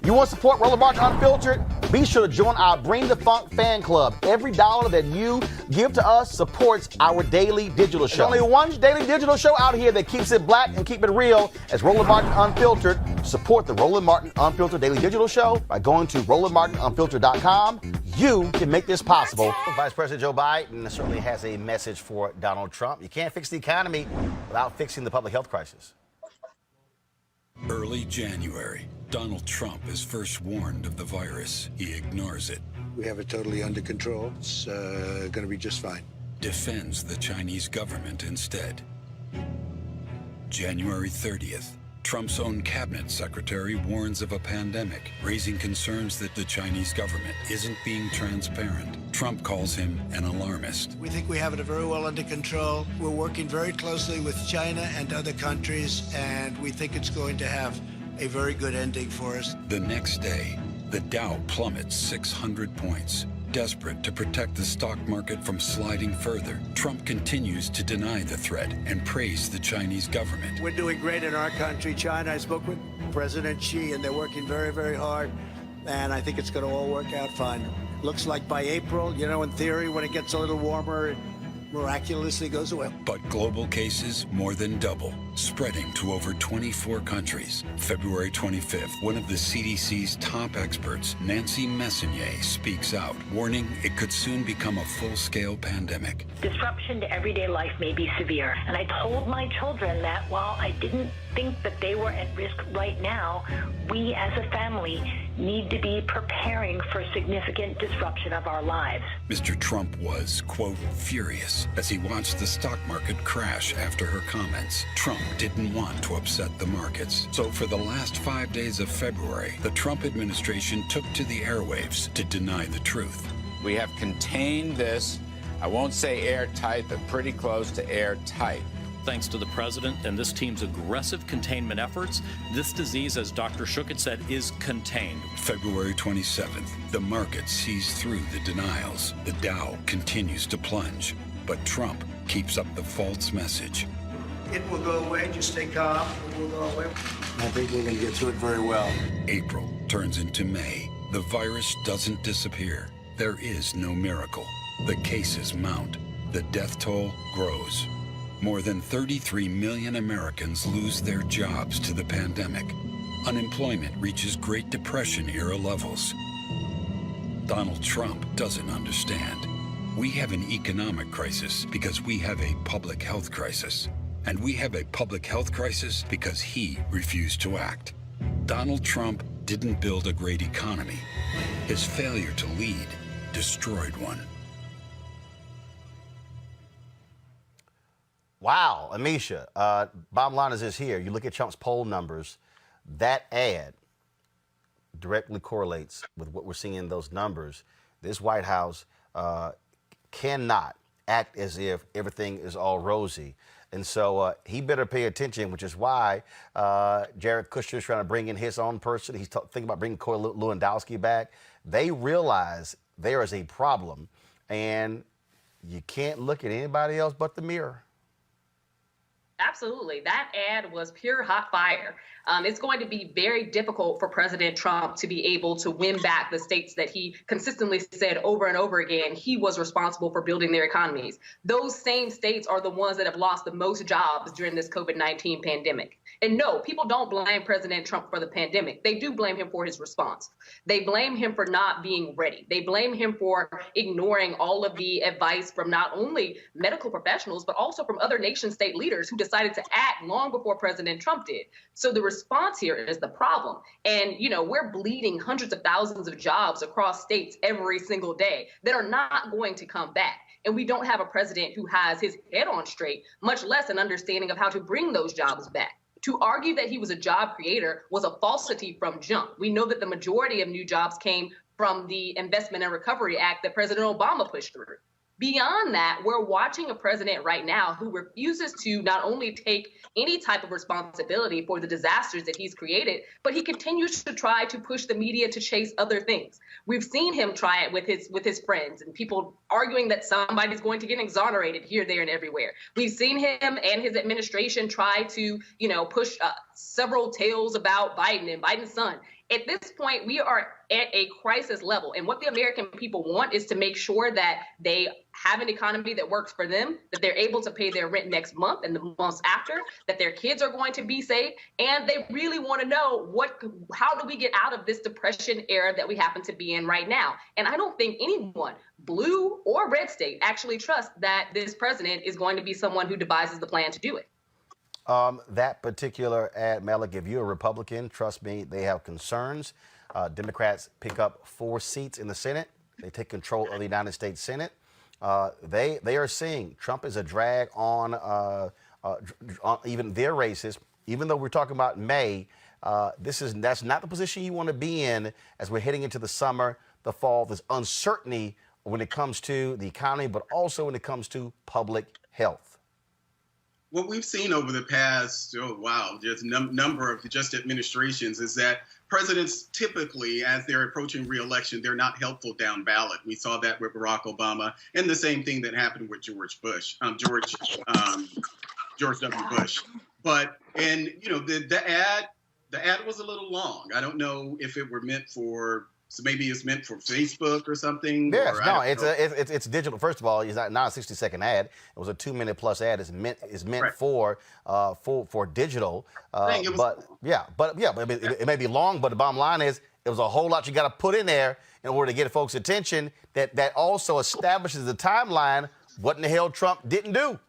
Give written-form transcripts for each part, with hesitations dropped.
You want to support Roland Martin Unfiltered? Be sure to join our Bring the Funk fan club. Every dollar that you give to us supports our daily digital show. There's only one daily digital show out here that keeps it black and keep it real. As Roland Martin Unfiltered. Support the Roland Martin Unfiltered daily digital show by going to RolandMartinUnfiltered.com. You can make this possible. Vice President Joe Biden certainly has a message for Donald Trump. You can't fix the economy without fixing the public health crisis. Early January, Donald Trump is first warned of the virus. He ignores it. We have it totally under control. It's going to be just fine. Defends the Chinese government instead. January 30th, Trump's own cabinet secretary warns of a pandemic, raising concerns that the Chinese government isn't being transparent. Trump calls him an alarmist. We think we have it very well under control. We're working very closely with China and other countries, and we think it's going to have a very good ending for us. The next day, the Dow plummets 600 points. Desperate to protect the stock market from sliding further, Trump continues to deny the threat and praise the Chinese government. We're doing great in our country. China, I spoke with President Xi, and they're working very, very hard, and I think it's going to all work out fine. Looks like by April, in theory, when it gets a little warmer, it miraculously goes away. But global cases more than double, spreading to over 24 countries. February 25th, one of the CDC's top experts, Nancy Messonnier, speaks out, warning it could soon become a full-scale pandemic. Disruption to everyday life may be severe, and I told my children that while I didn't think that they were at risk right now, we as a family need to be preparing for significant disruption of our lives. Mr. Trump was, quote, furious as he watched the stock market crash after her comments. Trump didn't want to upset the markets. So for the last 5 days of February, the Trump administration took to the airwaves to deny the truth. We have contained this, I won't say airtight, but pretty close to airtight. Thanks to the president and this team's aggressive containment efforts, this disease, as Dr. Shook said, is contained. February 27th, the market sees through the denials. The Dow continues to plunge, but Trump keeps up the false message. It will go away. Just stay calm. It will go away. I think we're going to get through it very well. April turns into May. The virus doesn't disappear. There is no miracle. The cases mount. The death toll grows. More than 33 million Americans lose their jobs to the pandemic. Unemployment reaches Great Depression-era levels. Donald Trump doesn't understand. We have an economic crisis because we have a public health crisis. And we have a public health crisis because he refused to act. Donald Trump didn't build a great economy. His failure to lead destroyed one. Wow, Amisha, bottom line is this here. You look at Trump's poll numbers, that ad directly correlates with what we're seeing in those numbers. This White House cannot act as if everything is all rosy. And so he better pay attention, which is why Jared Kushner is trying to bring in his own person. He's thinking about bringing Corey Lewandowski back. They realize there is a problem, and you can't look at anybody else but the mirror. Absolutely. That ad was pure hot fire. It's going to be very difficult for President Trump to be able to win back the states that he consistently said over and over again he was responsible for building their economies. Those same states are the ones that have lost the most jobs during this COVID-19 pandemic. And no, people don't blame President Trump for the pandemic. They do blame him for his response. They blame him for not being ready. They blame him for ignoring all of the advice from not only medical professionals, but also from other nation state leaders who decided to act long before President Trump did. So the response here is the problem. And, we're bleeding hundreds of thousands of jobs across states every single day that are not going to come back. And we don't have a president who has his head on straight, much less an understanding of how to bring those jobs back. To argue that he was a job creator was a falsity from jump. We know that the majority of new jobs came from the Investment and Recovery Act that President Obama pushed through. Beyond that, we're watching a president right now who refuses to not only take any type of responsibility for the disasters that he's created, but he continues to try to push the media to chase other things. We've seen him try it with his friends and people arguing that somebody's going to get exonerated here, there, and everywhere. We've seen him and his administration try to, push several tales about Biden and Biden's son. At this point, we are at a crisis level. And what the American people want is to make sure that they have an economy that works for them, that they're able to pay their rent next month and the months after, that their kids are going to be safe. And they really want to know how do we get out of this depression era that we happen to be in right now? And I don't think anyone, blue or red state, actually trusts that this president is going to be someone who devises the plan to do it. That particular ad, Malik, if you're a Republican, trust me, they have concerns. Democrats pick up 4 seats in the Senate. They take control of the United States Senate. They are seeing Trump is a drag on even their races. Even though we're talking about May, that's not the position you want to be in as we're heading into the summer, the fall. There's uncertainty when it comes to the economy, but also when it comes to public health. What we've seen over the past, just number of just administrations is that presidents typically, as they're approaching re-election, they're not helpful down ballot. We saw that with Barack Obama, and the same thing that happened with George W. Bush. But the ad was a little long. I don't know if it were meant for. So maybe it's meant for Facebook or something. Yes, or no, it's digital. First of all, it's not a 60-second ad. It was a 2-minute plus ad. It's meant right. for digital. It may be long, but the bottom line is it was a whole lot you got to put in there in order to get folks' attention. That also establishes the timeline. What in the hell Trump didn't do?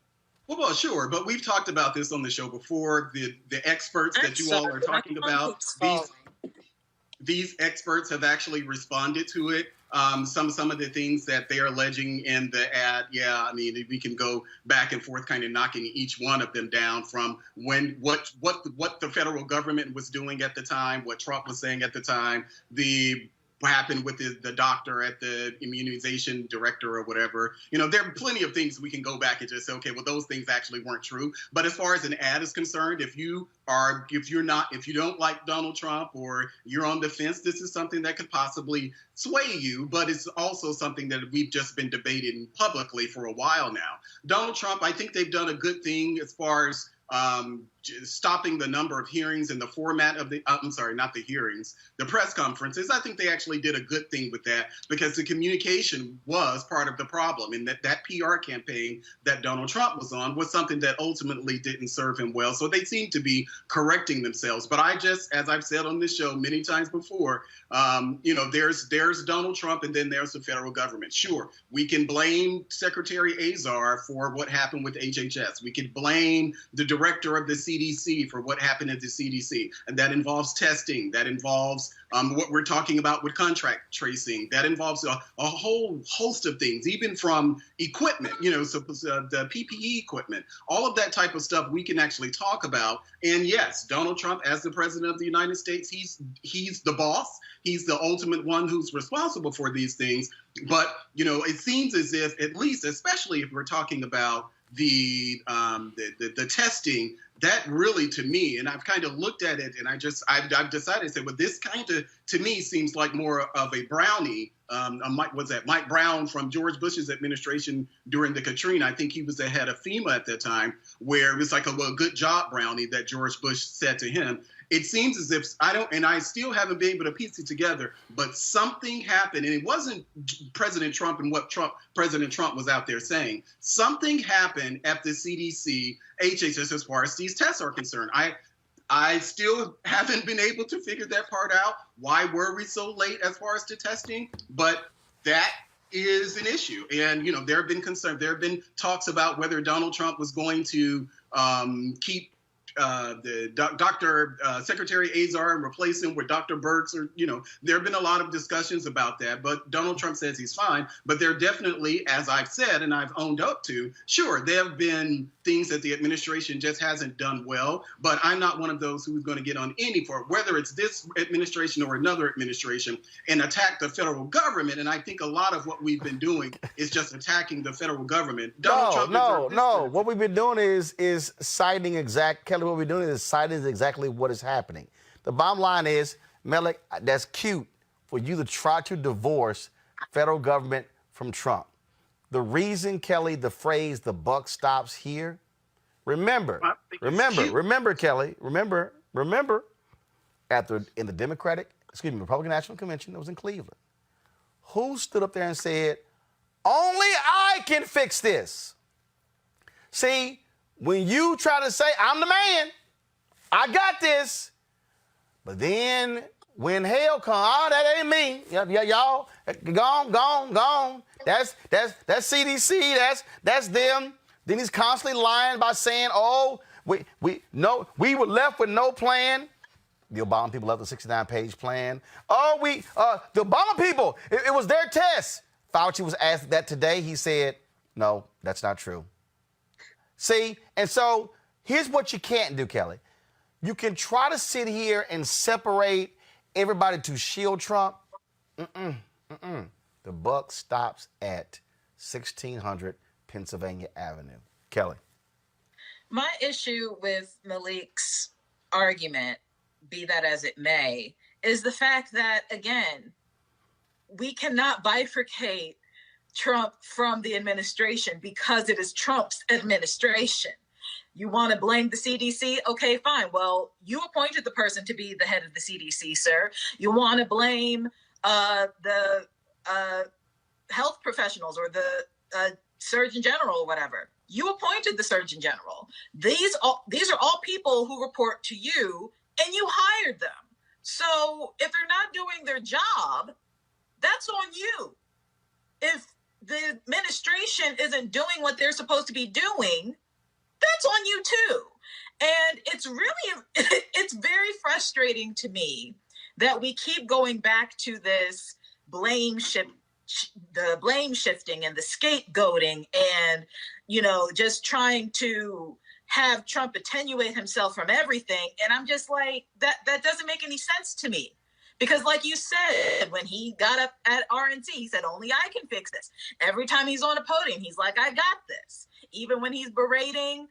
Well, sure, but we've talked about this on the show before. The experts that you all are talking about. These experts have actually responded to it. Some of the things that they are alleging in the ad, we can go back and forth, kind of knocking each one of them down from what the federal government was doing at the time, what Trump was saying at the time, what happened with the doctor at the immunization director or whatever. There are plenty of things we can go back and just say, okay, well, those things actually weren't true. But as far as an ad is concerned, if you don't like Donald Trump or you're on the fence, this is something that could possibly sway you, but it's also something that we've just been debating publicly for a while now. Donald Trump, I think they've done a good thing as far as stopping the number of hearings and the format of the press conferences. I think they actually did a good thing with that because the communication was part of the problem, and that PR campaign that Donald Trump was on was something that ultimately didn't serve him well. So they seem to be correcting themselves. But as I've said on this show many times before, there's Donald Trump and then there's the federal government. Sure, we can blame Secretary Azar for what happened with HHS. We can blame the director of the CDC for what happened at the CDC. And that involves testing. That involves what we're talking about with contract tracing. That involves a whole host of things, even from equipment, the PPE equipment. All of that type of stuff we can actually talk about. And yes, Donald Trump, as the president of the United States, he's the boss. He's the ultimate one who's responsible for these things. But, it seems as if, at least, especially if we're talking about the testing, that really, to me, and I've kind of looked at it, and I've decided to say, well, this kind of, to me, seems like more of a brownie. Mike Brown from George Bush's administration during the Katrina. I think he was the head of FEMA at that time, where it was like a good job brownie that George Bush said to him. It seems as if I still haven't been able to piece it together, but something happened, and it wasn't President Trump and what President Trump was out there saying. Something happened at the CDC, HHS, as far as these tests are concerned. I still haven't been able to figure that part out. Why were we so late as far as the testing? But that is an issue. And, there have been concerns. There have been talks about whether Donald Trump was going to keep the Secretary Azar and replace him with Dr. Birx, or there have been a lot of discussions about that. But Donald Trump says he's fine. But there definitely, as I've said and I've owned up to, sure, there have been things that the administration just hasn't done well. But I'm not one of those who's going to get on whether it's this administration or another administration, and attack the federal government. And I think a lot of what we've been doing is just attacking the federal government. No. What we've been doing is citing Kelly. What we're doing is citing exactly what is happening. The bottom line is, Malik, that's cute for you to try to divorce federal government from Trump. The reason, Kelly, the phrase "the buck stops here." Remember, Kelly. Remember, Remember, in the Republican National Convention that was in Cleveland, who stood up there and said, only I can fix this? See, when you try to say, I'm the man, I got this, but then when hell comes, that ain't me. Y'all, gone. That's CDC, that's them. Then he's constantly lying by saying, we were left with no plan. The Obama people left a 69-page plan. The Obama people, it was their test. Fauci was asked that today. He said, no, that's not true. See, and so here's what you can't do, Kelly. You can try to sit here and separate everybody to shield Trump. The buck stops at 1600 Pennsylvania Avenue. Kelly. My issue with Malik's argument, be that as it may, is the fact that, again, we cannot bifurcate Trump from the administration because it is Trump's administration. You want to blame the CDC? Okay, fine. Well, you appointed the person to be the head of the CDC, sir. You want to blame the health professionals or the Surgeon General or whatever. You appointed the Surgeon General. These are all people who report to you, and you hired them. So if they're not doing their job, that's on you. If the administration isn't doing what they're supposed to be doing, that's on you too. And it's very frustrating to me that we keep going back to this blame shifting and the scapegoating and, just trying to have Trump attenuate himself from everything. And I'm just like, that doesn't make any sense to me. Because like you said, when he got up at RNC, he said, only I can fix this. Every time he's on a podium, he's like, I got this. Even when he's berating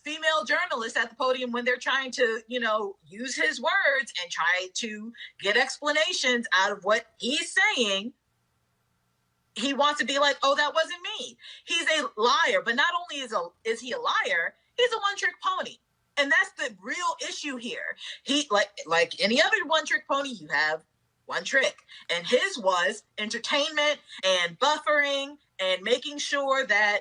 female journalists at the podium when they're trying to, use his words and try to get explanations out of what he's saying, he wants to be like, oh, that wasn't me. He's a liar. But not only is he a liar, he's a one-trick pony. And that's the real issue here. He, like any other one-trick pony, you have one trick. And his was entertainment and buffering and making sure that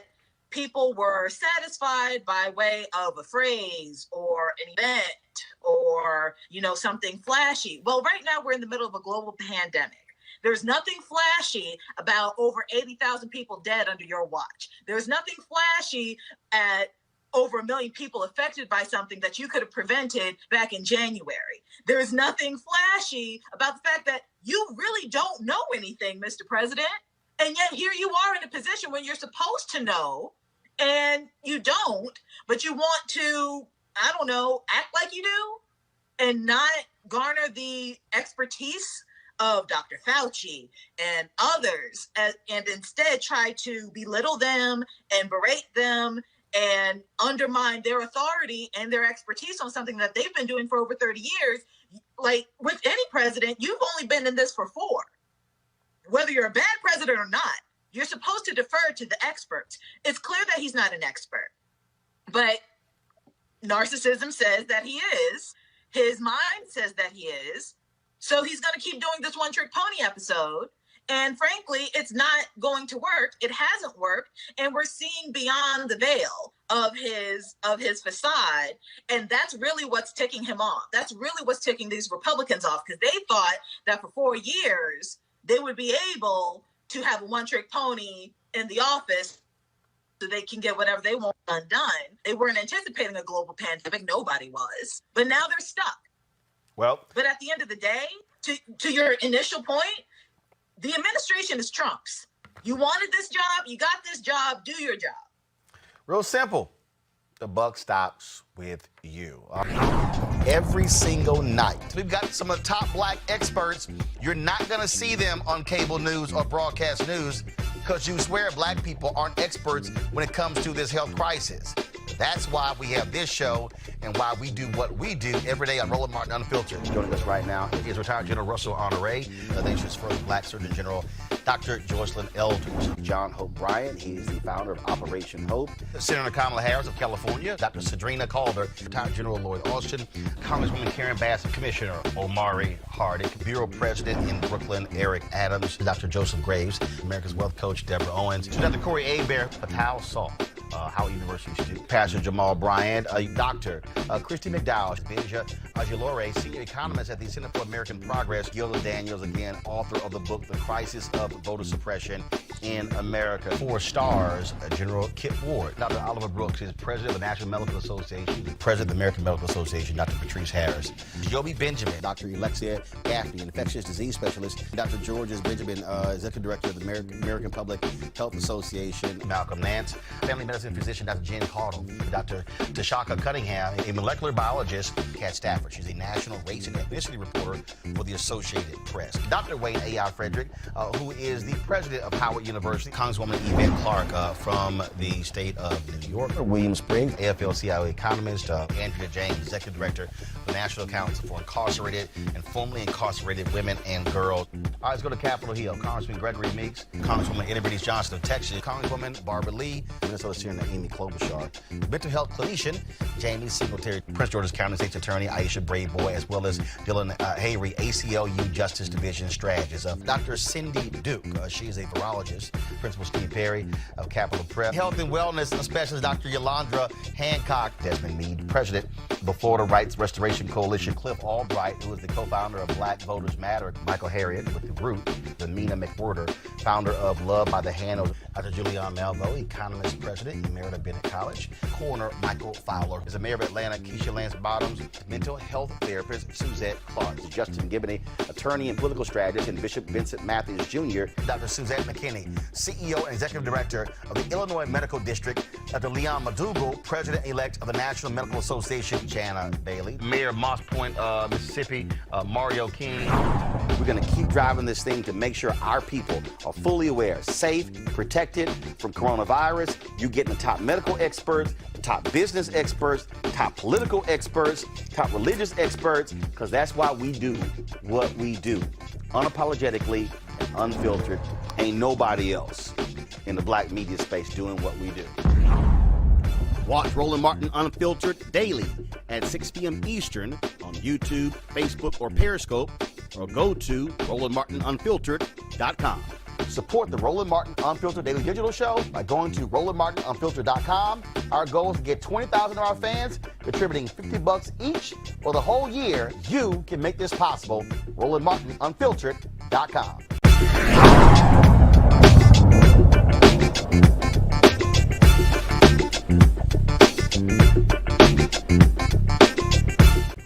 people were satisfied by way of a phrase or an event or, something flashy. Well, right now we're in the middle of a global pandemic. There's nothing flashy about over 80,000 people dead under your watch. There's nothing flashy at over 1 million people affected by something that you could have prevented back in January. There's nothing flashy about the fact that you really don't know anything, Mr. President. And yet here you are in a position when you're supposed to know and you don't, but you want to, act like you do and not garner the expertise of Dr. Fauci and others and instead try to belittle them and berate them and undermine their authority and their expertise on something that they've been doing for over 30 years. Like with any president, you've only been in this for 4. Whether you're a bad president or not, you're supposed to defer to the experts. It's clear that he's not an expert, but narcissism says that he is. His mind says that he is. So he's going to keep doing this one-trick pony episode. And frankly, it's not going to work. It hasn't worked. And we're seeing beyond the veil of his facade. And that's really what's ticking him off. That's really what's ticking these Republicans off, because they thought that for 4 years, they would be able to have a one-trick pony in the office so they can get whatever they want undone. They weren't anticipating a global pandemic. Nobody was. But now they're stuck. Well, but at the end of the day, to your initial point, the administration is Trump's. You wanted this job, you got this job, do your job. Real simple. The buck stops with you. Every single night. We've got some of the top black experts. You're not going to see them on cable news or broadcast news because you swear black people aren't experts when it comes to this health crisis. That's why we have this show and why we do what we do every day on Roland Martin Unfiltered. Joining us right now is retired General Russell Honoré, the nation's first black Surgeon General, Dr. Joycelyn Elders. John Hope Bryant, he is the founder of Operation Hope. Senator Kamala Harris of California, Dr. Cedrina Calder, retired General Lloyd Austin, Congresswoman Karen Bass, Commissioner Omari Hardick, Bureau President in Brooklyn, Eric Adams, Dr. Joseph Graves, America's Wealth Coach, Deborah Owens, Dr. Corey Abear, Patel Saul, Howard University student, Pastor Jamal Bryant, Dr. Christy McDowell, Benja Ajilore, senior economist at the Center for American Progress, Gilda Daniels, again, author of the book, The Crisis of Voter Suppression in America. 4 stars, General Kip Ward. Dr. Oliver Brooks is president of the National Medical Association, president of the American Medical Association, Dr. Patrice Harris. Joby Benjamin, Dr. Alexia Gaffney, infectious disease specialist, Dr. Georges Benjamin, executive director of the American Public Health Association, Malcolm Nance, family medicine physician, Dr. Jen Cardle, Dr. Tashaka Cunningham, a molecular biologist, Kat Stafford. She's a national race and ethnicity reporter for the Associated Press. Dr. Wayne A.I. Frederick, who is the president of Howard University, Congresswoman Yvette Clarke from the state of New York, William Springs, AFL-CIO economist, Andrea James, executive director of the National Council for Incarcerated and Formerly Incarcerated Women and Girls. All right, let's go to Capitol Hill. Congressman Gregory Meeks, Congresswoman Eddie Bernice Johnson of Texas, Congresswoman Barbara Lee, Minnesota Senator Amy Klobuchar, mental health clinician Jamie Singletary, Prince George's County State's Attorney Aisha Brayboy, as well as Dylan Hayrie, ACLU Justice Division strategist. Dr. Cindy Duke, she is a virologist. Principal Steve Perry of Capitol Prep. Health and wellness specialist Dr. Yolandra Hancock. Desmond Meade, president of the Florida Rights Restoration Coalition. Cliff Albright, who is the co-founder of Black Voters Matter. Michael Harriet with the Root. The Mina McWhorter, founder of Love by the Hand. Dr. Julianne Malvo, economist president, Emerita Bennett College. Coroner Michael Fowler is the mayor of Atlanta. Keisha Lance Bottoms, mental health therapist Suzette Clark. Justin Gibney, attorney and political strategist, and Bishop Vincent Matthews Jr. Dr. Suzette McKinney, CEO and executive director of the Illinois Medical District. Dr. Leon McDougall, president-elect of the National Medical Association. Jana Bailey, mayor of Moss Point, Mississippi, Mario King. We're going to keep driving this thing to make sure our people are fully aware, safe, protected from coronavirus. You getting the top medical experts, top business experts, top political experts, top religious experts, because that's why we do what we do. Unapologetically and unfiltered. Ain't nobody else in the black media space doing what we do. Watch Roland Martin Unfiltered daily at 6 p.m. Eastern on YouTube, Facebook, or Periscope, or go to RolandMartinUnfiltered.com. Support the Roland Martin Unfiltered Daily Digital Show by going to RolandMartinUnfiltered.com. Our goal is to get 20,000 of our fans contributing $50 each for the whole year. You can make this possible. RolandMartinUnfiltered.com.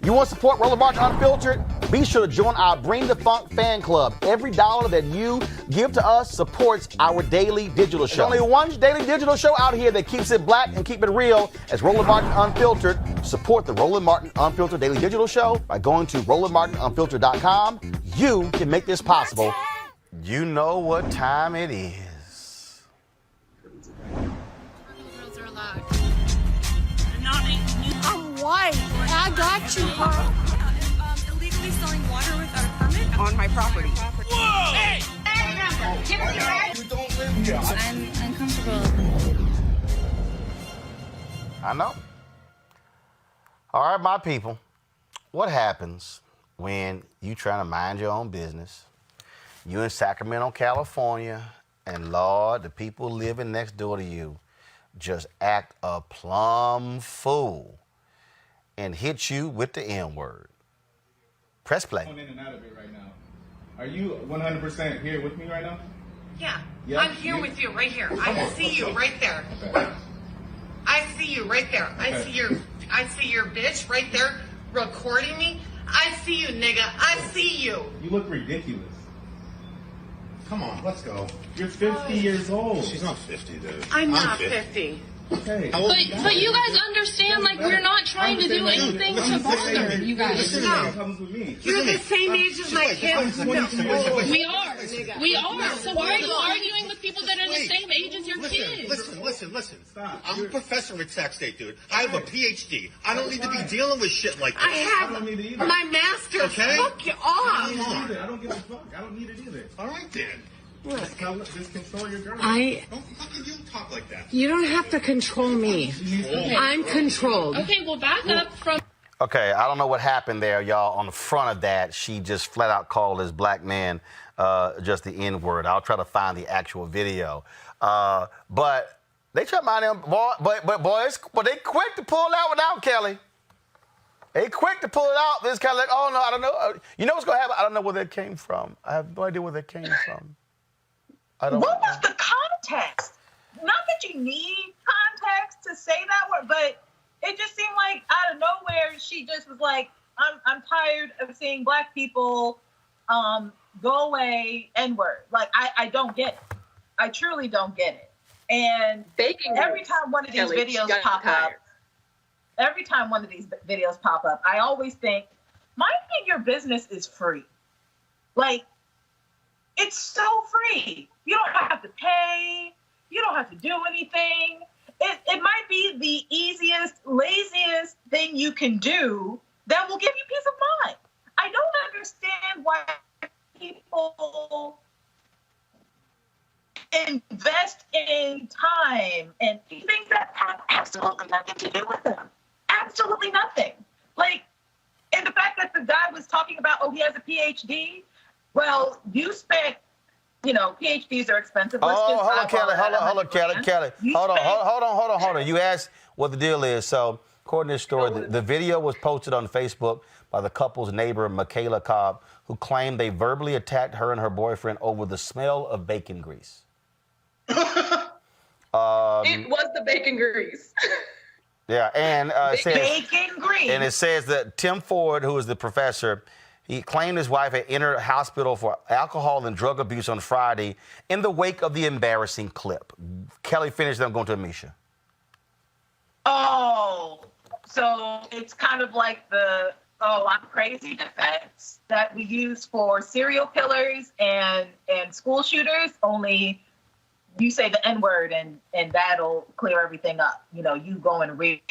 You want to support Roland Martin Unfiltered? Be sure to join our Bring the Funk fan club. Every dollar that you give to us supports our daily digital show. There's only one daily digital show out here that keeps it black and keep it real as Roland Martin Unfiltered. Support the Roland Martin Unfiltered Daily Digital Show by going to RolandMartinUnfiltered.com. You can make this possible. You know what time it is. Girls are allowed. I'm white. I got you, Carl. Illegally selling water without a permit On my property. Whoa! Hey! You don't live here. I'm uncomfortable. I know. All right, my people. What happens when you trying to mind your own business? You in Sacramento, California, and Lord, the people living next door to you just act a plumb fool and hit you with the N-word. Press play. I'm in and out of it right now. Are you 100% here with me right now? Yeah. Yep. I'm here with you right here. I see you right there. Okay. I see you right there. Okay. I see your bitch right there recording me. I see you, nigga. I see you. You look ridiculous. Come on, let's go. You're 50 years old. She's not 50, dude. I'm not 50. Okay. But you guys understand, like, we're not trying to do anything to bother you guys. You're the same age as my kids. We are. So why are you arguing with people that are the same age as your kids? Listen. I'm a professor at Sac State, dude. I have a PhD. I don't need to be dealing with shit like this. I have my master's. Okay? Fuck you off. I don't give a fuck. I don't need it either. All right, then. Just control your girl. Don't fucking you talk like that. You don't have to control me. I'm controlled. Okay, well, back up from... Okay, I don't know what happened there, y'all. On the front of that, she just flat out called this black man just the N-word. I'll try to find the actual video. But they try to mind them, but they quick to pull it out without Kelly. They quick to pull it out. This kind of like, oh no, I don't know. You know what's gonna happen? I don't know where that came from. I have no idea where that came from. What was the context? Not that you need context to say that word, but it just seemed like out of nowhere she just was like, I'm tired of seeing black people go away, N-word. Like, I don't get it. I truly don't get it. And every time one of these videos pop up, I always think, minding your business is free. Like, it's so free. You don't have to pay. You don't have to do anything. It might be the easiest, laziest thing you can do that will give you peace of mind. I don't understand why people invest in time and things that have absolutely nothing to do with them. Absolutely nothing. Like, and the fact that the guy was talking about, oh, he has a PhD. Well, you spent, PhDs are expensive. Hold on, Kelly. Hold on. You asked what the deal is. So, according to this story, the video was posted on Facebook by the couple's neighbor, Michaela Cobb, who claimed they verbally attacked her and her boyfriend over the smell of bacon grease. It was the bacon grease. Yeah, and bacon grease. And it says that Tim Ford, who is the professor, he claimed his wife had entered hospital for alcohol and drug abuse on Friday in the wake of the embarrassing clip. Kelly finished, then I'm going to Amisha. Oh, so it's kind of like the, I'm crazy defense that we use for serial killers and school shooters, only you say the N-word and that'll clear everything up. You go and read.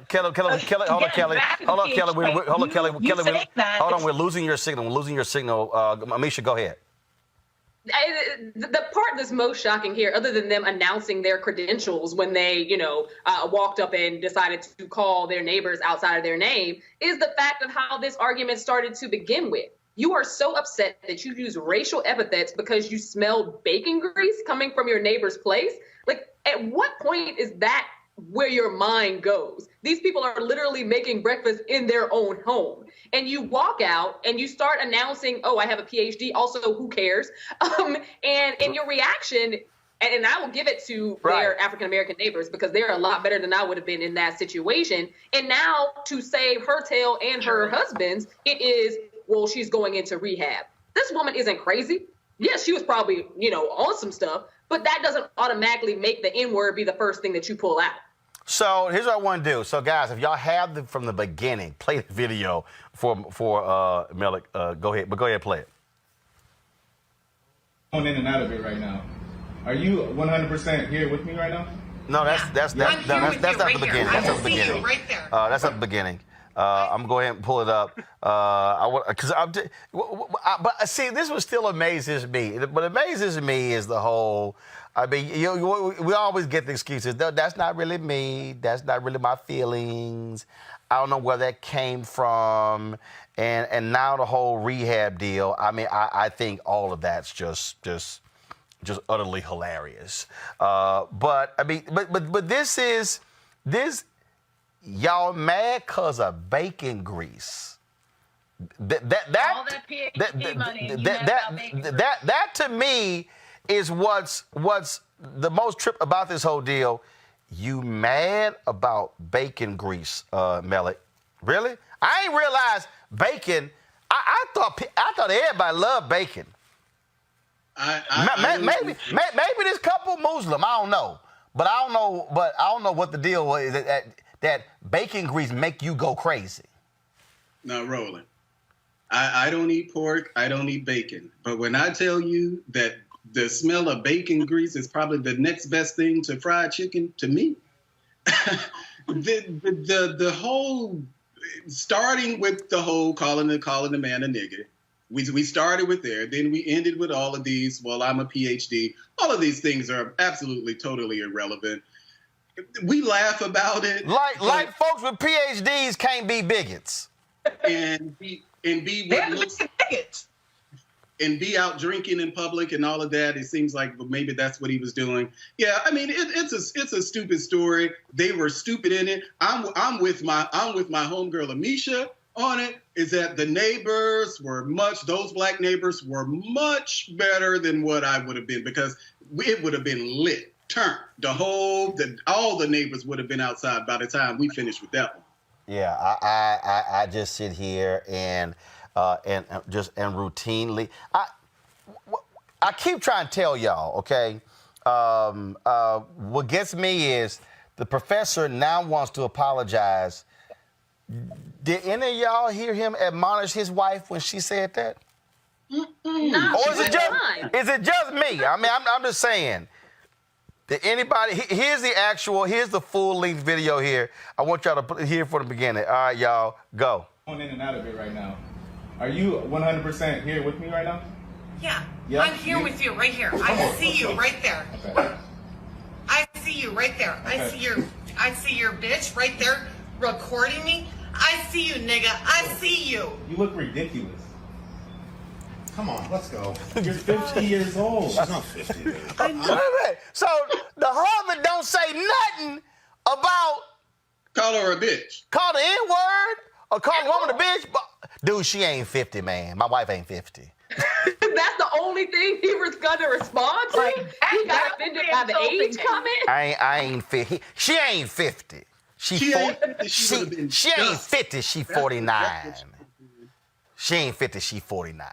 Kelly, we're losing your signal. Amisha, go ahead. The part that's most shocking here, other than them announcing their credentials when they, walked up and decided to call their neighbors outside of their name, is the fact of how this argument started to begin with. You are so upset that you use racial epithets because you smell bacon grease coming from your neighbor's place. Like, at what point is that where your mind goes? These people are literally making breakfast in their own home. And you walk out and you start announcing, oh, I have a PhD. Also, who cares? And your reaction, and I will give it to their African-American neighbors because they're a lot better than I would have been in that situation. And now to save her tail and her husband's, it is, well, she's going into rehab. This woman isn't crazy. Yes, she was probably, on some stuff, but that doesn't automatically make the N-word be the first thing that you pull out. So here's what I want to do. So guys, if y'all have from the beginning, play the video for Melik. Go ahead and play it. I'm in and out of it right now. Are you 100% here with me right now? No, that's not the beginning. That's not the beginning. Right there. That's not the beginning. I'm gonna go ahead and pull it up. But see, this one still amazes me. What amazes me is the whole. I mean, we always get the excuses. That's not really me. That's not really my feelings. I don't know where that came from. And now the whole rehab deal. I mean, I think all of that's just utterly hilarious. But I mean, but this. Y'all mad cause of bacon grease. That to me is what's the most trip about this whole deal. You mad about bacon grease, Melik? Really? I ain't realized bacon. I thought everybody loved bacon. Maybe this couple Muslim. I don't know, but I don't know what the deal was. That bacon grease make you go crazy. No, Roland. I don't eat pork. I don't eat bacon. But when I tell you that the smell of bacon grease is probably the next best thing to fried chicken to me, the whole starting with the whole calling the man a nigger. We started with there, then we ended with all of these. Well, I'm a PhD. All of these things are absolutely, totally irrelevant. We laugh about it, like folks with PhDs can't be bigots, and be what looks and be out drinking in public and all of that. It seems like maybe that's what he was doing. Yeah, I mean it's a stupid story. They were stupid in it. I'm with my homegirl Amisha on it. Is that the neighbors were those black neighbors were much better than what I would have been, because it would have been lit, turned. All the neighbors would have been outside by the time we finished with that one. Yeah, I just sit here and routinely I keep trying to tell y'all, okay. What gets me is the professor now wants to apologize. Did any of y'all hear him admonish his wife when she said that? No, or is it just me? I mean, I'm just saying. Did anybody? Here's the full-length video here. I want y'all to hear from the beginning. All right, y'all, go. I'm in and out of it right now. Are you 100% here with me right now? Yeah. Yeah? I'm here with you right here. I see you right there. Okay. I see you right there. Okay. I see your bitch right there recording me. I see you, nigga. I see you. You look ridiculous. Come on, let's go. You're 50 years old. She's not 50, dude. So the husband don't say nothing about call her a bitch, call the N-word, or call a woman a bitch. Dude, she ain't 50, man. My wife ain't 50. That's the only thing he was gonna respond to. He got offended by the age comment. I ain't 50. She ain't 50. She ain't 50. She 49. She ain't 50. She 49.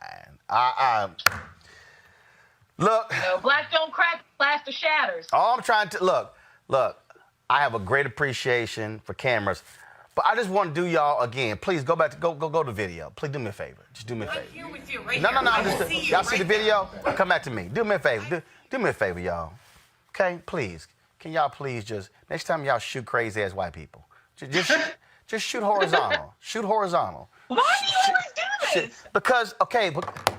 Look. No, black don't crack, plaster shatters. All I'm trying to look. I have a great appreciation for cameras, but I just want to do y'all again. Please go back to go to the video. Please do me a favor. Just do me a favor. I'm here with you right No. here. Y'all see the video? Come back to me. Do me a favor. Do me a favor, y'all. Okay, please. Can y'all please just next time y'all shoot crazy ass white people, just shoot horizontal. Shoot horizontal. Why do you always do this? Because but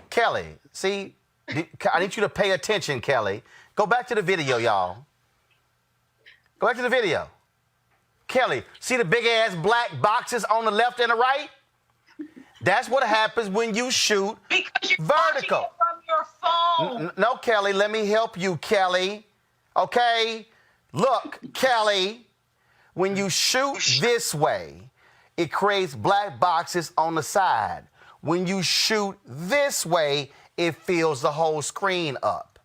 Kelly, see, I need you to pay attention, Kelly. Go back to the video, y'all. Go back to the video. Kelly, see the big ass black boxes on the left and the right? That's what happens when you shoot because you're vertical. From your phone. No, Kelly, let me help you, Kelly. Okay? Look, Kelly, when you shoot this way, it creates black boxes on the side. When you shoot this way, it fills the whole screen up.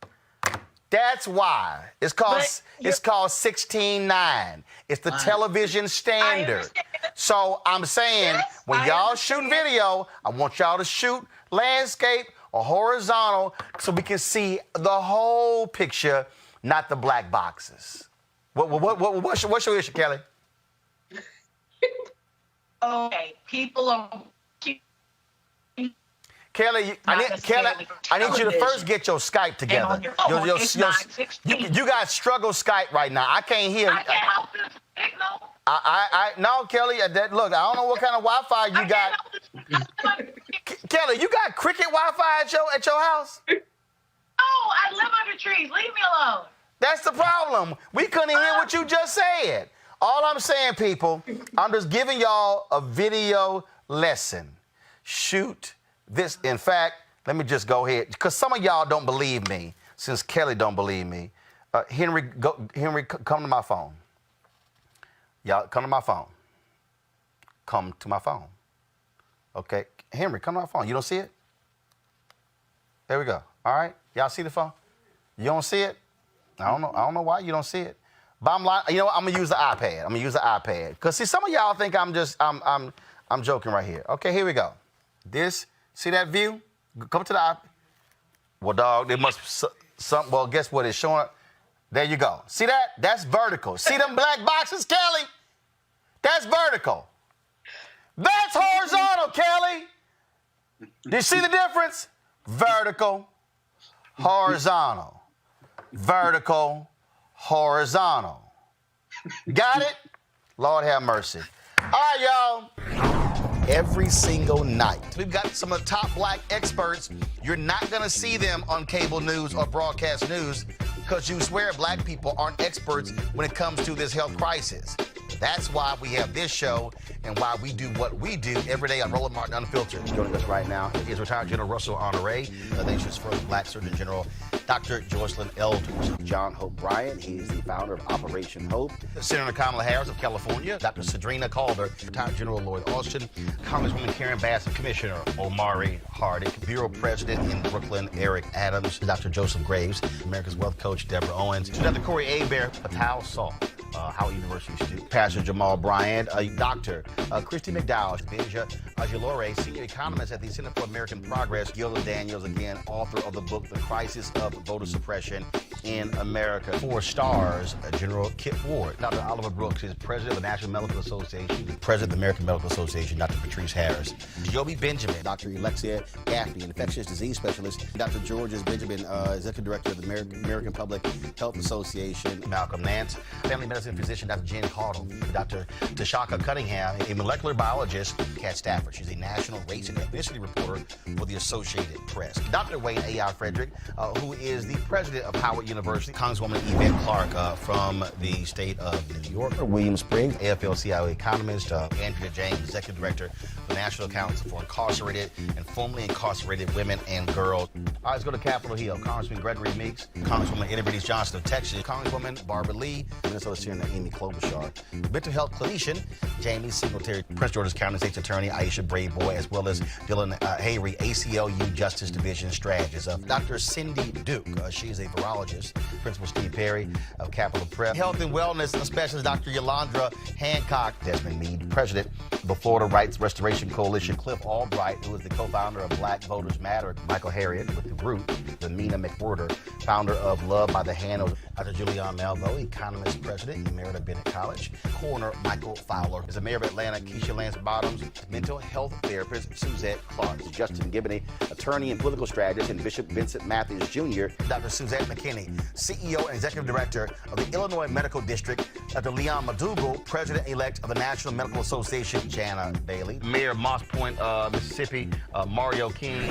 That's why. It's called 16:9. It's the television standard. So I'm saying, when y'all shoot video, I want y'all to shoot landscape or horizontal so we can see the whole picture, not the black boxes. What's your issue, Kelly? Okay, people are. Kelly, I need you to first get your Skype together. You got struggle Skype right now. I can't hear you. I can't help this signal. No, Kelly. Look, I don't know what kind of Wi-Fi you got. Kelly, you got cricket Wi-Fi at your house? Oh, I live under trees. Leave me alone. That's the problem. We couldn't hear what you just said. All I'm saying, people, I'm just giving y'all a video lesson. Shoot this. In fact, let me just go ahead, because some of y'all don't believe me, since Kelly don't believe me. Henry, come to my phone. Y'all, come to my phone. Come to my phone. Okay, Henry, come to my phone. You don't see it? There we go. All right, y'all see the phone? You don't see it? I don't know why you don't see it. Bottom line, you know what? I'm gonna use the iPad. Because see, some of y'all think I'm joking right here. Okay, here we go. See that view? Come to the iPad. Well, dog, they must some. Well, guess what? It's showing. There you go. See that? That's vertical. See them black boxes, Kelly? That's vertical. That's horizontal, Kelly. Do you see the difference? Vertical, horizontal, vertical, horizontal. Got it? Lord have mercy. All right, y'all. Every single night, we've got some of the top black experts. You're not going to see them on cable news or broadcast news because you swear black people aren't experts when it comes to this health crisis. That's why we have this show and why we do what we do every day on Roland Martin Unfiltered. Joining us right now is retired General Russell Honore, the nation's first black Surgeon General, Dr. Joycelyn Elders. John Hope Bryant, he is the founder of Operation Hope. Senator Kamala Harris of California, Dr. Sadrina Calder, retired General Lloyd Austin, Congresswoman Karen Bass, Commissioner Omari Hardick, Bureau President in Brooklyn, Eric Adams, Dr. Joseph Graves, America's Wealth Coach, Deborah Owens, Dr. Corey Abear, Patal Salt, Howard University student, Pastor Jamal Bryant, Dr. Christy McDowell, Benja Ajilore, senior economist at the Center for American Progress, Gilda Daniels, again, author of the book, The Crisis of Voter Suppression in America. 4 stars, General Kip Ward. Dr. Oliver Brooks is president of the National Medical Association, president of the American Medical Association, Dr. Patrice Harris. Joby Benjamin, Dr. Alexia Gaffney, infectious disease specialist, Dr. Georges Benjamin, executive director of the American Public Health Association, Malcolm Nance, family medicine physician, Dr. Jen Cardle, Dr. Tashaka Cunningham, a molecular biologist, Kat Stafford. She's a national race and ethnicity reporter for the Associated Press. Dr. Wayne A.I. Frederick, who is the president of Howard University, Congresswoman Yvette Clarke from the state of New York, William Spriggs, AFL-CIO economist, Andrea James, executive director of the National Council for Incarcerated and Formerly Incarcerated Women and Girls. All right, let's go to Capitol Hill. Congressman Gregory Meeks, Congresswoman Eddie Bernice Johnson of Texas, Congresswoman Barbara Lee, Minnesota Senator Amy Klobuchar, mental health clinician Jamie Singletary, Prince George's County State's Attorney Aisha Brayboy, as well as Dylan Hayrie, ACLU Justice Division strategist. Dr. Cindy Duke, she's a virologist. Principal Steve Perry of Capitol Prep. Health and wellness specialist Dr. Yolandra Hancock. Desmond Meade, president of the Florida Rights Restoration Coalition. Cliff Albright, who is the co-founder of Black Voters Matter. Michael Harriet with the Root. Mina McWhorter, founder of Love by the Hand. Dr. Julianne Malvo, economist, president, Emerita Bennett College. Coroner Michael Fowler is the mayor of Atlanta. Keisha Lance Bottoms, mental health therapist Suzette Clark. Justin Gibney, attorney and political strategist, and Bishop Vincent Matthews Jr. Dr. Suzette McKinney, CEO and executive director of the Illinois Medical District. Dr. Leon McDougall, president-elect of the National Medical Association. Jana Bailey, mayor of Moss Point, Mississippi, Mario King.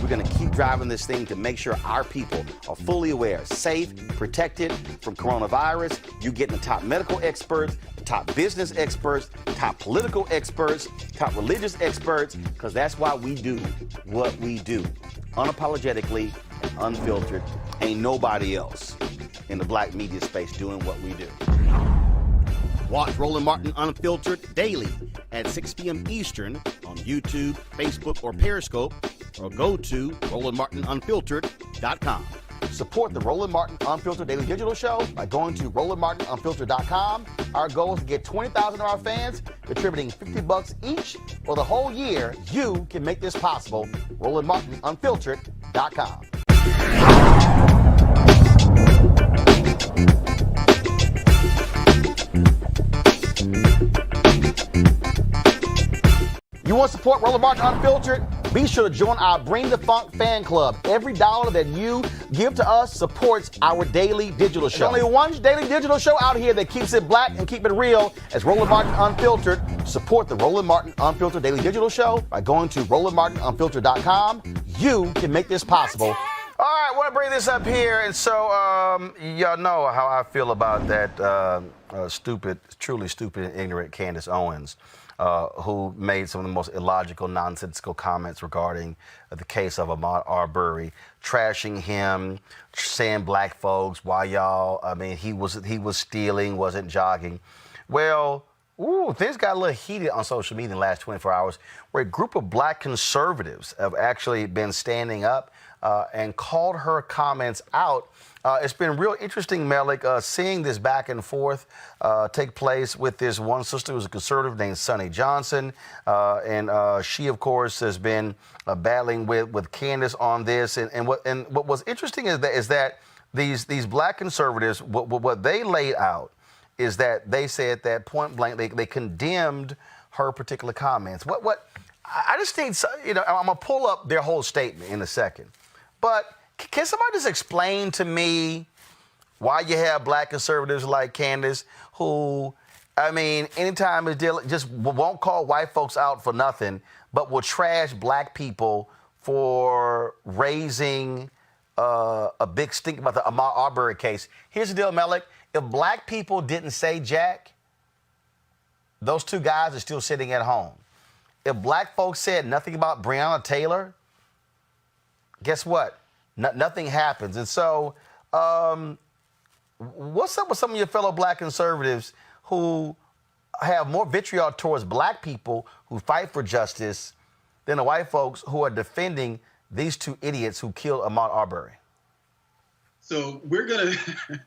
We're going to keep driving this thing to make sure our people are fully aware, safe, protected from coronavirus. You getting the top medical experts, top business experts, top political experts, top religious experts, because that's why we do what we do. Unapologetically and unfiltered. Ain't nobody else in the black media space doing what we do. Watch Roland Martin Unfiltered daily at 6 p.m. Eastern on YouTube, Facebook, or Periscope, or go to RolandMartinUnfiltered.com. Support the Roland Martin Unfiltered Daily Digital Show by going to RolandMartinUnfiltered.com. Our goal is to get 20,000 of our fans contributing $50 each for the whole year. You can make this possible. RolandMartinUnfiltered.com. You want to support Roland Martin Unfiltered? Be sure to join our Bring the Funk fan club. Every dollar that you give to us supports our daily digital show. There's only one daily digital show out here that keeps it black and keep it real. As Roland Martin Unfiltered. Support the Roland Martin Unfiltered Daily Digital Show by going to RolandMartinUnfiltered.com. You can make this possible. All right, I want to bring this up here. And so y'all know how I feel about that truly stupid and ignorant Candace Owens. Who made some of the most illogical, nonsensical comments regarding the case of Ahmaud Arbery, trashing him, saying black folks, why y'all, he was stealing, wasn't jogging. Well, Ooh, things got a little heated on social media in the last 24 hours, where a group of black conservatives have actually been standing up and called her comments out. It's been real interesting, Malik, seeing this back and forth take place with this one sister who's a conservative named Sonny Johnson. And she, of course, has been battling with Candace on this. And what was interesting is that these black conservatives, what they laid out is that they said that point blank, they condemned her particular comments. I just think, I'm going to pull up their whole statement in a second. But can somebody just explain to me why you have black conservatives like Candace who, anytime it's dealing, just won't call white folks out for nothing, but will trash black people for raising a big stink about the Ahmaud Arbery case. Here's the deal, Malik. If black people didn't say jack, those two guys are still sitting at home. If black folks said nothing about Breonna Taylor, guess what? Nothing happens. And so what's up with some of your fellow black conservatives who have more vitriol towards black people who fight for justice than the white folks who are defending these two idiots who killed Ahmaud Arbery? So we're going to...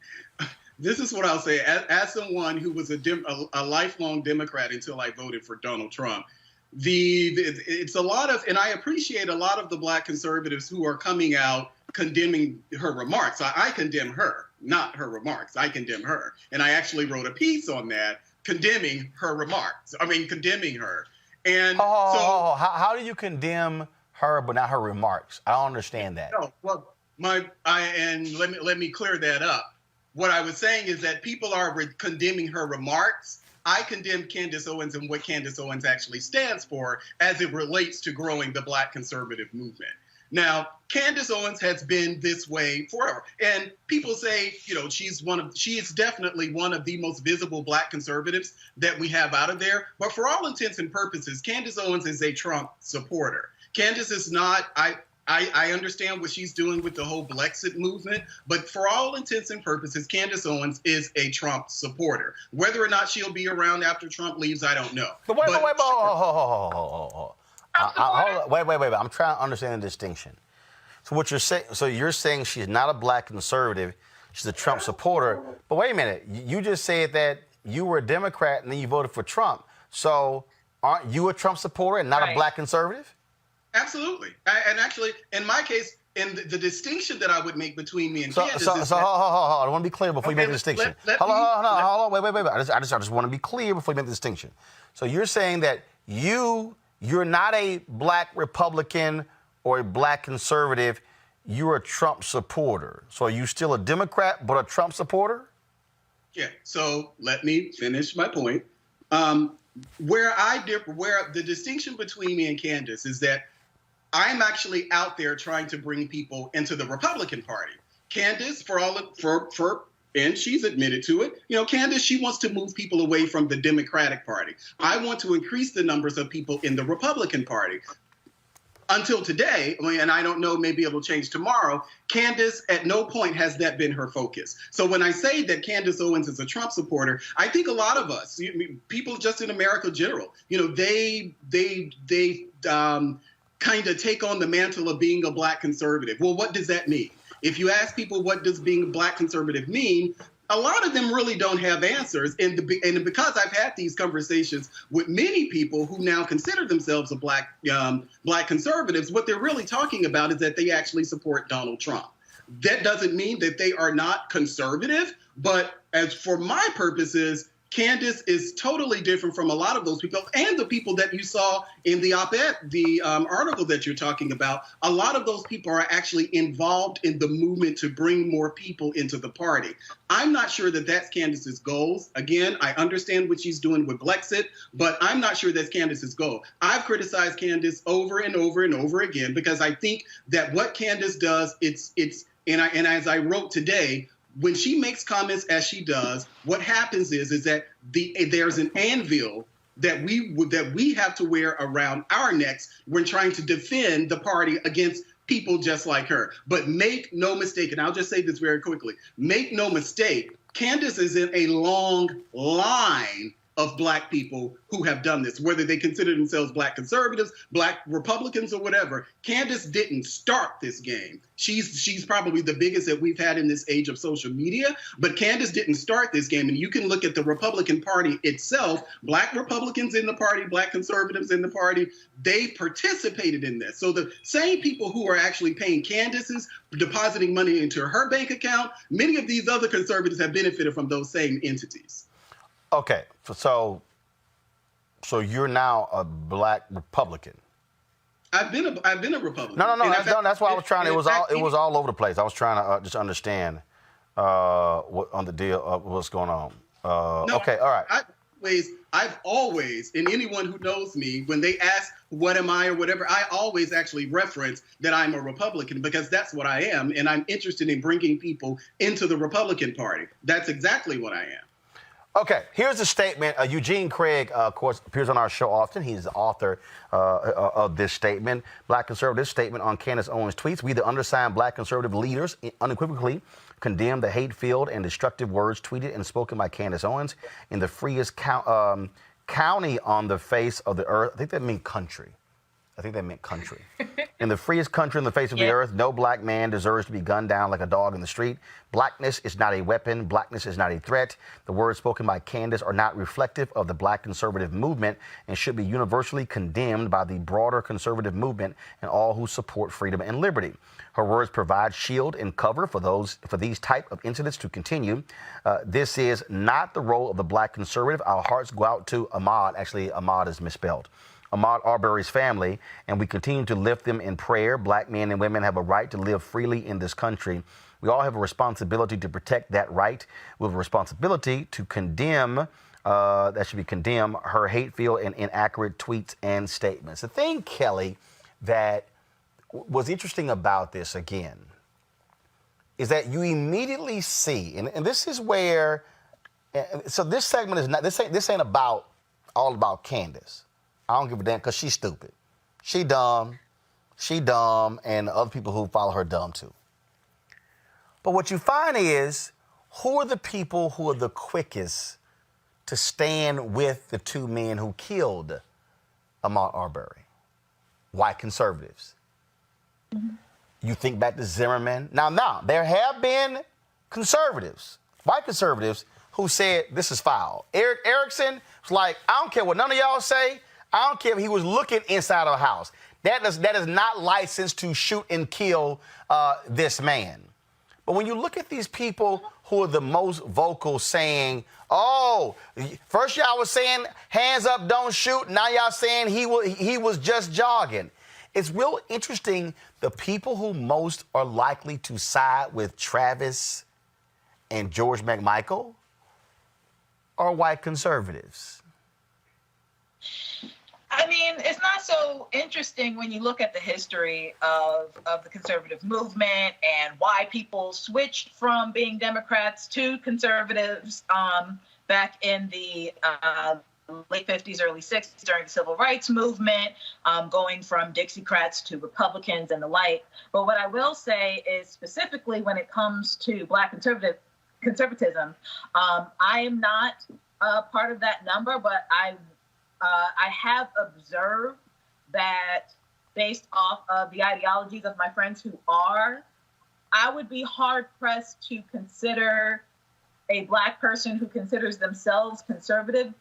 This is what I'll say. As someone who was a lifelong Democrat until I voted for Donald Trump, it's a lot of, and I appreciate a lot of the black conservatives who are coming out condemning her remarks. I condemn her, not her remarks. I condemn her. And I actually wrote a piece on that condemning her remarks. Condemning her. And how do you condemn her but not her remarks? I don't understand that. No, well, let me clear that up. What I was saying is that people are condemning her remarks. I condemn Candace Owens and what Candace Owens actually stands for as it relates to growing the black conservative movement. Now, Candace Owens has been this way forever. And people say, she is definitely one of the most visible black conservatives that we have out of there. But for all intents and purposes, Candace Owens is a Trump supporter. Candace is not, I understand what she's doing with the whole Brexit movement, but for all intents and purposes, Candace Owens is a Trump supporter. Whether or not she'll be around after Trump leaves, I don't know. But wait. I'm trying to understand the distinction. So what you're saying? So you're saying she's not a black conservative, she's a Trump supporter. But wait a minute, you just said that you were a Democrat and then you voted for Trump. So aren't you a Trump supporter and not a black conservative? Absolutely. And actually, in my case, and the distinction that I would make between me and Candace is hold on. I want to be clear before you make the distinction. Hold on. Wait. I just want to be clear before you make the distinction. So you're saying that you're not a black Republican or a black conservative. You're a Trump supporter. So are you still a Democrat but a Trump supporter? Yeah. So let me finish my point. Where the distinction between me and Candace is that I'm actually out there trying to bring people into the Republican Party. Candace, and she's admitted to it, Candace, she wants to move people away from the Democratic Party. I want to increase the numbers of people in the Republican Party. Until today, and I don't know, maybe it'll change tomorrow, Candace at no point has that been her focus. So when I say that Candace Owens is a Trump supporter, I think a lot of us, people just in America in general, they kind of take on the mantle of being a black conservative. Well, what does that mean? If you ask people what does being a black conservative mean, a lot of them really don't have answers. And because I've had these conversations with many people who now consider themselves a black conservatives, what they're really talking about is that they actually support Donald Trump. That doesn't mean that they are not conservative, but as for my purposes, Candace is totally different from a lot of those people and the people that you saw in the op-ed, the article that you're talking about. A lot of those people are actually involved in the movement to bring more people into the party. I'm not sure that that's Candace's goals. Again, I understand what she's doing with Brexit, but I'm not sure that's Candace's goal. I've criticized Candace over and over and over again because I think that what Candace does, and as I wrote today, when she makes comments as she does, what happens is that there's an anvil that we have to wear around our necks when trying to defend the party against people just like her. But make no mistake, and I'll just say this very quickly, make no mistake, Candace is in a long line of Black people who have done this, whether they consider themselves Black conservatives, Black Republicans, or whatever. Candace didn't start this game. She's probably the biggest that we've had in this age of social media, but Candace didn't start this game. And you can look at the Republican Party itself, Black Republicans in the party, Black conservatives in the party, they participated in this. So the same people who are actually paying Candace's, depositing money into her bank account, many of these other conservatives have benefited from those same entities. Okay, so you're now a Black Republican. I've been a Republican. No. That's why I was trying. It was all over the place. I was trying to just understand what on the deal of what's going on. Okay, all right. I've always, and anyone who knows me, when they ask what am I or whatever, I always actually reference that I'm a Republican because that's what I am, and I'm interested in bringing people into the Republican Party. That's exactly what I am. Okay, here's a statement. Eugene Craig, of course, appears on our show often. He's the author of this statement. Black conservative statement on Candace Owens tweets. We, the undersigned Black conservative leaders, unequivocally condemn the hate-filled and destructive words tweeted and spoken by Candace Owens in the freest county on the face of the earth. I think that meant country. In the freest country on the face of the earth, no Black man deserves to be gunned down like a dog in the street. Blackness is not a weapon. Blackness is not a threat. The words spoken by Candace are not reflective of the Black conservative movement and should be universally condemned by the broader conservative movement and all who support freedom and liberty. Her words provide shield and cover for these type of incidents to continue. This is not the role of the Black conservative. Our hearts go out to Ahmaud. Actually, Ahmaud is misspelled. Ahmaud Arbery's family, and we continue to lift them in prayer. Black men and women have a right to live freely in this country. We all have a responsibility to protect that right. We have a responsibility to condemn, her hate-filled and inaccurate tweets and statements. The thing, Kelly, that was interesting about this, again, is that you immediately see, and this is where, so this segment is not, this ain't all about Candace. I don't give a damn because she's stupid. She dumb, and other people who follow her dumb too. But what you find is, who are the people who are the quickest to stand with the two men who killed Ahmaud Arbery? White conservatives. Mm-hmm. You think back to Zimmerman. Now, there have been conservatives, white conservatives, who said this is foul. Eric Erickson was like, I don't care what none of y'all say. I don't care if he was looking inside of a house. That is not licensed to shoot and kill this man. But when you look at these people who are the most vocal saying, oh, first y'all was saying hands up, don't shoot. Now y'all saying he was just jogging. It's real interesting. The people who most are likely to side with Travis and George McMichael are white conservatives. I mean, it's not so interesting when you look at the history of the conservative movement and why people switched from being Democrats to conservatives back in the late 50s, early 60s during the Civil Rights Movement, going from Dixiecrats to Republicans and the like. But what I will say is specifically when it comes to Black conservatism, I am not part of that number, but I have observed that based off of the ideologies of my friends who are, I would be hard-pressed to consider a Black person who considers themselves conservative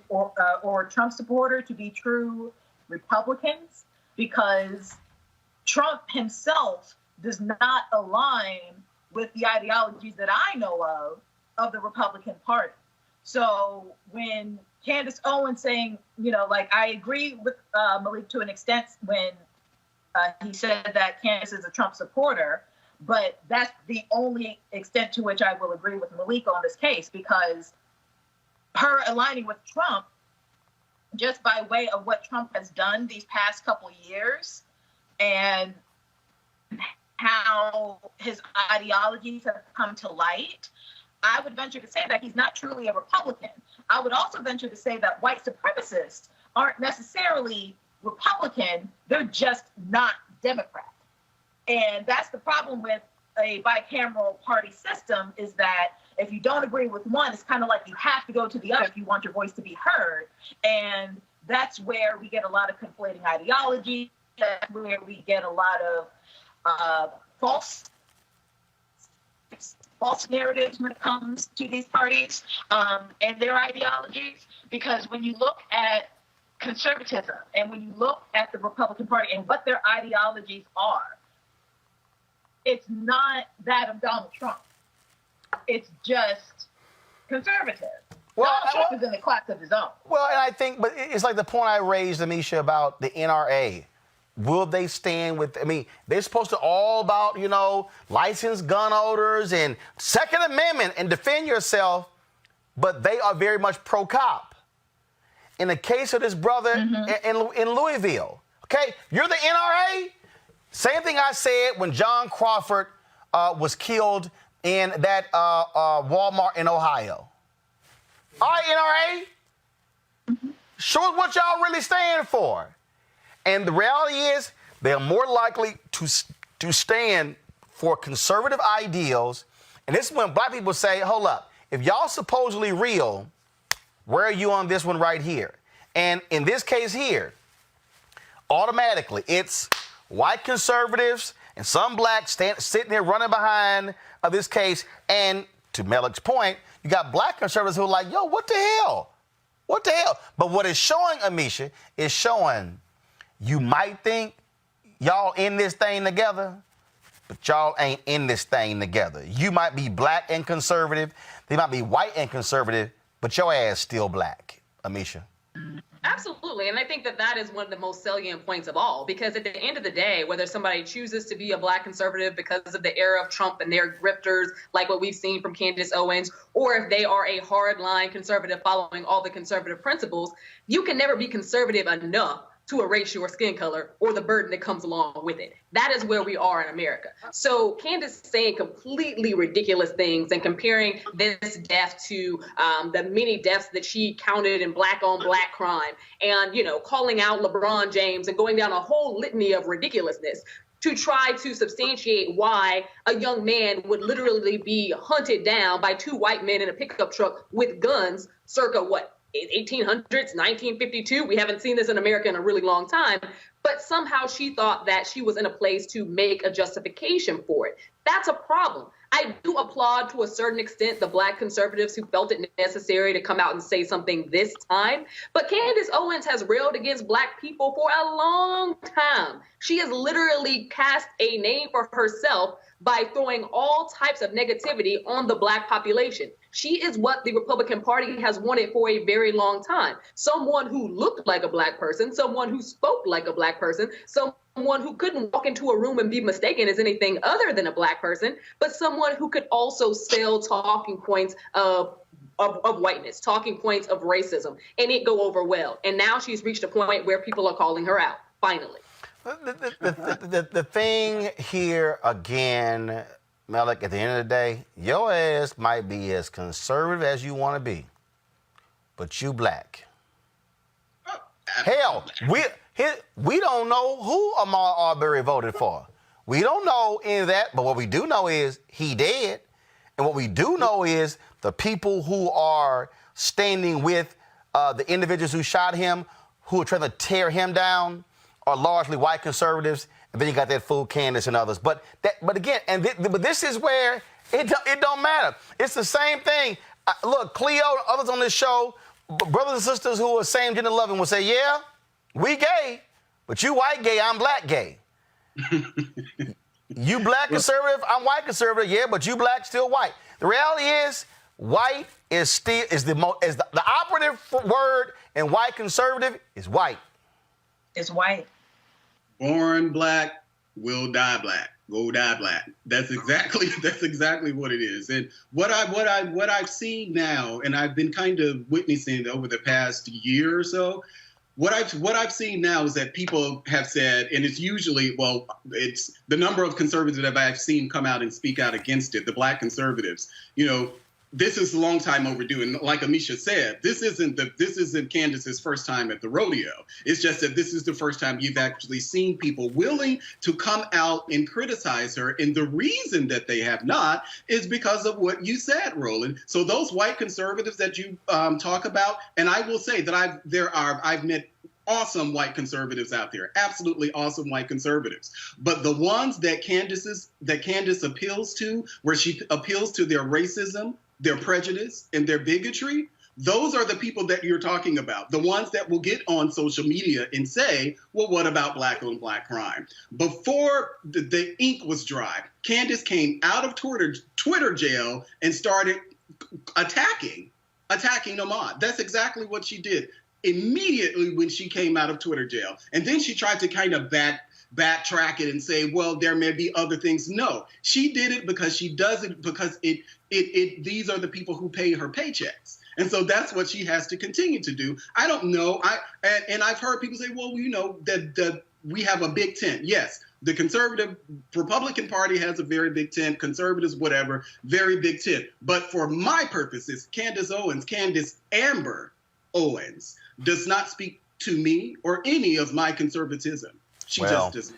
or Trump supporter to be true Republicans, because Trump himself does not align with the ideologies that I know of the Republican Party. So when Candace Owens saying, I agree with Malik to an extent when he said that Candace is a Trump supporter, but that's the only extent to which I will agree with Malik on this case, because her aligning with Trump, just by way of what Trump has done these past couple years and how his ideologies have come to light, I would venture to say that he's not truly a Republican. I would also venture to say that white supremacists aren't necessarily Republican, they're just not Democrat. And that's the problem with a bicameral party system, is that if you don't agree with one, it's kind of like you have to go to the other if you want your voice to be heard. And that's where we get a lot of conflating ideology. That's where we get a lot of false narratives when it comes to these parties and their ideologies. Because when you look at conservatism and when you look at the Republican Party and what their ideologies are, it's not that of Donald Trump. It's just conservative. Donald Trump is in a class of his own. Well, and I think, but it's like the point I raised, Amisha, about the NRA. Will they stand with, I mean, they're supposed to all about, you know, licensed gun owners and Second Amendment and defend yourself, but they are very much pro-cop. In the case of this brother in Louisville, okay, you're the NRA. Same thing I said when John Crawford was killed in that Walmart in Ohio. All right, NRA, show us what y'all really stand for. And the reality is they're more likely to stand for conservative ideals. And this is when black people say, hold up, if y'all supposedly real, where are you on this one right here? And in this case here, automatically it's white conservatives and some blacks sitting there running behind this case. And to Malik's point, you got black conservatives who are like, yo, what the hell? What the hell? But what it's showing, Amisha, is showing you might think y'all in this thing together, but y'all ain't in this thing together. You might be black and conservative. They might be white and conservative, but your ass still black, Amisha. Absolutely. And I think that that is one of the most salient points of all, because at the end of the day, whether somebody chooses to be a black conservative because of the era of Trump and their grifters, like what we've seen from Candace Owens, or if they are a hardline conservative following all the conservative principles, you can never be conservative enough to erase your skin color or the burden that comes along with it. That is where we are in America. So Candace saying completely ridiculous things and comparing this death to the many deaths that she counted in black on black crime and, you know, calling out LeBron James and going down a whole litany of ridiculousness to try to substantiate why a young man would literally be hunted down by two white men in a pickup truck with guns circa what? 1800s, 1952. We haven't seen this in America in a really long time, but somehow she thought that she was in a place to make a justification for it. That's a problem. I do applaud to a certain extent the black conservatives who felt it necessary to come out and say something this time. But Candace Owens has railed against black people for a long time. She has literally cast a name for herself by throwing all types of negativity on the black population. She is what the Republican Party has wanted for a very long time. Someone who looked like a black person, someone who spoke like a black person, someone who couldn't walk into a room and be mistaken as anything other than a black person, but someone who could also sell talking points of whiteness, talking points of racism, and it go over well. And now she's reached a point where people are calling her out, finally. The thing here, again, Malik, at the end of the day, your ass might be as conservative as you want to be, but you black. Hell, we don't know who Ahmaud Arbery voted for. We don't know any of that, but what we do know is he dead. And what we do know is the people who are standing with the individuals who shot him, who are trying to tear him down, are largely white conservatives. And then you got that fool Candace and others. But again, but this is where it don't matter. It's the same thing. Look, Cleo, others on this show, brothers and sisters who are same gender loving will say, yeah, we gay, but you white gay, I'm black gay. You black conservative, I'm white conservative, yeah, but you black still white. The reality is, white is the operative word, and white conservative is white. It's white. Born black, will die black. Go die black. That's exactly what it is. And what I've seen now, and I've been kind of witnessing over the past year or so, what I've seen now is that people have said, and it's usually, well, it's the number of conservatives that I've seen come out and speak out against it, the black conservatives, you know, this is a long time overdue. And like Amisha said, this isn't Candace's first time at the rodeo. It's just that this is the first time you've actually seen people willing to come out and criticize her. And the reason that they have not is because of what you said, Roland. So those white conservatives that you talk about, and I will say that I've met awesome white conservatives out there, absolutely awesome white conservatives. But the ones that Candace appeals to, where she appeals to their racism, their prejudice, and their bigotry, those are the people that you're talking about. The ones that will get on social media and say, well, what about black on black crime? Before the ink was dry, Candace came out of Twitter jail and started attacking Ahmaud. That's exactly what she did immediately when she came out of Twitter jail. And then she tried to kind of backtrack it and say, well, there may be other things. No, she did it because she does it because these are the people who pay her paychecks. And so that's what she has to continue to do. I don't know. And I've heard people say, well, you know, that we have a big tent. Yes, the conservative Republican Party has a very big tent, conservatives, whatever, very big tent. But for my purposes, Candace Amber Owens does not speak to me or any of my conservatism. She just doesn't.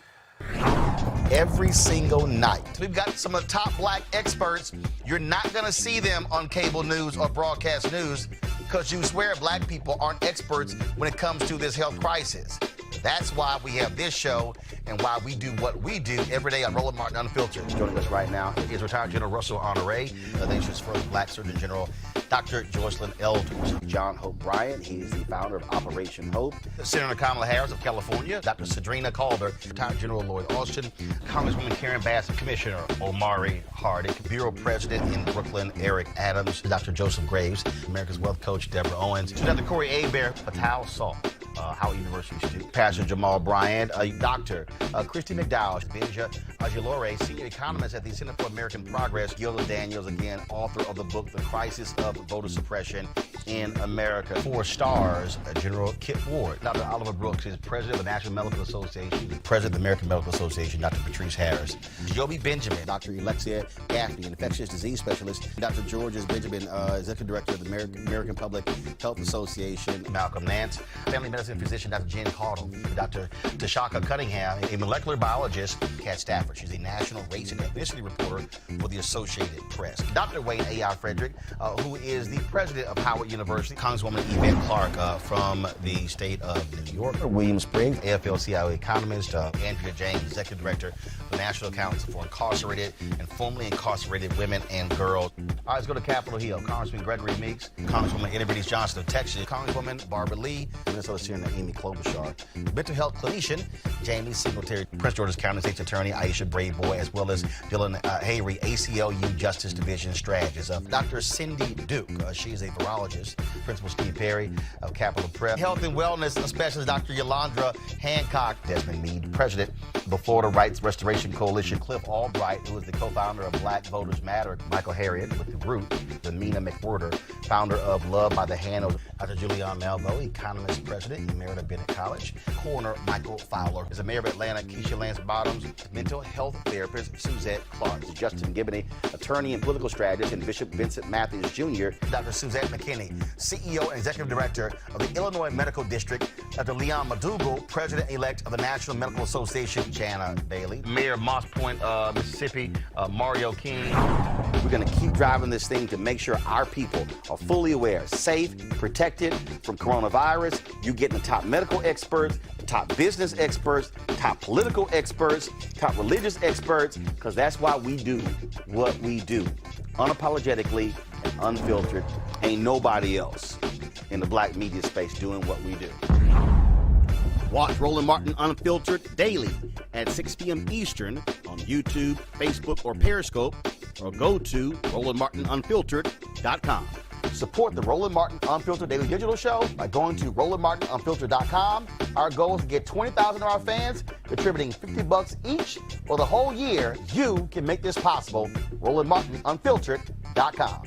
Every single night, we've got some of the top black experts. You're not going to see them on cable news or broadcast news because you swear black people aren't experts when it comes to this health crisis. That's why we have this show and why we do what we do every day on Roland Martin Unfiltered. Joining us right now is retired General Russell Honore, the nation's first black Surgeon General, Dr. Joycelyn Elders. John Hope Bryant, he is the founder of Operation Hope. Senator Kamala Harris of California, Dr. Cedrina Calder, retired General Lloyd Austin, Congresswoman Karen Bass, Commissioner Omari Hardick, Bureau President in Brooklyn, Eric Adams, Dr. Joseph Graves, America's Wealth Coach, Deborah Owens, Dr. Corey Abear, Patel Salt, Howard University student, Pastor Jamal Bryant, Dr. Christy McDowell, Benja Ajilore, Senior Economist at the Center for American Progress, Gilda Daniels, again, author of the book, The Crisis of Voter Suppression in America. 4 stars, General Kip Ward. Dr. Oliver Brooks is President of the National Medical Association, President of the American Medical Association, Dr. Patrice Harris. Joby Benjamin, Dr. Alexia Gaffney, Infectious Disease Specialist, Dr. Georges Benjamin, Executive Director of the American Public Health Association, Malcolm Nance, Family Medicine Physician, Dr. Jen Caudle, Dr. Tashaka Cunningham, a molecular biologist, Kat Stafford. She's a national race and ethnicity reporter for the Associated Press. Dr. Wayne A.R. Frederick, who is the president of Howard University, Congresswoman Yvette Clarke from the state of New York, William Spriggs, AFL-CIO economist, Andrea James, Executive Director of the National Council for Incarcerated and Formerly Incarcerated Women and Girls. All right, let's go to Capitol Hill. Congressman Gregory Meeks, Congresswoman Eddie Johnson of Texas, Congresswoman Barbara Lee, Minnesota Senator Amy Klobuchar, mental health clinician Jamie Singletary, Prince George's County State's Attorney Aisha Brayboy, as well as Dylan Hayrie, ACLU Justice Division strategist. Dr. Cindy Duke, she is a virologist. Principal Steve Perry of Capitol Prep. Health and Wellness Specialist Dr. Yolandra Hancock. Desmond Meade, President of the Florida Rights Restoration Coalition. Cliff Albright, who is the co-founder of Black Voters Matter. Michael Harriet with the group. Lamina McWhorter, founder of Love by the Hand. Dr. Julianne Malveaux, economist, president, Emerita Bennett College. Coroner Michael Fowler is a mayor of Atlanta. Keisha Lance Bottoms, mental health therapist Suzette Clark. Justin Gibney, attorney and political strategist, and Bishop Vincent Matthews Jr. Dr. Suzette McKinney, CEO and executive director of the Illinois Medical District. Dr. Leon Madugal, president-elect of the National Medical Association. Jana Bailey, mayor of Moss Point, Mississippi, Mario King. We're going to keep driving this thing to make sure our people are fully aware, safe, protected from coronavirus. You're getting the top medical experts, the top business experts, top political experts, top religious experts, because that's why we do what we do. Unapologetically and unfiltered. Ain't nobody else in the black media space doing what we do. Watch Roland Martin Unfiltered daily at 6 p.m. Eastern on YouTube, Facebook, or Periscope, or go to RolandMartinUnfiltered.com. Support the Roland Martin Unfiltered Daily Digital Show by going to RolandMartinUnfiltered.com. Our goal is to get 20,000 of our fans contributing $50 each for the whole year. You can make this possible. RolandMartinUnfiltered.com.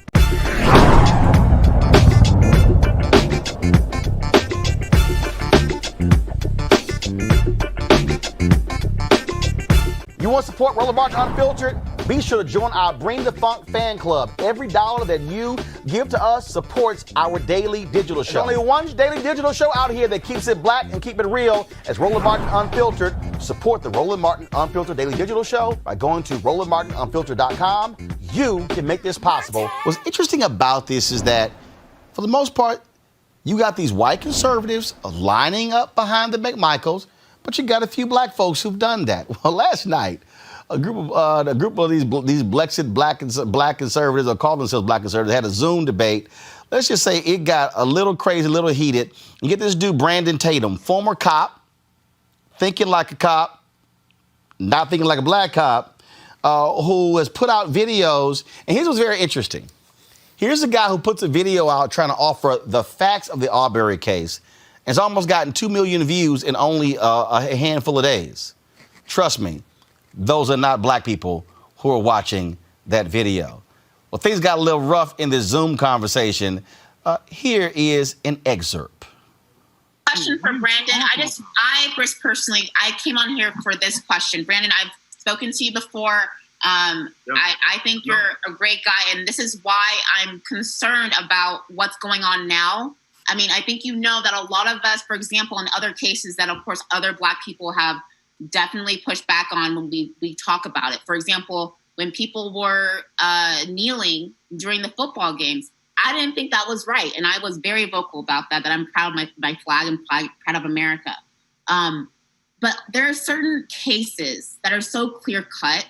You want to support Roland Martin Unfiltered? Be sure to join our Bring the Funk fan club. Every dollar that you give to us supports our daily digital show. There's only one daily digital show out here that keeps it black and keep it real. As Roland Martin Unfiltered. Support the Roland Martin Unfiltered daily digital show by going to RolandMartinUnfiltered.com. You can make this possible. What's interesting about this is that, for the most part, you got these white conservatives lining up behind the McMichaels, but you got a few black folks who've done that. Well, last night, a group of these blexit black conservatives, or call themselves black conservatives, had a Zoom debate. Let's just say it got a little crazy, a little heated. You get this dude, Brandon Tatum, former cop, thinking like a cop, not thinking like a black cop, who has put out videos. And here's what's very interesting. Here's a guy who puts a video out trying to offer the facts of the Arbery case. And it's almost gotten 2 million views in only a handful of days. Trust me, those are not black people who are watching that video. Well, things got a little rough in this Zoom conversation. Here is an excerpt. Question for Brandon. I personally came on here for this question. Brandon, I've spoken to you before. I think you're a great guy, and this is why I'm concerned about what's going on now. I mean, I think you know that a lot of us, for example, in other cases that, of course, other black people have definitely pushed back on when we talk about it. For example, when people were kneeling during the football games, I didn't think that was right, and I was very vocal about that I'm proud of my flag and proud of America. But there are certain cases that are so clear-cut,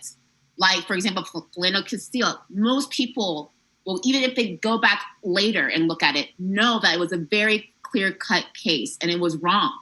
like, for example, Philando Castile. Most people will, even if they go back later and look at it, know that it was a very clear-cut case and it was wrong.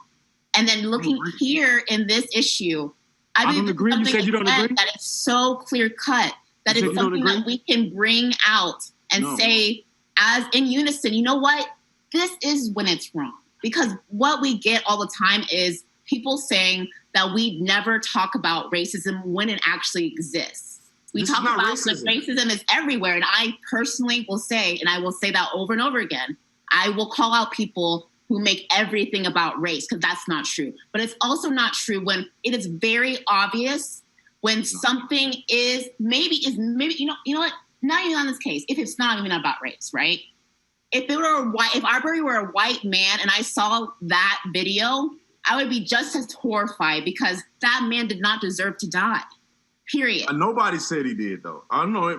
And then looking here in this issue, I don't agree. You said you don't agree? That it's so clear-cut that it's something that we can bring out and say, as in unison, you know what? This is when it's wrong. Because what we get all the time is people saying that we never talk about racism when it actually exists. We talk about racism is everywhere. And I personally will say, and I will say that over and over again, I will call out people who make everything about race, because that's not true. But it's also not true when it is very obvious when something is maybe, you know what? Not even on this case, if it's not even about race, right? If Arbery were a white man and I saw that video, I would be just as horrified, because that man did not deserve to die. Period. Nobody said he did, though. I don't know.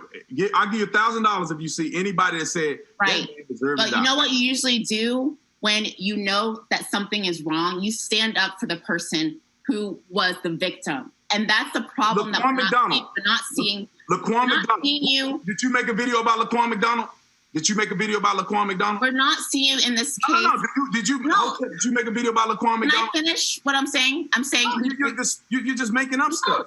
I'll give you $1,000 if you see anybody that said that man deserved to die. But you know what you usually do when you know that something is wrong? You stand up for the person who was the victim. And that's the problem that we're not seeing. Laquan McDonald. Did you make a video about Laquan McDonald? Did you make a video about Laquan McDonald? We're not seeing in this case. No. Did you make a video about Laquan McDonald? Can I finish what I'm saying? I'm saying you're just making up stuff.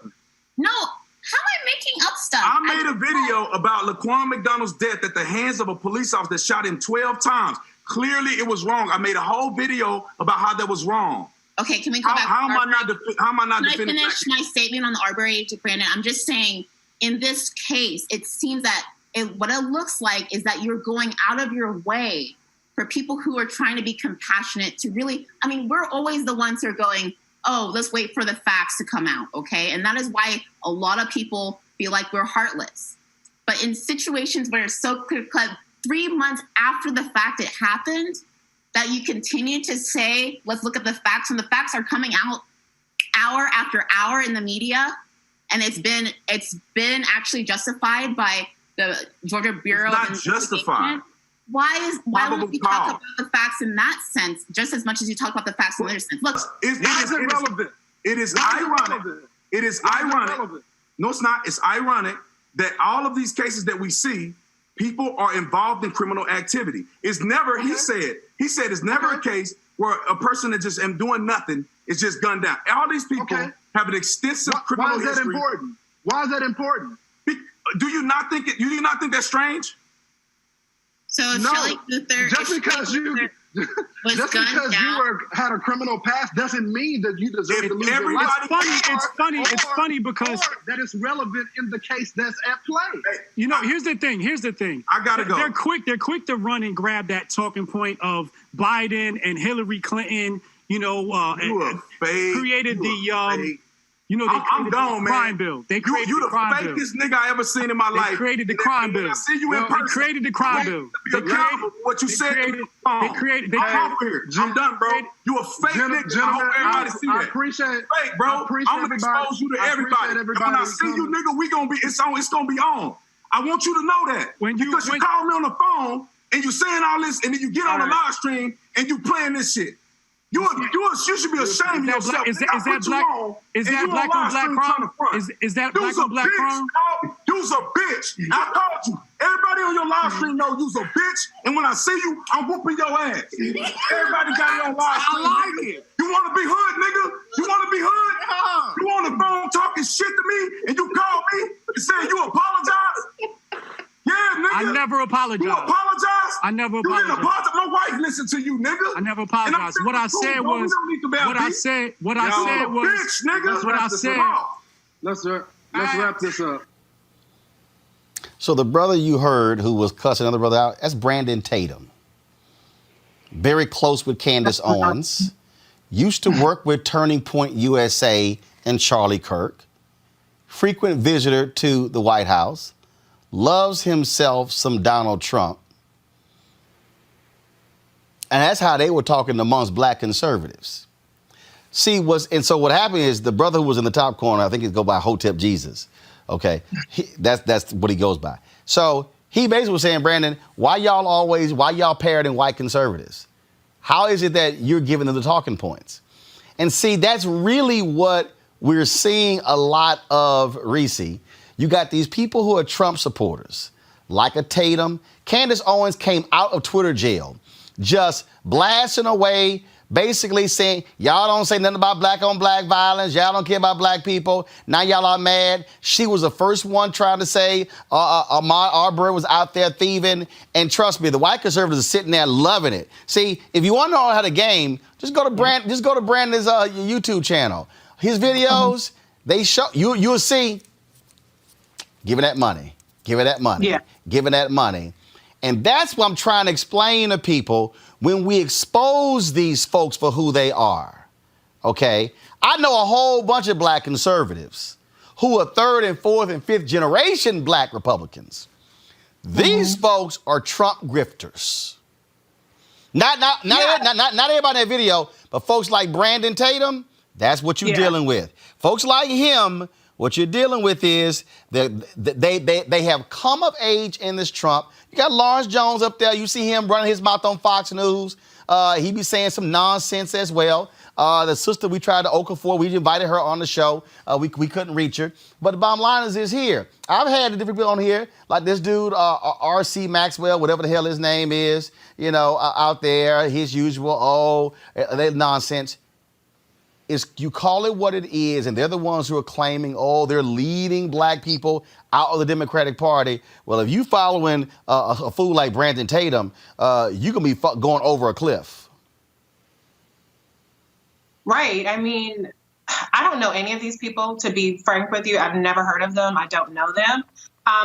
No. How am I making up stuff? I made a video about Laquan McDonald's death at the hands of a police officer that shot him 12 times. Clearly, it was wrong. I made a whole video about how that was wrong. Okay, can we go back? How am I not defending? Can I finish my statement on the Arbery to Brandon? I'm just saying, in this case, it seems that what it looks like is that you're going out of your way for people who are trying to be compassionate to really, I mean, we're always the ones who are going, oh, let's wait for the facts to come out, okay? And that is why a lot of people feel like we're heartless. But in situations where it's so clear-cut, 3 months after the fact it happened, that you continue to say, let's look at the facts, and the facts are coming out hour after hour in the media, and it's been actually justified by the Georgia Bureau. It's not justified. Why would we talk about the facts in that sense just as much as you talk about the facts in other sense? Look, it is irrelevant. It is ironic. It is ironic. No, it's not. It's ironic that all of these cases that we see, people are involved in criminal activity. It's never, he said it's never a case where a person that just am doing nothing is just gunned down. All these people have an extensive criminal history. Why is that important? Why is that important? Do you not think that's strange? So Shelley Luther, just because you had a criminal past doesn't mean that you deserve to lose your life. It's funny because that is relevant in the case that's at play. You know, here's the thing. I gotta go. They're quick to run and grab that talking point of Biden and Hillary Clinton. You know, created the You know, I'm gone, man. Crime bill. They created you the crime bill. You the fakest nigga I ever seen in my life. They created the crime bill. I see you in person. They created the crime bill. They created what you said. They created. I'm done, bro. You a fake nigga. I hope everybody see that. I appreciate fake, bro. I'm gonna expose you to everybody. And when I see you, nigga, we gonna be. It's gonna be on. I want you to know that because you call me on the phone and you saying all this, and then you get on the live stream and you playing this shit. You should be ashamed of yourself. Is that black on black crime? Is that black on black crime? You's a bitch. I told you. Everybody on your live stream know you's a bitch. And when I see you, I'm whooping your ass. Everybody got it on live stream. I like it. You want to be hood, nigga? You want to be hood? You on the phone talking shit to me, and you call me and saying you apologize? Yeah, nigga. I never apologized. You apologize? I never You didn't apologized. apologize. My wife listened to you, nigga. I never apologized. What I said was, bitch, nigga. What I said. Let's wrap this up. So the brother you heard who was cussing another brother out, that's Brandon Tatum. Very close with Candace Owens. Used to work with Turning Point USA and Charlie Kirk. Frequent visitor to the White House. Loves himself some Donald Trump. And that's how they were talking amongst black conservatives. See, so what happened is the brother who was in the top corner, I think he'd go by Hotep Jesus. Okay, that's what he goes by. So he basically was saying, Brandon, why y'all parroting white conservatives? How is it that you're giving them the talking points? And see, that's really what we're seeing a lot of, Reese. You got these people who are Trump supporters, like a Tatum. Candace Owens came out of Twitter jail, just blasting away, basically saying, y'all don't say nothing about black on black violence. Y'all don't care about black people. Now y'all are mad. She was the first one trying to say Ahmaud Arbery was out there thieving. And trust me, the white conservatives are sitting there loving it. See, if you want to know how to game, just go to Brandon's YouTube channel. His videos, they show you'll see. Give her that money. Give her that money. Yeah. Give her that money. And that's what I'm trying to explain to people when we expose these folks for who they are. Okay? I know a whole bunch of black conservatives who are third and fourth and fifth generation black Republicans. These folks are Trump grifters. Not everybody in that video, but folks like Brandon Tatum, that's what you're dealing with. Folks like him, what you're dealing with is they have come of age in this Trump. You got Lawrence Jones up there. You see him running his mouth on Fox News. He be saying some nonsense as well. The sister we tried to Okafor, we invited her on the show. We couldn't reach her. But the bottom line is here. I've had the different people on here, like this dude, R.C. Maxwell, whatever the hell his name is, out there, his usual, that nonsense. You call it what it is, and they're the ones who are claiming, they're leading black people out of the Democratic Party. Well, if you following a fool like Brandon Tatum, you can be going over a cliff. Right. I mean, I don't know any of these people, to be frank with you. I've never heard of them. I don't know them.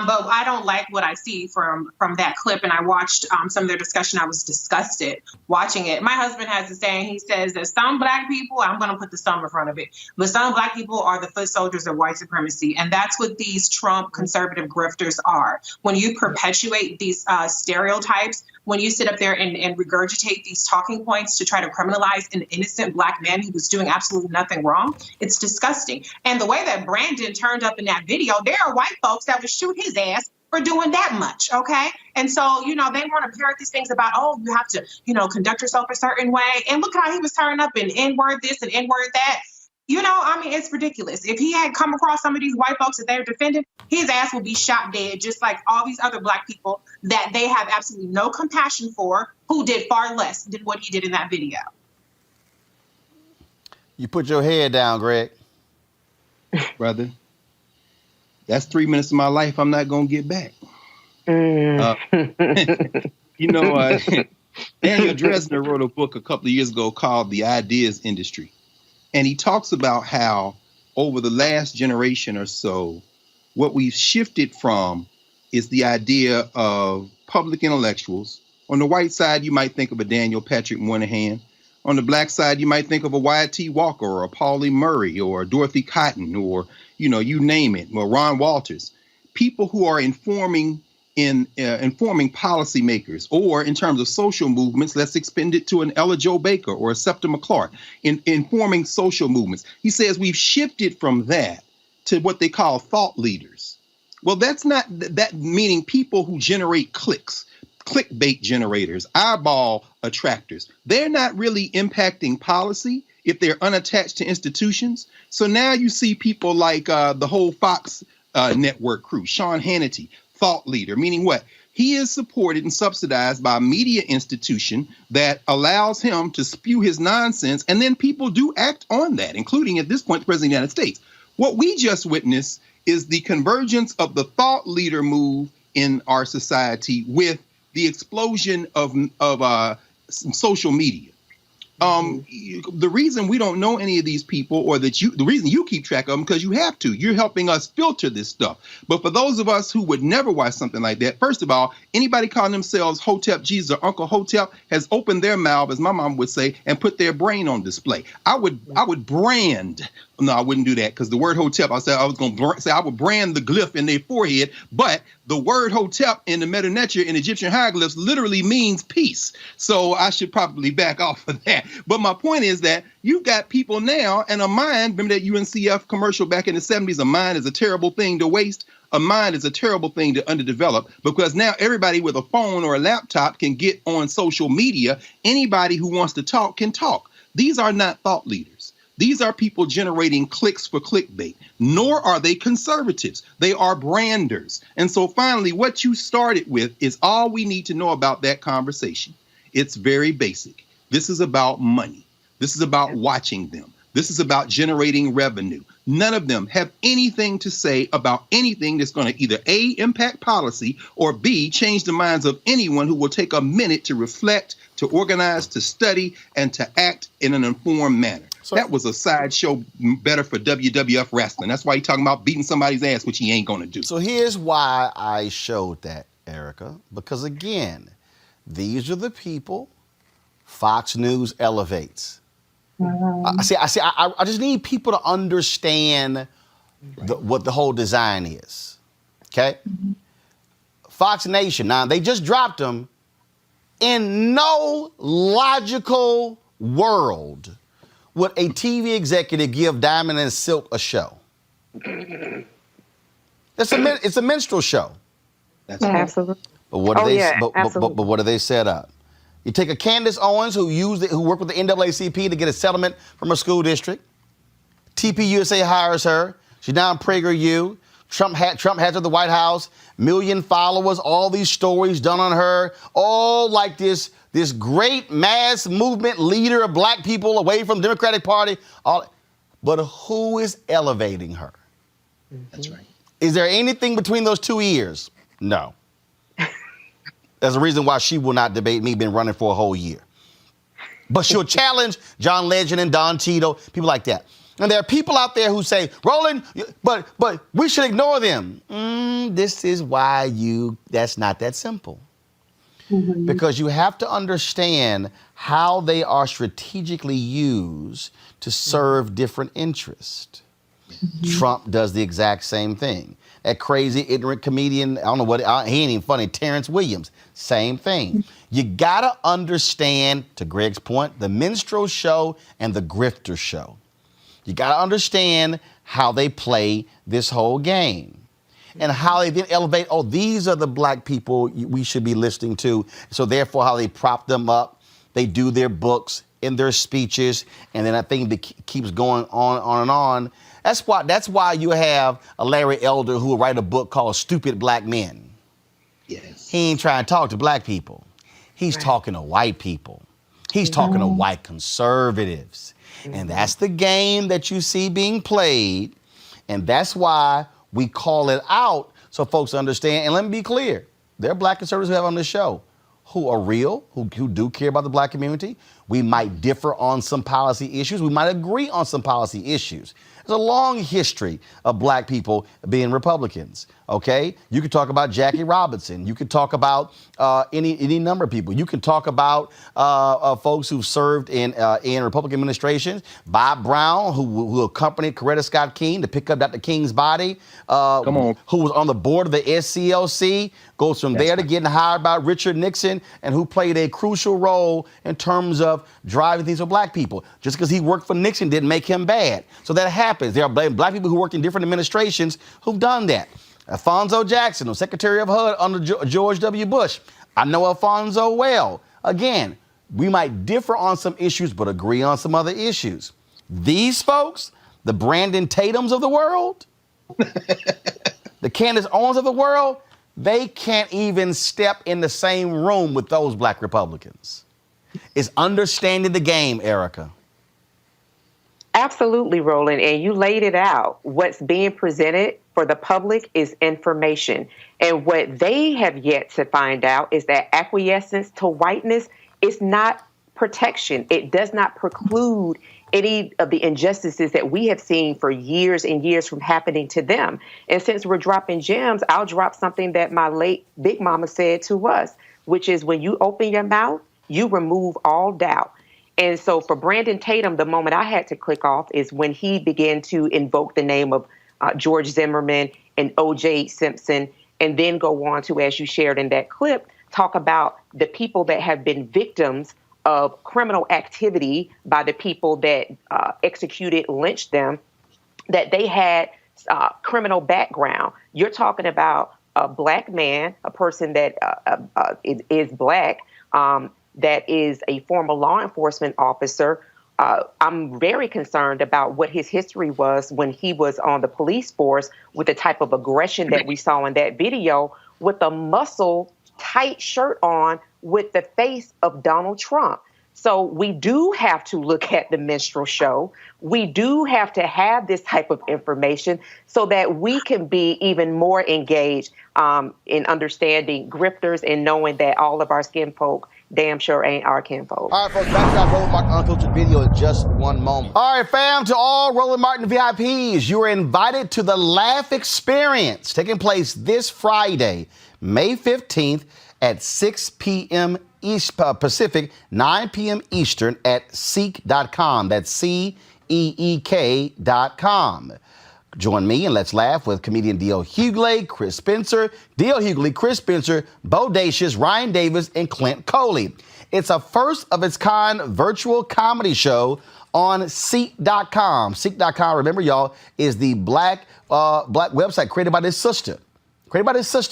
But I don't like what I see from that clip. And I watched some of their discussion. I was disgusted watching it. My husband has a saying. He says that some black people, I'm going to put the some in front of it, but some black people are the foot soldiers of white supremacy. And that's what these Trump conservative grifters are. When you perpetuate these stereotypes, when you sit up there and regurgitate these talking points to try to criminalize an innocent black man who was doing absolutely nothing wrong, it's disgusting. And the way that Brandon turned up in that video, there are white folks that would shoot his ass for doing that much, okay? And so, they want to parrot these things about, you have to, conduct yourself a certain way. And look how he was turning up and N-word this and N-word that. It's ridiculous. If he had come across some of these white folks that they're defending, his ass will be shot dead, just like all these other black people that they have absolutely no compassion for, who did far less than what he did in that video. You put your head down, Greg. Brother, that's 3 minutes of my life I'm not going to get back. Daniel Dresner wrote a book a couple of years ago called The Ideas Industry. And he talks about how over the last generation or so, what we've shifted from is the idea of public intellectuals. On the white side, you might think of a Daniel Patrick Moynihan. On the black side, you might think of a Wyatt T. Walker or a Pauli Murray or Dorothy Cotton or, you name it, or Ron Walters. People who are informing policymakers, or in terms of social movements, let's expand it to an Ella Jo Baker or a Septa McClark, in informing social movements. He says we've shifted from that to what they call thought leaders. Well, that's not that, meaning people who generate clicks, clickbait generators, eyeball attractors. They're not really impacting policy if they're unattached to institutions. So now you see people like the whole Fox network crew, Sean Hannity, thought leader, meaning what? He is supported and subsidized by a media institution that allows him to spew his nonsense, and then people do act on that, including at this point the President of the United States. What we just witnessed is the convergence of the thought leader move in our society with the explosion of social media. The reason we don't know any of these people, or the reason you keep track of them, because you have to. You're helping us filter this stuff. But for those of us who would never watch something like that, first of all, anybody calling themselves Hotep Jesus or Uncle Hotep has opened their mouth, as my mom would say, and put their brain on display. I would brand. No, I wouldn't do that, because the word Hotep, I said I was going to say I would brand the glyph in their forehead, but the word Hotep in the Meta Nature in Egyptian hieroglyphs literally means peace. So I should probably back off of that. But my point is that you've got people now, and a mind, remember that UNCF commercial back in the 70s, a mind is a terrible thing to waste. A mind is a terrible thing to underdevelop, because now everybody with a phone or a laptop can get on social media. Anybody who wants to talk can talk. These are not thought leaders. These are people generating clicks for clickbait, nor are they conservatives. They are branders. And so finally, what you started with is all we need to know about that conversation. It's very basic. This is about money. This is about watching them. This is about generating revenue. None of them have anything to say about anything that's going to either A, impact policy, or B, change the minds of anyone who will take a minute to reflect, to organize, to study, and to act in an informed manner. So that was a sideshow better for WWF wrestling. That's why he's talking about beating somebody's ass, which he ain't going to do. So here's why I showed that, Erica, because again, these are the people Fox News elevates. I just need people to understand what the whole design is, okay? Fox Nation, now they just dropped them. In no logical world would a TV executive give Diamond and Silk a show. It's a minstrel show. That's absolutely. But what do but what do they set up? You take a Candace Owens who worked with the NAACP to get a settlement from a school district. TPUSA hires her. She's now in PragerU. Trump has her at the White House. Million followers. All these stories done on her. All like this great mass movement leader of black people away from the Democratic Party. But who is elevating her? That's right. Is there anything between those two ears? No. There's a reason why she will not debate me being running for a whole year. But she'll challenge John Legend and Don Tito, people like that. And there are people out there who say, Roland, but we should ignore them. This is why that's not that simple. Mm-hmm. Because you have to understand how they are strategically used to serve different interests. Mm-hmm. Trump does the exact same thing. That crazy, ignorant comedian, I don't know what, he ain't even funny, Terrence Williams, same thing. You gotta understand, to Greg's point, the minstrel show and the grifter show. You gotta understand how they play this whole game and how they then elevate, these are the black people we should be listening to. So therefore, how they prop them up, they do their books in their speeches, and then I think it keeps going on and on. That's why you have a Larry Elder who will write a book called Stupid Black Men. Yes. He ain't trying to talk to black people. He's talking to white people. He's talking to white conservatives. And that's the game that you see being played. And that's why we call it out so folks understand. And let me be clear, there are black conservatives we have on this show who are real, who do care about the black community. We might differ on some policy issues. We might agree on some policy issues. There's a long history of black people being Republicans. Okay, you could talk about Jackie Robinson. You could talk about any number of people. You can talk about folks who've served in Republican administrations. Bob Brown, who accompanied Coretta Scott King to pick up Dr. King's body. Come on. Who was on the board of the SCLC, goes from there to getting hired by Richard Nixon, and who played a crucial role in terms of driving things for black people. Just because he worked for Nixon didn't make him bad. So that happens. There are black people who worked in different administrations who've done that. Alfonso Jackson, the Secretary of HUD under George W. Bush. I know Alfonso well. Again, we might differ on some issues, but agree on some other issues. These folks, the Brandon Tatums of the world, the Candace Owens of the world, they can't even step in the same room with those black Republicans. It's understanding the game, Erica. Absolutely, Roland. And you laid it out. What's being presented for the public is information. And what they have yet to find out is that acquiescence to whiteness is not protection. It does not preclude any of the injustices that we have seen for years and years from happening to them. And since we're dropping gems, I'll drop something that my late Big Mama said to us, which is when you open your mouth, you remove all doubt. And so for Brandon Tatum, the moment I had to click off is when he began to invoke the name of George Zimmerman and O.J. Simpson, and then go on to, as you shared in that clip, talk about the people that have been victims of criminal activity by the people that executed, lynched them, that they had criminal background. You're talking about a black man, a person that is black, that is a former law enforcement officer. I'm very concerned about what his history was when he was on the police force, with the type of aggression that we saw in that video, with a muscle tight shirt on with the face of Donald Trump. So we do have to look at the minstrel show. We do have to have this type of information so that we can be even more engaged in understanding grifters and knowing that all of our skin folk damn sure ain't our kinfolk. All right, folks, back to our Roland Martin Unfiltered video in just one moment. All right, fam, to all Roland Martin VIPs, you are invited to the Laugh Experience, taking place this Friday, May 15th at 6 p.m. East Pacific, 9 p.m. Eastern at Ceek.com. That's CEEK.com. Join me and let's laugh with comedian D.L. Hughley, Chris Spencer, D.L. Hughley, Chris Spencer, Bodacious, Ryan Davis, and Clint Coley. It's a first-of-its-kind virtual comedy show on Ceek.com. Ceek.com, remember, y'all, is the black website created by this sister.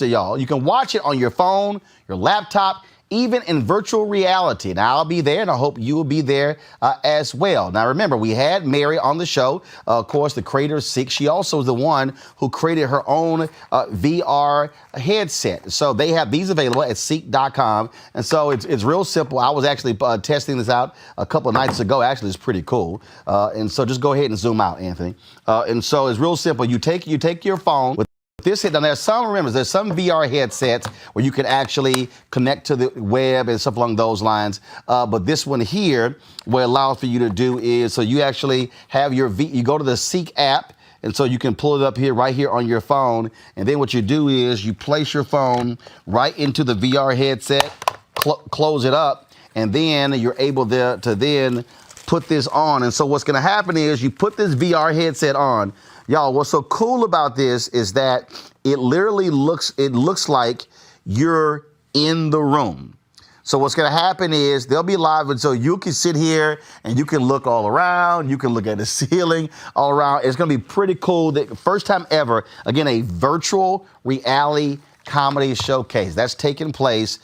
Y'all. You can watch it on your phone, your laptop, even in virtual reality. Now, I'll be there, and I hope you will be there as well. Now, remember, we had Mary on the show, of course, the creator of Ceek. She also is the one who created her own VR headset. So they have these available at Ceek.com. And so it's real simple. I was actually testing this out a couple of nights ago. Actually, it's pretty cool. And so just go ahead and zoom out, Anthony. And so it's real simple. You take your phone with this head. Now, there's some VR headsets where you can actually connect to the web and stuff along those lines. But this one here, what it allows for you to do is, so you actually have you go to the Ceek app, and so you can pull it up here, right here on your phone. And then what you do is you place your phone right into the VR headset, close it up, and then you're able to then put this on. And so what's going to happen is you put this VR headset on. Y'all, what's so cool about this is that it literally looks like you're in the room. So what's going to happen is they'll be live, and so you can sit here and you can look all around. You can look at the ceiling all around. It's going to be pretty cool. The first time ever, again, a virtual reality comedy showcase that's taking place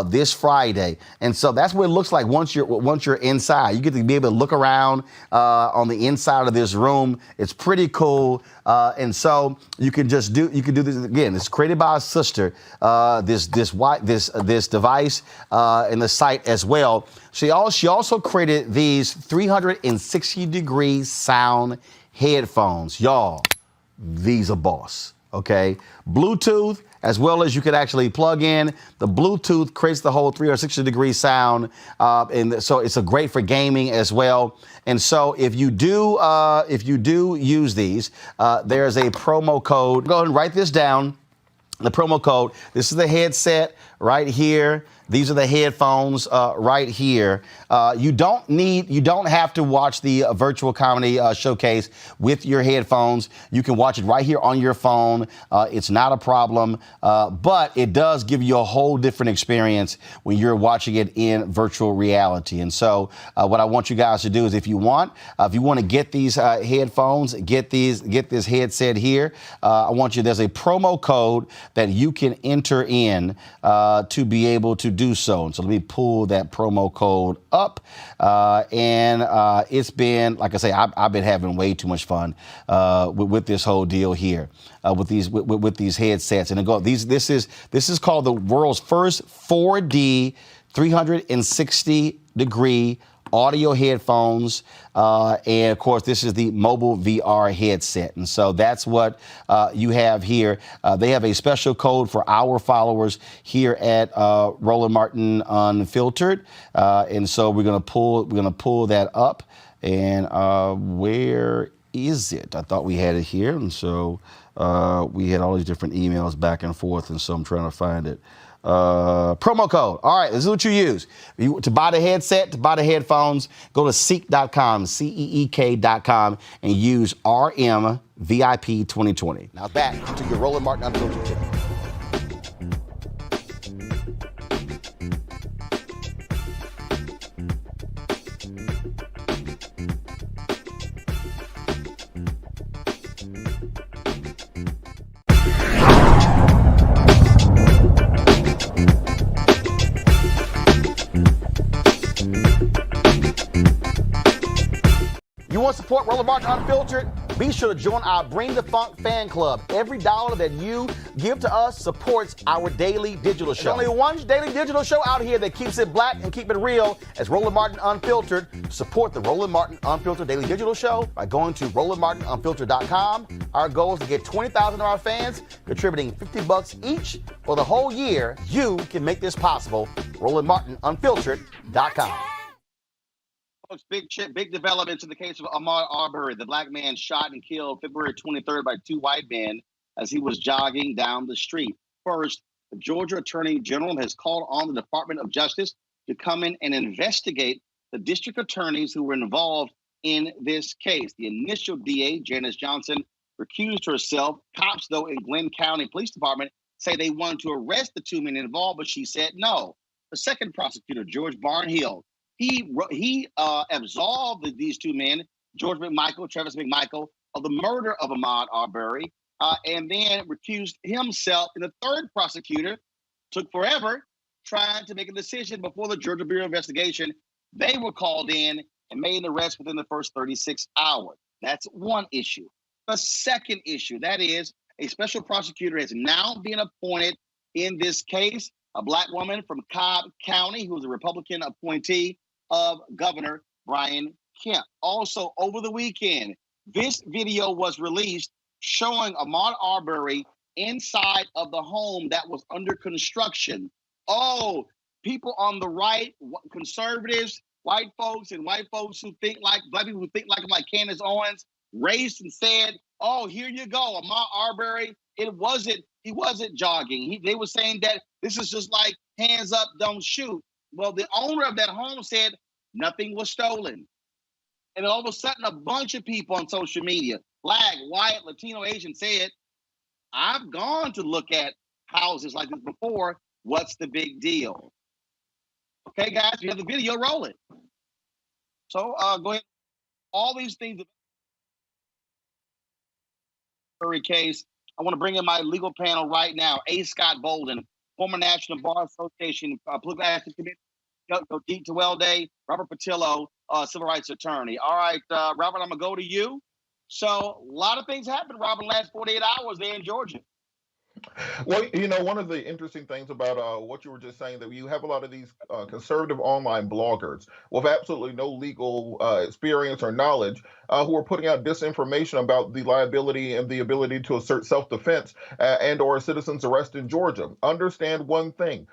this Friday. And so that's what it looks like once you're inside. You get to be able to look around on the inside of this room. It's pretty cool. And so you can do this again. It's created by a sister, this device and the site as well. She also created these 360-degree sound headphones. Y'all, these are boss. Okay, Bluetooth, as well as you could actually plug in. The Bluetooth creates the whole 360-degree sound, and so it's great for gaming as well. And so if you do use these, there's a promo code. Go ahead and write this down. The promo code. This is the headset right here. These are the headphones right here. You don't have to watch the virtual comedy showcase with your headphones. You can watch it right here on your phone. It's not a problem, but it does give you a whole different experience when you're watching it in virtual reality. And so what I want you guys to do is if you want to get these headphones, get this headset here, there's a promo code that you can enter in to be able to do so. And so let me pull that promo code up. It's been, like I say, I've been having way too much fun with this whole deal here, with these headsets. And this is called the world's first 4D 360-degree audio headphones, and of course this is the mobile VR headset, and so that's what you have here. They have a special code for our followers here at Roland Martin Unfiltered, and so we're gonna pull that up. And where is it? I thought we had it here, and so we had all these different emails back and forth, and so I'm trying to find it. Promo code. All right, this is what you use. To buy the headset, to buy the headphones, go to Ceek.com, CEEK.com, and use RMVIP2020. Now back to your Roland Martin Unfiltered tip. You want to support Roland Martin Unfiltered? Be sure to join our Bring the Funk fan club. Every dollar that you give to us supports our daily digital show. There's only one daily digital show out here that keeps it black and keep it real as Roland Martin Unfiltered. Support the Roland Martin Unfiltered daily digital show by going to RolandMartinUnfiltered.com. Our goal is to get 20,000 of our fans contributing $50 each for the whole year. You can make this possible. RolandMartinUnfiltered.com. Folks, big developments in the case of Ahmaud Arbery, the black man shot and killed February 23rd by two white men as he was jogging down the street. First, the Georgia Attorney General has called on the Department of Justice to come in and investigate the district attorneys who were involved in this case. The initial DA, Janice Johnson, recused herself. Cops, though, in Glenn County Police Department say they wanted to arrest the two men involved, but she said no. The second prosecutor, George Barnhill, he absolved these two men, George McMichael, Travis McMichael, of the murder of Ahmaud Arbery, and then recused himself. And the third prosecutor took forever trying to make a decision before the Georgia Bureau of Investigation. They were called in and made an arrest within the first 36 hours. That's one issue. The second issue, that is, a special prosecutor has now been appointed in this case, a black woman from Cobb County who is a Republican appointee of Governor Brian Kemp. Also, over the weekend, this video was released showing Ahmaud Arbery inside of the home that was under construction. Oh, people on the right, conservatives, white folks, and white folks who think like black people who think like Candace Owens, raced and said, "Oh, here you go, Ahmaud Arbery. He wasn't jogging." They were saying that this is just like hands up, don't shoot. Well, the owner of that home said nothing was stolen. And all of a sudden, a bunch of people on social media, Black, white, Latino, Asian, said, I've gone to look at houses like this before. What's the big deal? Okay, guys, we have the video rolling. So go ahead. All these things. Case. I want to bring in my legal panel right now. A. Scott Bolden, former National Bar Association Political Action Committee, Deep Day, Robert Patillo, civil rights attorney. All right, Robert, I'm going to go to you. So a lot of things happened, Robert, in the last 48 hours there in Georgia. Well, you know, one of the interesting things about what you were just saying, that you have a lot of these conservative online bloggers with absolutely no legal experience or knowledge who are putting out disinformation about the liability and the ability to assert self-defense and or a citizen's arrest in Georgia. Understand one thing.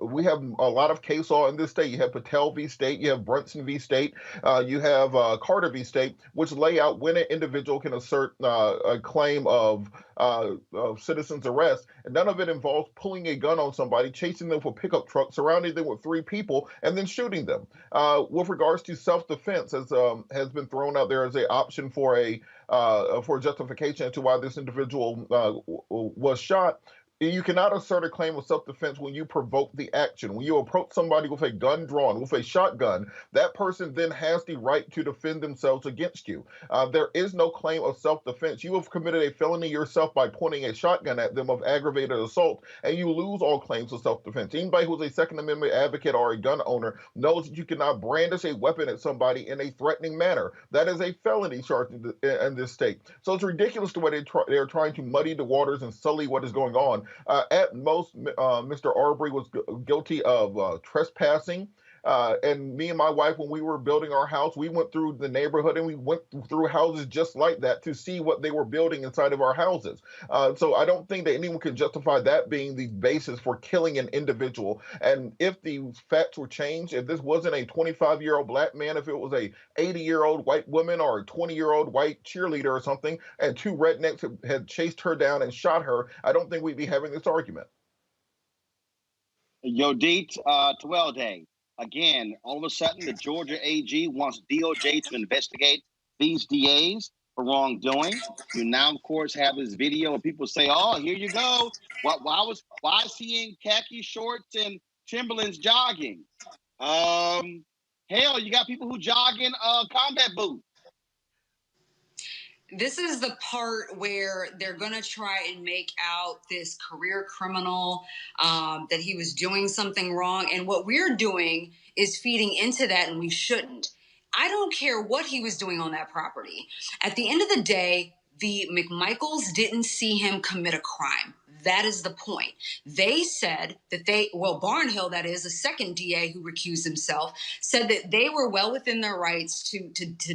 We have a lot of case law in this state. You have Patel v. State, you have Brunson v. State, you have Carter v. State, which lay out when an individual can assert a claim of citizenship citizen's arrest, and none of it involves pulling a gun on somebody, chasing them with a pickup truck, surrounding them with 3 people, and then shooting them. With regards to self-defense, as has been thrown out there as an option for justification as to why this individual was shot. You cannot assert a claim of self-defense when you provoke the action. When you approach somebody with a gun drawn, with a shotgun, that person then has the right to defend themselves against you. There is no claim of self-defense. You have committed a felony yourself by pointing a shotgun at them of aggravated assault, and you lose all claims of self-defense. Anybody who's a Second Amendment advocate or a gun owner knows that you cannot brandish a weapon at somebody in a threatening manner. That is a felony charge in this state. So it's ridiculous the way they're trying to muddy the waters and sully what is going on. At most, Mr. Arbery was guilty of trespassing. And me and my wife, when we were building our house, we went through the neighborhood and we went through houses just like that to see what they were building inside of our houses. So I don't think that anyone can justify that being the basis for killing an individual. And if the facts were changed, if this wasn't a 25-year-old black man, if it was a 80-year-old white woman or a 20-year-old white cheerleader or something, and 2 rednecks had chased her down and shot her, I don't think we'd be having this argument. Yodit Twelde. Again, all of a sudden, the Georgia AG wants DOJ to investigate these DAs for wrongdoing. You now, of course, have this video of people say, "Oh, here you go. Why is he in khaki shorts and Timberlands jogging?" Hell, you got people who jog in combat boots. This is the part where they're going to try and make out this career criminal, that he was doing something wrong. And what we're doing is feeding into that, and we shouldn't. I don't care what he was doing on that property. At the end of the day, the McMichaels didn't see him commit a crime. That is the point. They said that Barnhill, that is, a second DA who recused himself, said that they were well within their rights to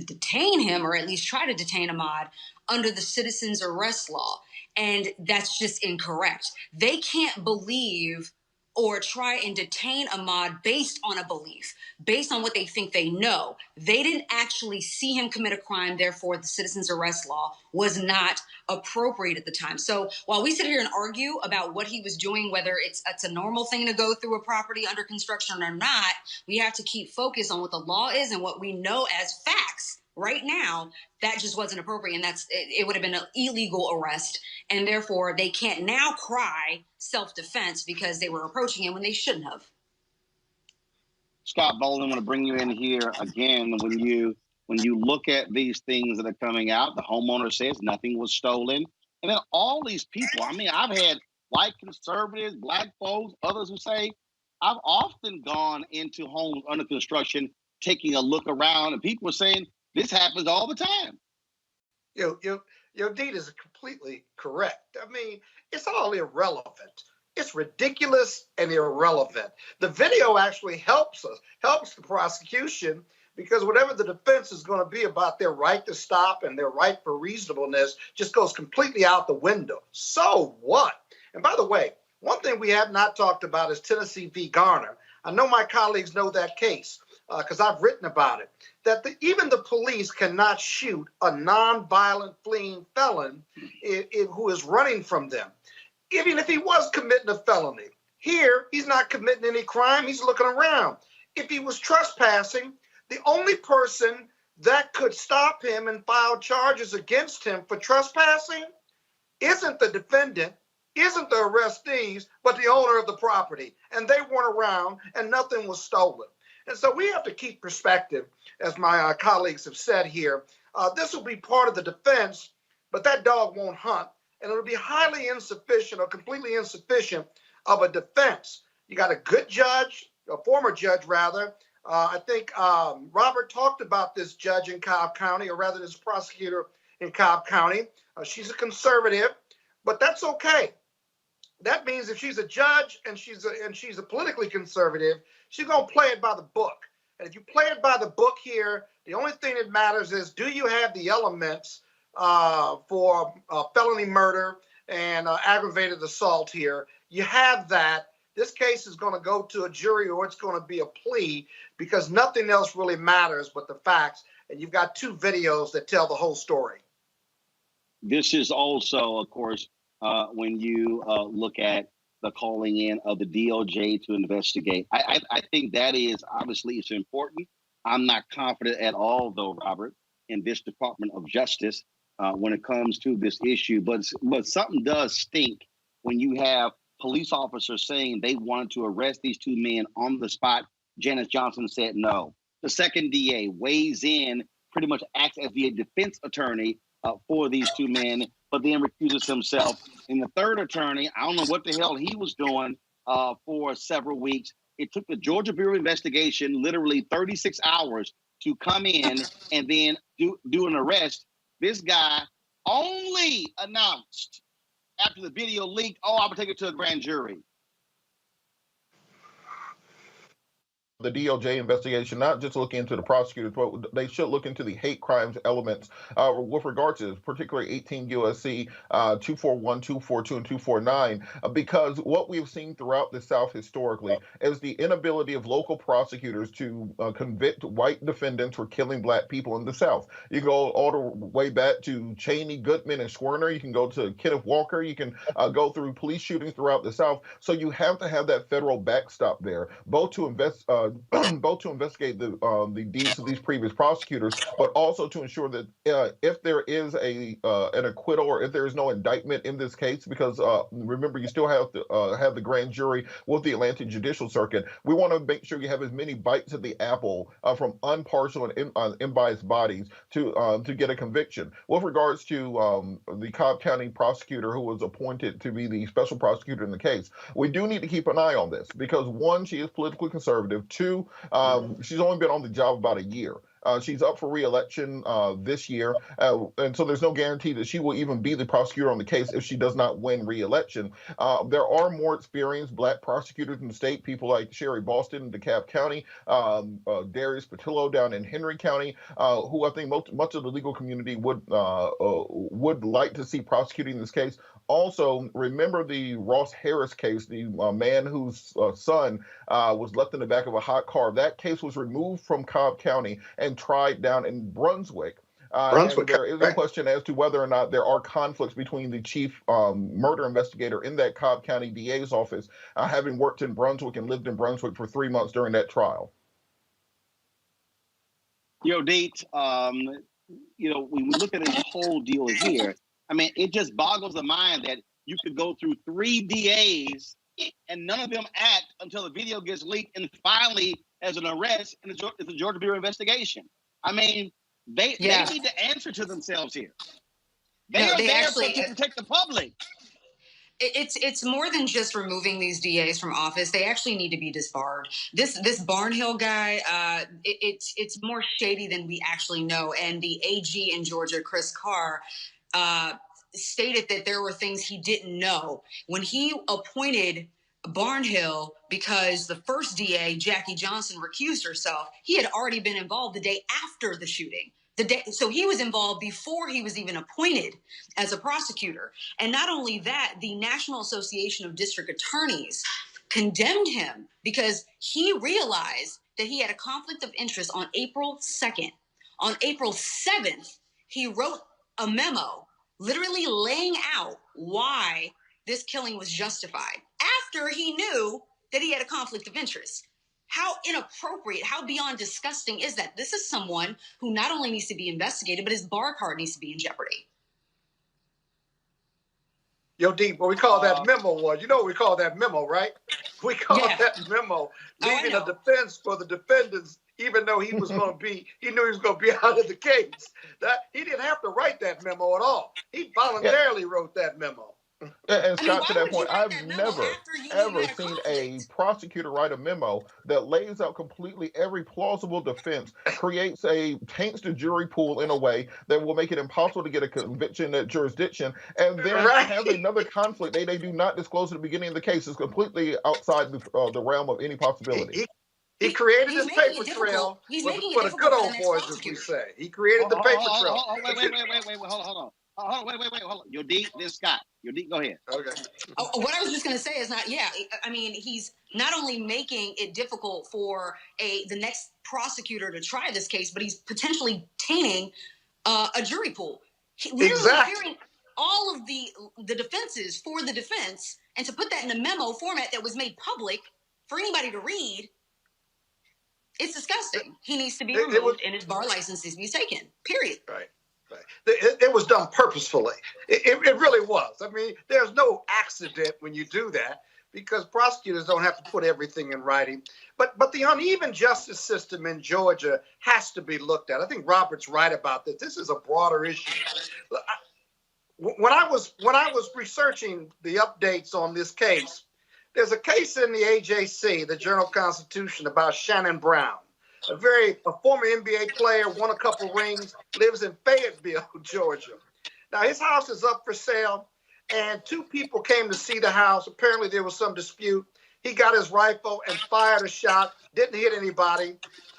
detain him, or at least try to detain Ahmaud, under the citizen's arrest law. And that's just incorrect. They can't believe or try and detain Ahmaud based on a belief, based on what they think they know. They didn't actually see him commit a crime, therefore the citizen's arrest law was not appropriate at the time. So while we sit here and argue about what he was doing, whether it's a normal thing to go through a property under construction or not, we have to keep focus on what the law is and what we know as facts. Right now, that just wasn't appropriate, and it would have been an illegal arrest, and therefore they can't now cry self-defense because they were approaching him when they shouldn't have. Scott Boland, I want to bring you in here again. When you look at these things that are coming out, the homeowner says nothing was stolen, and then all these people. I mean, I've had white conservatives, black folks, others who say I've often gone into homes under construction, taking a look around, and people are saying this happens all the time. Your deed is completely correct. I mean, it's all irrelevant. It's ridiculous and irrelevant. The video actually helps the prosecution, because whatever the defense is going to be about their right to stop and their right for reasonableness just goes completely out the window. So what? And by the way, one thing we have not talked about is Tennessee v. Garner. I know my colleagues know that case because I've written about it, that even the police cannot shoot a nonviolent fleeing felon who is running from them, even if he was committing a felony. Here, he's not committing any crime. He's looking around. If he was trespassing, the only person that could stop him and file charges against him for trespassing isn't the defendant, isn't the arrestees, but the owner of the property. And they weren't around and nothing was stolen. And so we have to keep perspective, as my colleagues have said here. This will be part of the defense, but that dog won't hunt. And it'll be highly insufficient or completely insufficient of a defense. You got a good judge, a former judge rather. I think Robert talked about this judge in Cobb County, or rather this prosecutor in Cobb County. She's a conservative, but that's okay. That means if she's a judge and she's a politically conservative, she's going to play it by the book. And if you play it by the book here, the only thing that matters is, do you have the elements for felony murder and aggravated assault here? You have that. This case is going to go to a jury, or it's going to be a plea, because nothing else really matters but the facts. And you've got 2 videos that tell the whole story. This is also, of course, when you look at the calling in of the DOJ to investigate. I think that is obviously it's important. I'm not confident at all, though, Robert, in this Department of Justice when it comes to this issue. But something does stink when you have police officers saying they wanted to arrest these two men on the spot. Janice Johnson said no. The second DA weighs in, pretty much acts as the defense attorney for these two men, but then recuses himself. And the third attorney, I don't know what the hell he was doing for several weeks. It took the Georgia Bureau of Investigation literally 36 hours to come in and then do an arrest. This guy only announced after the video leaked, oh, I'm going to take it to a grand jury. The DOJ investigation, not just look into the prosecutors, but they should look into the hate crimes elements with regards to particularly 18 USC 241, 242, and 249, because what we've seen throughout the South historically is the inability of local prosecutors to convict white defendants for killing black people in the South. You go all the way back to Cheney, Goodman, and Schwerner. You can go to Kenneth Walker. You can go through police shootings throughout the South. So you have to have that federal backstop there, both to investigate the deeds of these previous prosecutors, but also to ensure that if there is an acquittal or if there is no indictment in this case, because remember, you still have to have the grand jury with the Atlanta Judicial Circuit. We want to make sure you have as many bites at the apple from impartial and unbiased bodies to get a conviction. With regards to the Cobb County prosecutor who was appointed to be the special prosecutor in the case, we do need to keep an eye on this because, one, she is politically conservative. Two, she's only been on the job about a year. She's up for re-election this year, and so there's no guarantee that she will even be the prosecutor on the case if she does not win re-election. There are more experienced black prosecutors in the state, people like Sherry Boston in DeKalb County, Darius Patillo down in Henry County, who I think much of the legal community would like to see prosecuting this case. Also, remember the Ross Harris case, the man whose son was left in the back of a hot car. That case was removed from Cobb County and tried down in Brunswick. And there is a question as to whether or not there are conflicts between the chief murder investigator in that Cobb County DA's office, having worked in Brunswick and lived in Brunswick for 3 months during that trial. Deet, when we look at this whole deal here, I mean, it just boggles the mind that you could go through 3 DAs and none of them act until the video gets leaked and finally as an arrest in the Georgia Bureau investigation. I mean, they need to answer to themselves here. They are there to protect the public. It's more than just removing these DAs from office. They actually need to be disbarred. This Barnhill guy, it's more shady than we actually know. And the AG in Georgia, Chris Carr, stated that there were things he didn't know. When he appointed Barnhill, because the first DA, Jackie Johnson, recused herself, he had already been involved the day after the shooting. So he was involved before he was even appointed as a prosecutor. And not only that, the National Association of District Attorneys condemned him because he realized that he had a conflict of interest on April 2nd. On April 7th, he wrote a memo literally laying out why this killing was justified after he knew that he had a conflict of interest. How inappropriate, how beyond disgusting is that? This is someone who not only needs to be investigated, but his bar card needs to be in jeopardy. Deep, what we call that memo was, what we call that memo, right? We call that memo leaving a defense for the defendants, even though he was going to be, he knew he was going to be out of the case. That he didn't have to write that memo at all. He voluntarily wrote that memo. And Scott, to that point, I've never, ever seen a prosecutor write a memo that lays out completely every plausible defense, taints the jury pool in a way that will make it impossible to get a conviction at jurisdiction, and then have another conflict they do not disclose at the beginning of the case. Is completely outside the realm of any possibility. He created this paper trail for the good old boys, as we say. He created the paper trail. Wait, hold on. Hold on. Then Scott. Go ahead. Okay. What I was just going to say is he's not only making it difficult for the next prosecutor to try this case, but he's potentially tainting a jury pool. Exactly. all of the defenses for the defense and to put that in a memo format that was made public for anybody to read, it's disgusting. He needs to be removed and his bar license needs to be taken, period. Right. It was done purposefully. It really was. I mean, there's no accident when you do that because prosecutors don't have to put everything in writing. But the uneven justice system in Georgia has to be looked at. I think Robert's right about this. This is a broader issue. When I was researching the updates on this case, there's a case in the AJC, the Journal-Constitution, about Shannon Brown. A former NBA player, won a couple rings, lives in Fayetteville, Georgia. Now, his house is up for sale, and two people came to see the house. Apparently, there was some dispute. He got his rifle and fired a shot, didn't hit anybody.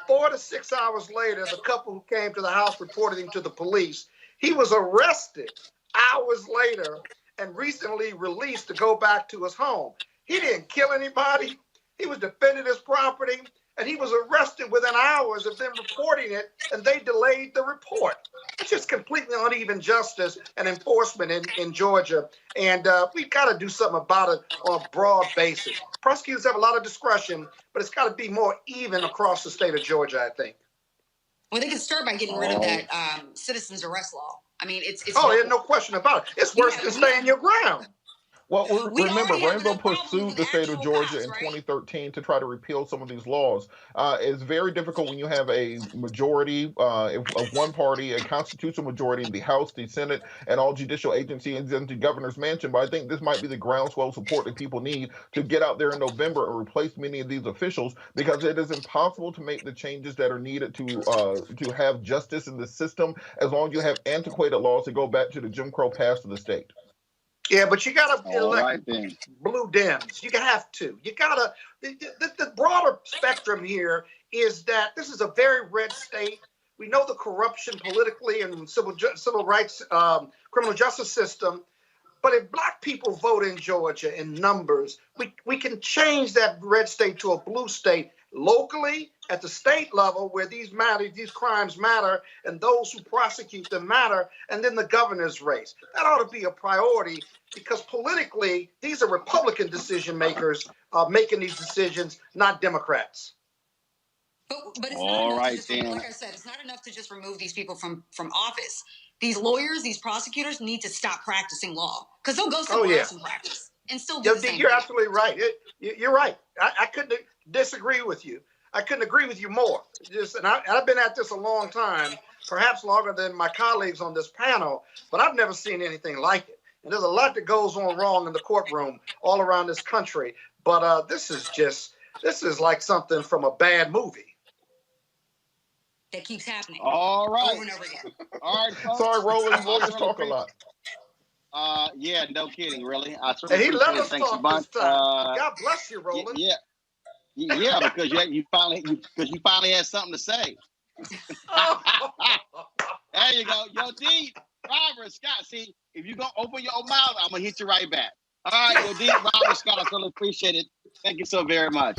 4 to 6 hours later, the couple who came to the house reported him to the police. He was arrested hours later and recently released to go back to his home. He didn't kill anybody. He was defending his property. And he was arrested within hours of them reporting it, and they delayed the report. It's just completely uneven justice and enforcement in Georgia, and we've got to do something about it on a broad basis. Prosecutors have a lot of discretion, but it's got to be more even across the state of Georgia, I think. Well, they can start by getting rid of that citizen's arrest law. I mean, it's there's no question about it. It's worse than staying your ground. Well, remember, Rainbow pursued the state of Georgia in 2013 to try to repeal some of these laws. It's very difficult when you have a majority of one party, a constitutional majority in the House, the Senate, and all judicial agencies and the governor's mansion. But I think this might be the groundswell support that people need to get out there in November and replace many of these officials, because it is impossible to make the changes that are needed to have justice in the system as long as you have antiquated laws that go back to the Jim Crow past of the state. Yeah, but you got to elect blue Dems. You have to. You got to. The broader spectrum here is that this is a very red state. We know the corruption politically and civil rights, criminal justice system. But if black people vote in Georgia in numbers, we can change that red state to a blue state locally at the state level where these crimes matter, and those who prosecute them matter, and then the governor's race. That ought to be a priority because politically, these are Republican decision makers making these decisions, not Democrats. But it's not enough to just, like I said, it's not enough to just remove these people from office. These lawyers, these prosecutors need to stop practicing law because they'll go somewhere else and practice and still do the same You're thing. absolutely right. You're right. I couldn't disagree with you. I couldn't agree with you more. I've been at this a long time, perhaps longer than my colleagues on this panel, but I've never seen anything like it. And there's a lot that goes on wrong in the courtroom all around this country. But this is like something from a bad movie. That keeps happening. All right. Over and over again. All right, folks. Sorry, Roland, lawyers talk a lot. Yeah, no kidding, really. And he let us talk this time. God bless you, Roland. Yeah, because you finally had something to say. There you go. Yo, D, Robert Scott. See, if you gonna open your mouth, I'm gonna hit you right back. All right, yo, D, Robert Scott. I really appreciate it. Thank you so very much.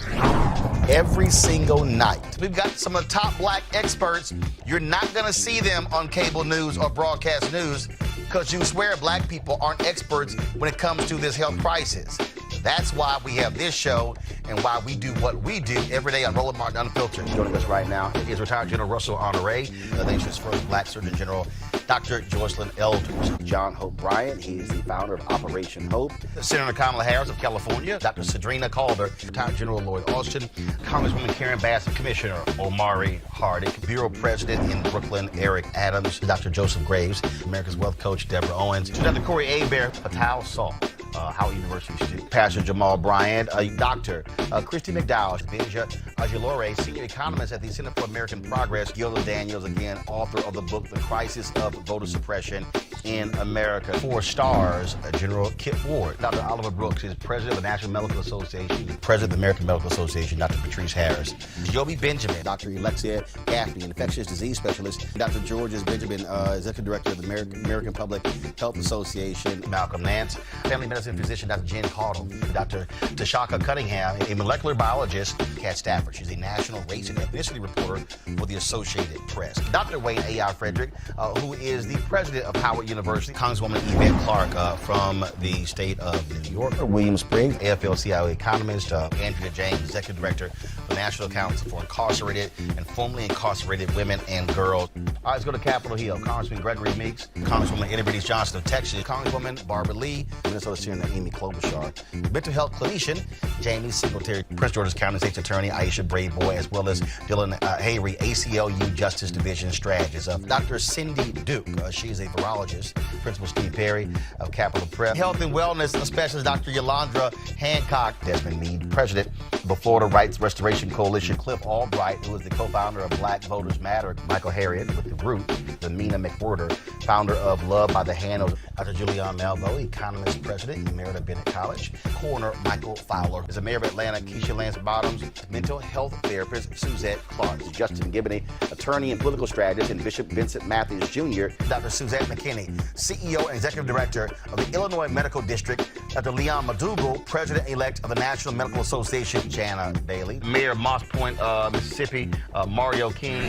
Every single night, we've got some of the top black experts. You're not gonna see them on cable news or broadcast news because you swear black people aren't experts when it comes to this health crisis. That's why we have this show and why we do what we do every day on Roland Martin Unfiltered. Joining us right now is retired General Russell Honore, the nation's first black Surgeon General, Dr. Joycelyn Elders. John Hope Bryant, he is the founder of Operation Hope. Senator Kamala Harris of California, Dr. Cedrina Calder, retired General Lloyd Austin, Congresswoman Karen Bass, Commissioner Omari Hardick, Bureau President in Brooklyn, Eric Adams, Dr. Joseph Graves, America's Wealth Coach, Deborah Owens, Dr. Corey Abear, Patal Saul, Howard University student, Pastor Jamal Bryant, Dr. Christy McDowell, Benja Ajilore, Senior Economist at the Center for American Progress, Gilda Daniels, again, author of the book, The Crisis of Voter Suppression in America. 4 stars, General Kip Ward. Dr. Oliver Brooks is President of the National Medical Association, President of the American Medical Association, Dr. Patrice Harris. Joby Benjamin, Dr. Alexia Gaffney, Infectious Disease Specialist, Dr. Georges Benjamin, Executive Director of the American Public Health Association, Malcolm Nance, Family Medicine resident physician, Dr. Jen Caudle, Dr. Tashaka Cunningham, a molecular biologist, Kat Stafford. She's a national race and ethnicity reporter for the Associated Press. Dr. Wayne A.R. Frederick, who is the president of Howard University, Congresswoman Yvette Clarke from the state of New York, William Spriggs, AFL-CIO economist, Andrea James, executive director for National Council for Incarcerated and Formerly Incarcerated Women and Girls. All right, let's go to Capitol Hill. Congressman Gregory Meeks, Congresswoman Eddie Breeze Johnson of Texas, Congresswoman Barbara Lee, Minnesota Senator Amy Klobuchar, mental health clinician Jamie Singletary, Prince George's County State's Attorney Aisha Brayboy, as well as Dylan Hayrie, ACLU Justice Division strategist. Dr. Cindy Duke, she's a virologist. Principal Steve Perry of Capitol Prep. Health and wellness specialist Dr. Yolandra Hancock. Desmond Meade, president of the Florida Rights Restoration Coalition. Cliff Albright, who is the co-founder of Black Voters Matter. Michael Harriet with The Root. Mina McWhorter, founder of Love by the Hand. Dr. Julianne Malveaux, economist, president, Emerita Bennett College. Coroner Michael Fowler is a mayor of Atlanta. Keisha Lance Bottoms, mental health therapist Suzette Clark. Justin Gibney, attorney and political strategist, and Bishop Vincent Matthews Jr. Dr. Suzette McKinney, CEO and executive director of the Illinois Medical District. Dr. Leon Madugal, president-elect of the National Medical Association. Jana Bailey, mayor of Moss Point, Mississippi. Mario King.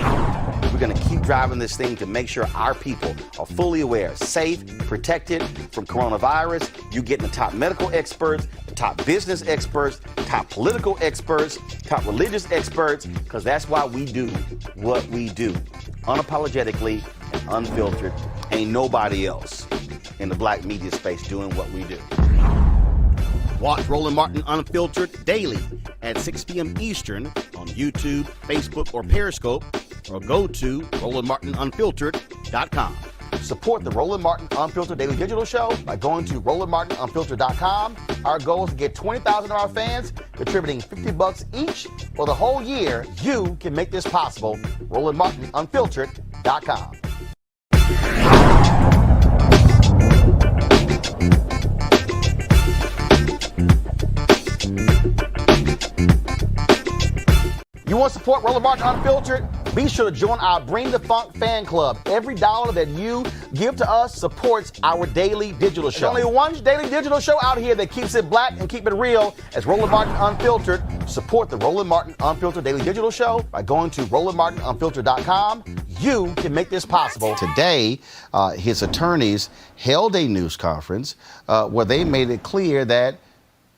We're going to keep driving this thing to make sure our people are fully aware, safe, protected from coronavirus. You getting the top medical experts, the top business experts, top political experts, top religious experts, because that's why we do what we do. Unapologetically and unfiltered. Ain't nobody else in the black media space doing what we do. Watch Roland Martin Unfiltered daily at 6 p.m. Eastern on YouTube, Facebook, or Periscope, or go to RolandMartinUnfiltered.com. Support the Roland Martin Unfiltered Daily Digital Show by going to RolandMartinUnfiltered.com. Our goal is to get 20,000 of our fans contributing $50 each for the whole year. You can make this possible. RolandMartinUnfiltered.com. You want to support Roland Martin Unfiltered? Be sure to join our Bring the Funk fan club. Every dollar that you give to us supports our daily digital show. There's only one daily digital show out here that keeps it black and keep it real. As Roland Martin Unfiltered. Support the Roland Martin Unfiltered Daily Digital Show by going to RolandMartinUnfiltered.com. You can make this possible. Today, his attorneys held a news conference where they made it clear that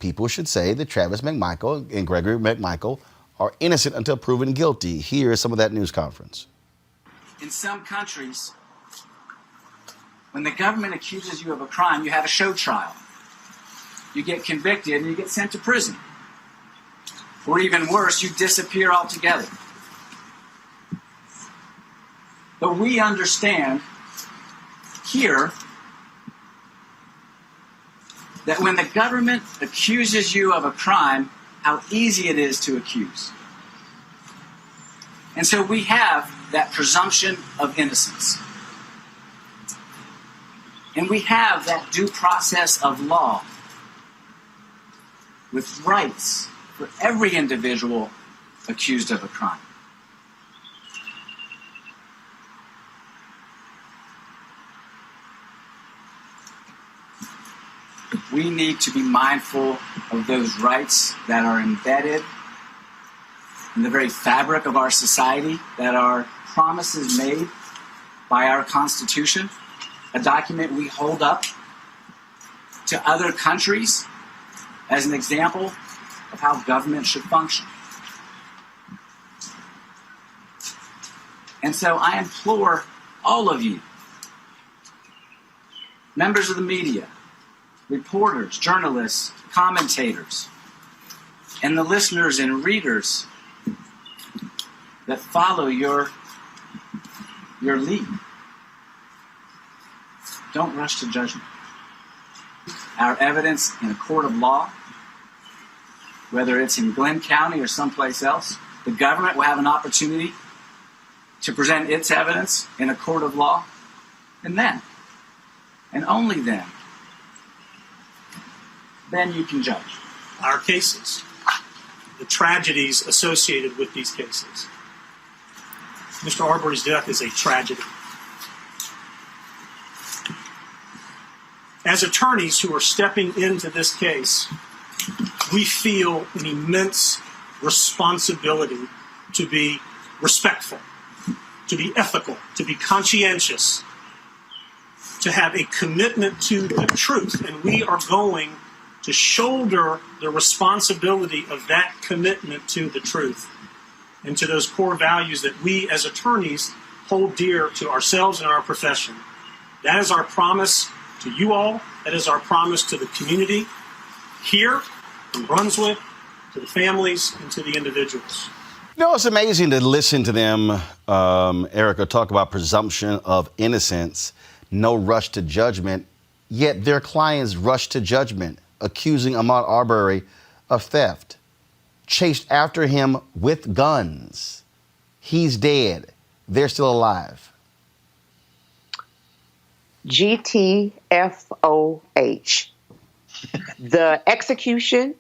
people should say that Travis McMichael and Gregory McMichael are innocent until proven guilty. Here is some of that news conference. In some countries, when the government accuses you of a crime, you have a show trial. You get convicted and you get sent to prison. Or even worse, you disappear altogether. But we understand here that when the government accuses you of a crime, how easy it is to accuse. And so we have that presumption of innocence. And we have that due process of law with rights for every individual accused of a crime. We need to be mindful of those rights that are embedded in the very fabric of our society, that are promises made by our Constitution, a document we hold up to other countries as an example of how government should function. And so I implore all of you, members of the media, reporters, journalists, commentators, and the listeners and readers that follow your lead. Don't rush to judgment. Our evidence in a court of law, whether it's in Glenn County or someplace else, the government will have an opportunity to present its evidence in a court of law, and then, and only then you can judge. Our cases, the tragedies associated with these cases. Mr. Arbery's death is a tragedy. As attorneys who are stepping into this case, we feel an immense responsibility to be respectful, to be ethical, to be conscientious, to have a commitment to the truth. And we are going to shoulder the responsibility of that commitment to the truth and to those core values that we as attorneys hold dear to ourselves and our profession. That is our promise to you all. That is our promise to the community here in Brunswick, to the families, and to the individuals. You know, it's amazing to listen to them, Erica, talk about presumption of innocence, no rush to judgment, yet their clients rush to judgment, accusing Ahmaud Arbery of theft, chased after him with guns. He's dead. They're still alive. GTFOH. The execution,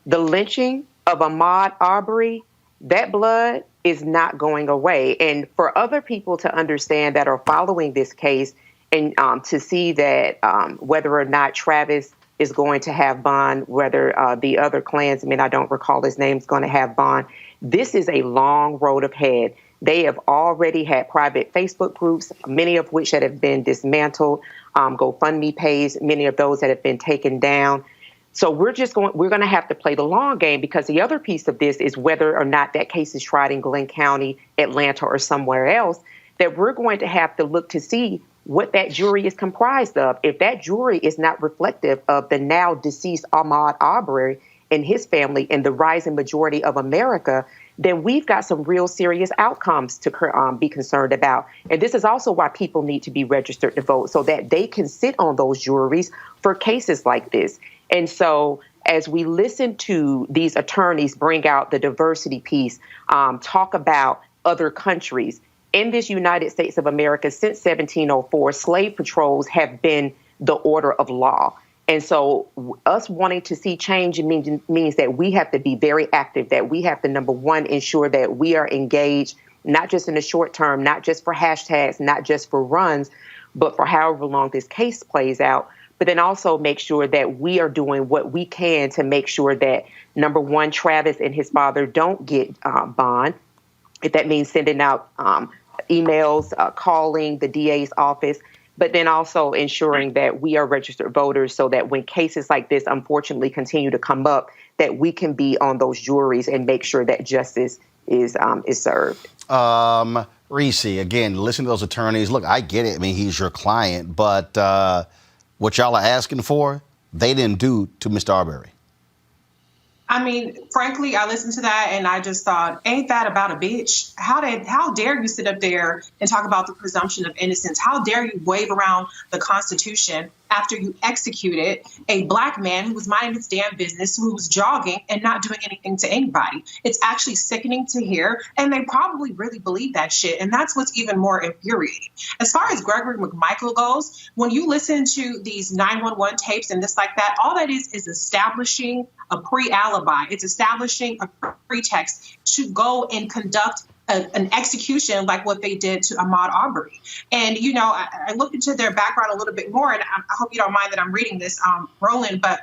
the lynching of Ahmaud Arbery, that blood is not going away. And for other people to understand that are following this case and to see that whether or not Travis is going to have bond, whether the other Klansman, I don't recall his name, is going to have bond, this is a long road ahead. They have already had private Facebook groups, many of which that have been dismantled, GoFundMe pays, many of those that have been taken down. So we're going to have to play the long game, because the other piece of this is whether or not that case is tried in Glenn County, Atlanta, or somewhere else, that we're going to have to look to see what that jury is comprised of. If that jury is not reflective of the now deceased Ahmaud Arbery and his family and the rising majority of America, then we've got some real serious outcomes to be concerned about. And this is also why people need to be registered to vote, so that they can sit on those juries for cases like this. And so as we listen to these attorneys bring out the diversity piece, talk about other countries, in this United States of America since 1704, slave patrols have been the order of law. And so us wanting to see change means that we have to be very active, that we have to, number one, ensure that we are engaged, not just in the short term, not just for hashtags, not just for runs, but for however long this case plays out. But then also make sure that we are doing what we can to make sure that, number one, Travis and his father don't get bond. If that means sending out emails, calling the DA's office, but then also ensuring that we are registered voters, so that when cases like this unfortunately continue to come up, that we can be on those juries and make sure that justice is served. Reese, again, listen to those attorneys. Look, I get it. I mean, he's your client, but what y'all are asking for, they didn't do to Mr. Arbery. I mean, frankly, I listened to that and I just thought, ain't that about a bitch? How dare you sit up there and talk about the presumption of innocence? How dare you wave around the Constitution after you executed a black man who was minding his damn business, who was jogging and not doing anything to anybody? It's actually sickening to hear, and they probably really believe that shit, and that's what's even more infuriating. As far as Gregory McMichael goes, when you listen to these 911 tapes and this like that, all that is establishing a pre-alibi. It's establishing a pretext to go and conduct an execution like what they did to Ahmaud Arbery. And, you know, I looked into their background a little bit more, and I hope you don't mind that I'm reading this, Roland, but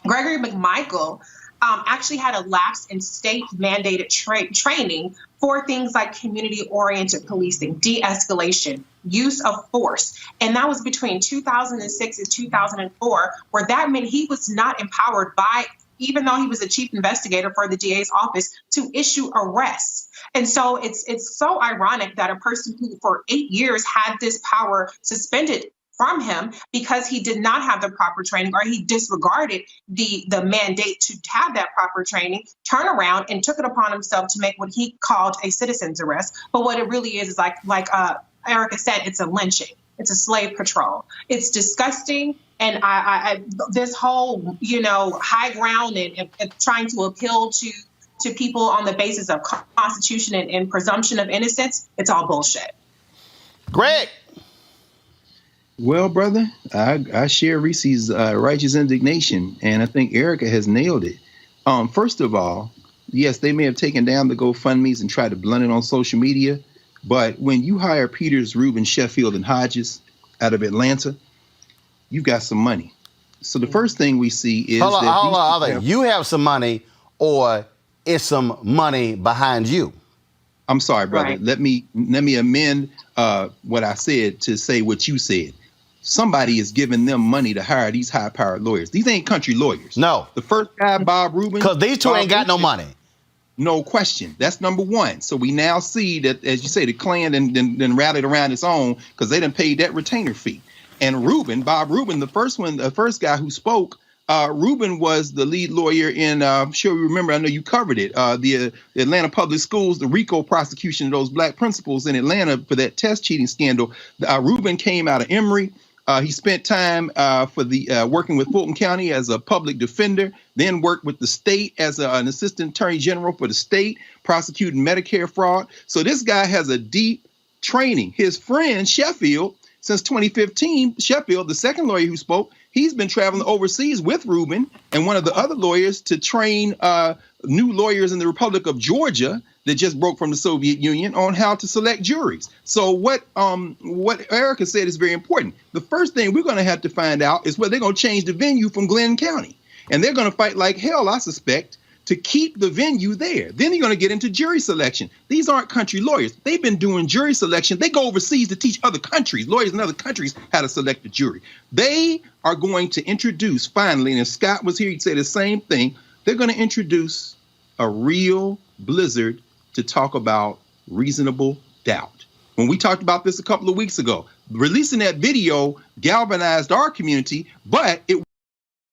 Gregory McMichael actually had a lapse in state-mandated training for things like community-oriented policing, de-escalation, use of force. And that was between 2006 and 2004, where that meant he was not empowered by, even though he was a chief investigator for the DA's office, to issue arrests. And so it's so ironic that a person who for 8 years had this power suspended from him because he did not have the proper training, or he disregarded the mandate to have that proper training, turn around and took it upon himself to make what he called a citizen's arrest. But what it really is like Erica said, it's a lynching. It's a slave patrol. It's disgusting. And I this whole, you know, high ground and trying to appeal to people on the basis of Constitution and presumption of innocence, it's all bullshit. Greg. Well, brother, I share Reese's righteous indignation, and I think Erica has nailed it. First of all, yes, they may have taken down the GoFundMes and tried to blunt it on social media, but when you hire Peters, Rubin, Sheffield, and Hodges out of Atlanta, you've got some money. So the first thing we see is hold on. have, you have some money, or it's some money behind you. I'm sorry, brother. Right. Let me amend what I said to say what you said. Somebody is giving them money to hire these high-powered lawyers. These ain't country lawyers. No. The first guy, Bob Rubin. Because these two ain't got no money. No question. That's number one. So we now see that, as you say, the Klan then rallied around its own because they done paid that retainer fee. And Rubin, Bob Rubin, the first guy who spoke, Rubin was the lead lawyer in, I'm sure you remember, I know you covered it, the Atlanta Public Schools, the RICO prosecution of those black principals in Atlanta for that test cheating scandal. Rubin came out of Emory. He spent time for the working with Fulton County as a public defender, then worked with the state as an assistant attorney general for the state, prosecuting Medicare fraud. So this guy has a deep training. His friend Sheffield, since 2015, Sheffield, the second lawyer who spoke, he's been traveling overseas with Rubin and one of the other lawyers to train new lawyers in the Republic of Georgia that just broke from the Soviet Union on how to select juries. So what Erica said is very important. The first thing we're going to have to find out is whether they're going to change the venue from Glenn County. And they're going to fight like hell, I suspect, to keep the venue there. Then you're going to get into jury selection. These aren't country lawyers. They've been doing jury selection. They go overseas to teach other countries, lawyers in other countries, how to select a jury. They are going to introduce, finally, and if Scott was here, he'd say the same thing, they're going to introduce a real blizzard to talk about reasonable doubt. When we talked about this a couple of weeks ago, releasing that video galvanized our community, but it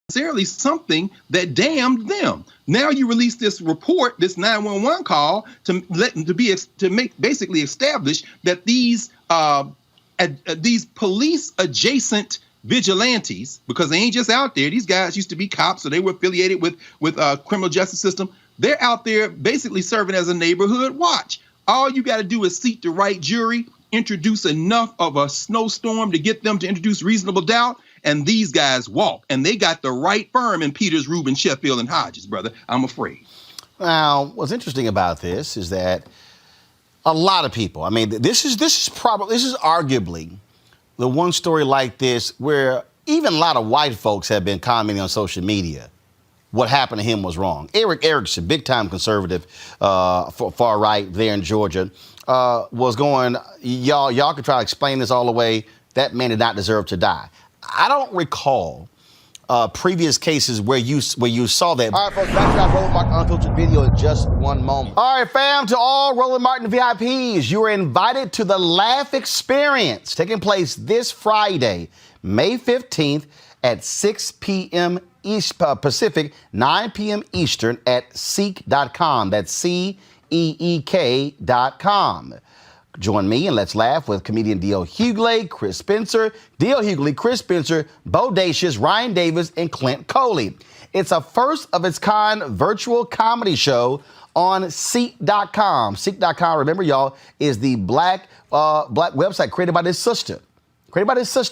necessarily something that damned them. Now you release this report, this 911 call to basically establish that these police adjacent vigilantes, because they ain't just out there. These guys used to be cops, so they were affiliated with criminal justice system. They're out there basically serving as a neighborhood watch. All you got to do is seat the right jury, introduce enough of a snowstorm to get them to introduce reasonable doubt, and these guys walk. And they got the right firm in Peters, Rubin, Sheffield, and Hodges, brother. I'm afraid. Now, what's interesting about this is that a lot of people, I mean, this is arguably the one story like this where even a lot of white folks have been commenting on social media. What happened to him was wrong. Eric Erickson, big-time conservative, far right there in Georgia, was going, y'all could try to explain this all the way. That man did not deserve to die. I don't recall previous cases where you saw that. All right, folks, back to our Roland Martin Unfiltered video in just one moment. All right, fam, to all Roland Martin VIPs, you are invited to the Laugh Experience, taking place this Friday, May 15th at 6 p.m. Pacific, 9 p.m. Eastern at Ceek.com. That's CEEK.com. Join me and let's laugh with comedian D.L. Hughley, Chris Spencer, D.L. Hughley, Chris Spencer, Bodacious, Ryan Davis, and Clint Coley. It's a first-of-its-kind virtual comedy show on Ceek.com. Ceek.com, remember, y'all, is the black website created by this sister.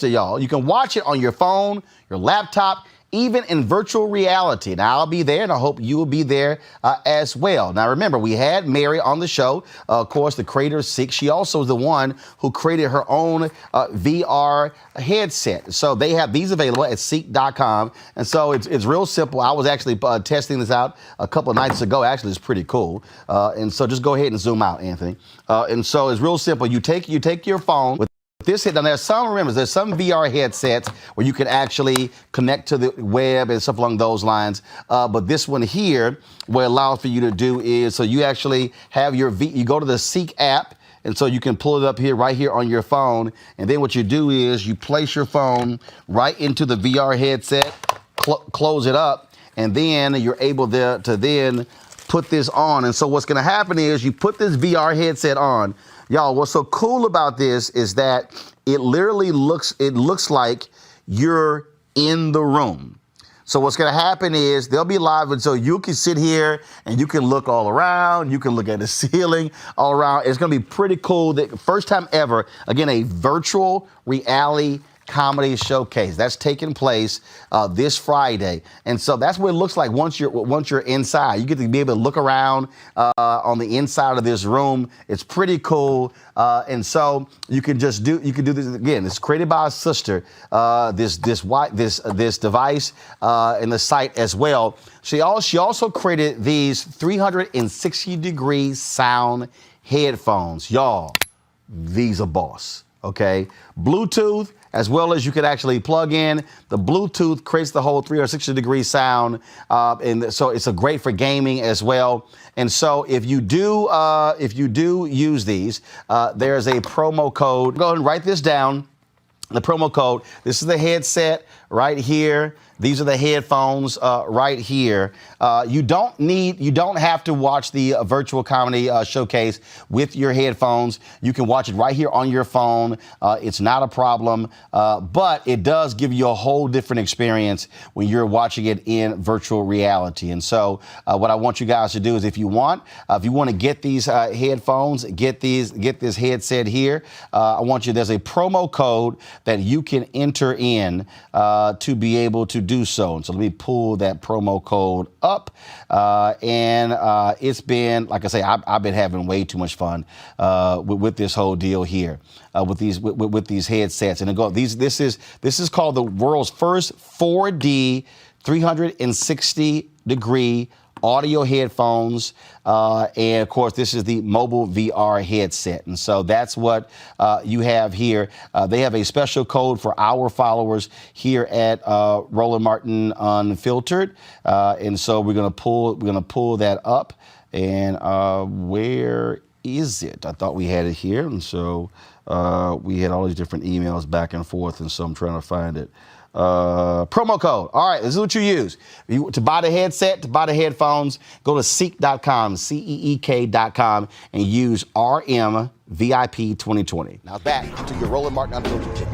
Y'all. You can watch it on your phone, your laptop, even in virtual reality. Now, I'll be there, and I hope you will be there as well. Now, remember, we had Mary on the show, of course, the creator of Ceek. She also is the one who created her own VR headset. So they have these available at Ceek.com. And so it's real simple. I was actually testing this out a couple of nights ago. Actually, it's pretty cool. And so just go ahead and zoom out, Anthony. And so it's real simple. You take your phone with this hit. Now, there's some VR headsets where you can actually connect to the web and stuff along those lines. But this one here, what it allows for you to do is, so you actually have you go to the Ceek app, and so you can pull it up here, right here on your phone. And then what you do is you place your phone right into the VR headset, close it up, and then you're able to then put this on. And so what's going to happen is you put this VR headset on. Y'all, what's so cool about this is that it literally looks like you're in the room. So what's going to happen is they'll be live, and so you can sit here and you can look all around. You can look at the ceiling all around. It's going to be pretty cool. The first time ever, again, a virtual reality Comedy Showcase. That's taking place this Friday, and so that's what it looks like once you're inside. You get to be able to look around on the inside of this room. It's pretty cool, and so you can do this again. It's created by a sister. This device and the site as well. She also created these 360-degree sound headphones, y'all. These are boss. Okay, Bluetooth, as well as you could actually plug in. The Bluetooth creates the whole 360-degree sound, and so it's a great for gaming as well. And so if you do use these, there's a promo code. Go ahead and write this down. The promo code. This is the headset right here. These are the headphones right here. You don't have to watch the virtual comedy showcase with your headphones. You can watch it right here on your phone. It's not a problem, but it does give you a whole different experience when you're watching it in virtual reality. And so what I want you guys to do is if you want to get these headphones, get this headset here, there's a promo code that you can enter in to be able to do so. And so let me pull that promo code up. And it's been, like I say, I've been having way too much fun with this whole deal here, with these headsets. And this is called the world's first 4D 360-degree audio headphones, and of course this is the mobile VR headset, and so that's what you have here. They have a special code for our followers here at Roland Martin Unfiltered, and so we're gonna pull that up. And where is it? I thought we had it here, and so we had all these different emails back and forth, and so I'm trying to find it. Promo code. All right, this is what you use. To buy the headset, to buy the headphones, go to Ceek.com, Ceek.com, and use RMVIP 2020. Now back to your Roland Martin Unfiltered ticket.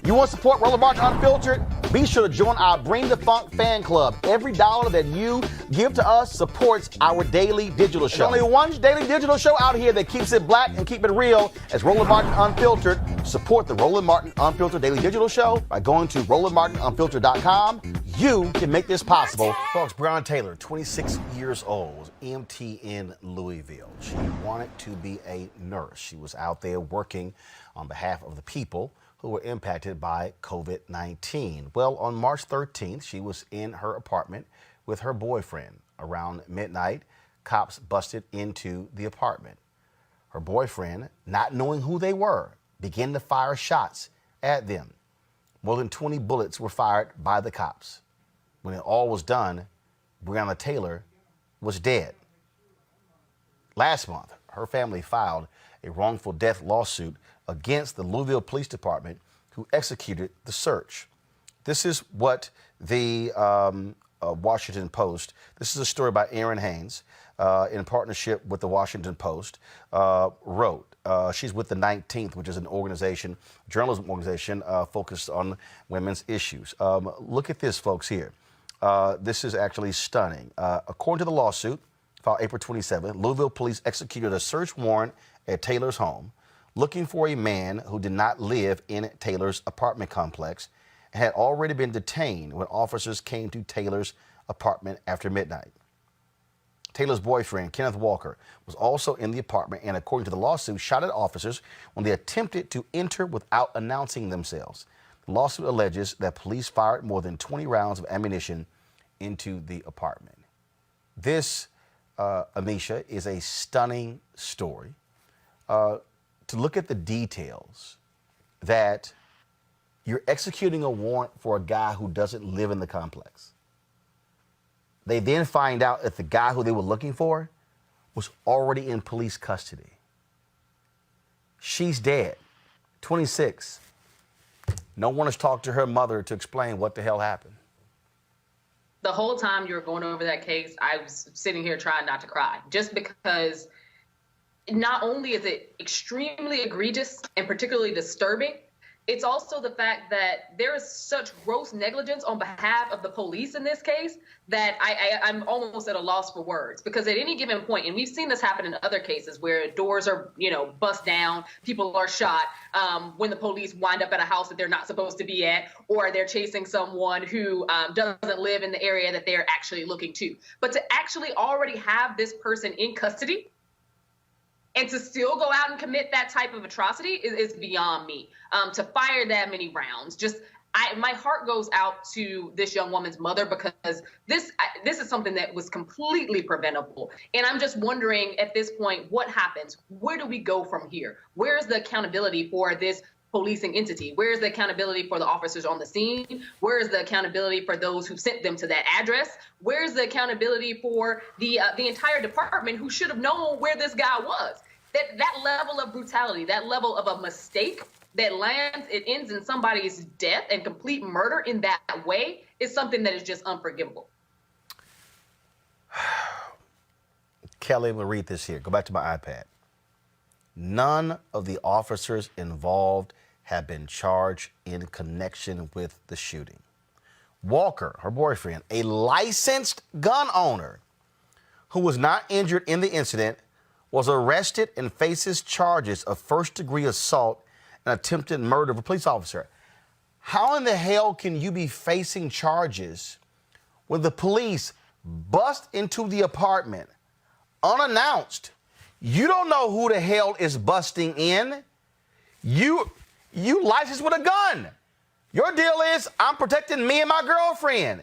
You want to support Roland Martin Unfiltered? Be sure to join our Bring the Funk fan club. Every dollar that you give to us supports our daily digital show. There's only one daily digital show out here that keeps it black and keep it real as Roland Martin Unfiltered. Support the Roland Martin Unfiltered daily digital show by going to RolandMartinUnfiltered.com. You can make this possible. Folks, Breonna Taylor, 26 years old, EMT in Louisville. She wanted to be a nurse. She was out there working on behalf of the people who were impacted by COVID-19. Well, on March 13th, she was in her apartment with her boyfriend. Around midnight, cops busted into the apartment. Her boyfriend, not knowing who they were, began to fire shots at them. More than 20 bullets were fired by the cops. When it all was done, Breonna Taylor was dead. Last month, her family filed a wrongful death lawsuit against the Louisville Police Department who executed the search. This is what the Washington Post, this is a story by Erin Haynes in partnership with the Washington Post, wrote. She's with the 19th, which is an organization, journalism organization focused on women's issues. Look at this, folks, here. This is actually stunning. According to the lawsuit, filed April 27th, Louisville police executed a search warrant at Taylor's home, looking for a man who did not live in Taylor's apartment complex and had already been detained when officers came to Taylor's apartment after midnight. Taylor's boyfriend, Kenneth Walker, was also in the apartment and, according to the lawsuit, shot at officers when they attempted to enter without announcing themselves. The lawsuit alleges that police fired more than 20 rounds of ammunition into the apartment. This, Amisha, is a stunning story. To look at the details that you're executing a warrant for a guy who doesn't live in the complex. They then find out that the guy who they were looking for was already in police custody. She's dead, 26. No one has talked to her mother to explain what the hell happened. The whole time you were going over that case, I was sitting here trying not to cry, just because not only is it extremely egregious and particularly disturbing, it's also the fact that there is such gross negligence on behalf of the police in this case that I'm almost at a loss for words. Because at any given point, and we've seen this happen in other cases where doors are, bust down, people are shot when the police wind up at a house that they're not supposed to be at, or they're chasing someone who doesn't live in the area that they're actually looking to. But to actually already have this person in custody and to still go out and commit that type of atrocity is beyond me. To fire that many rounds, my heart goes out to this young woman's mother, because this is something that was completely preventable. And I'm just wondering at this point, what happens? Where do we go from here? Where is the accountability for this policing entity? Where is the accountability for the officers on the scene? Where is the accountability for those who sent them to that address? Where is the accountability for the entire department who should have known where this guy was? That level of brutality, that level of a mistake that it ends in somebody's death and complete murder in that way is something that is just unforgivable. Kelly, I'm going to read this here. Go back to my iPad. None of the officers involved have been charged in connection with the shooting. Walker, her boyfriend, a licensed gun owner who was not injured in the incident, was arrested and faces charges of first-degree assault and attempted murder of a police officer. How in the hell can you be facing charges when the police bust into the apartment unannounced? You don't know who the hell is busting in. You licensed with a gun. Your deal is, I'm protecting me and my girlfriend.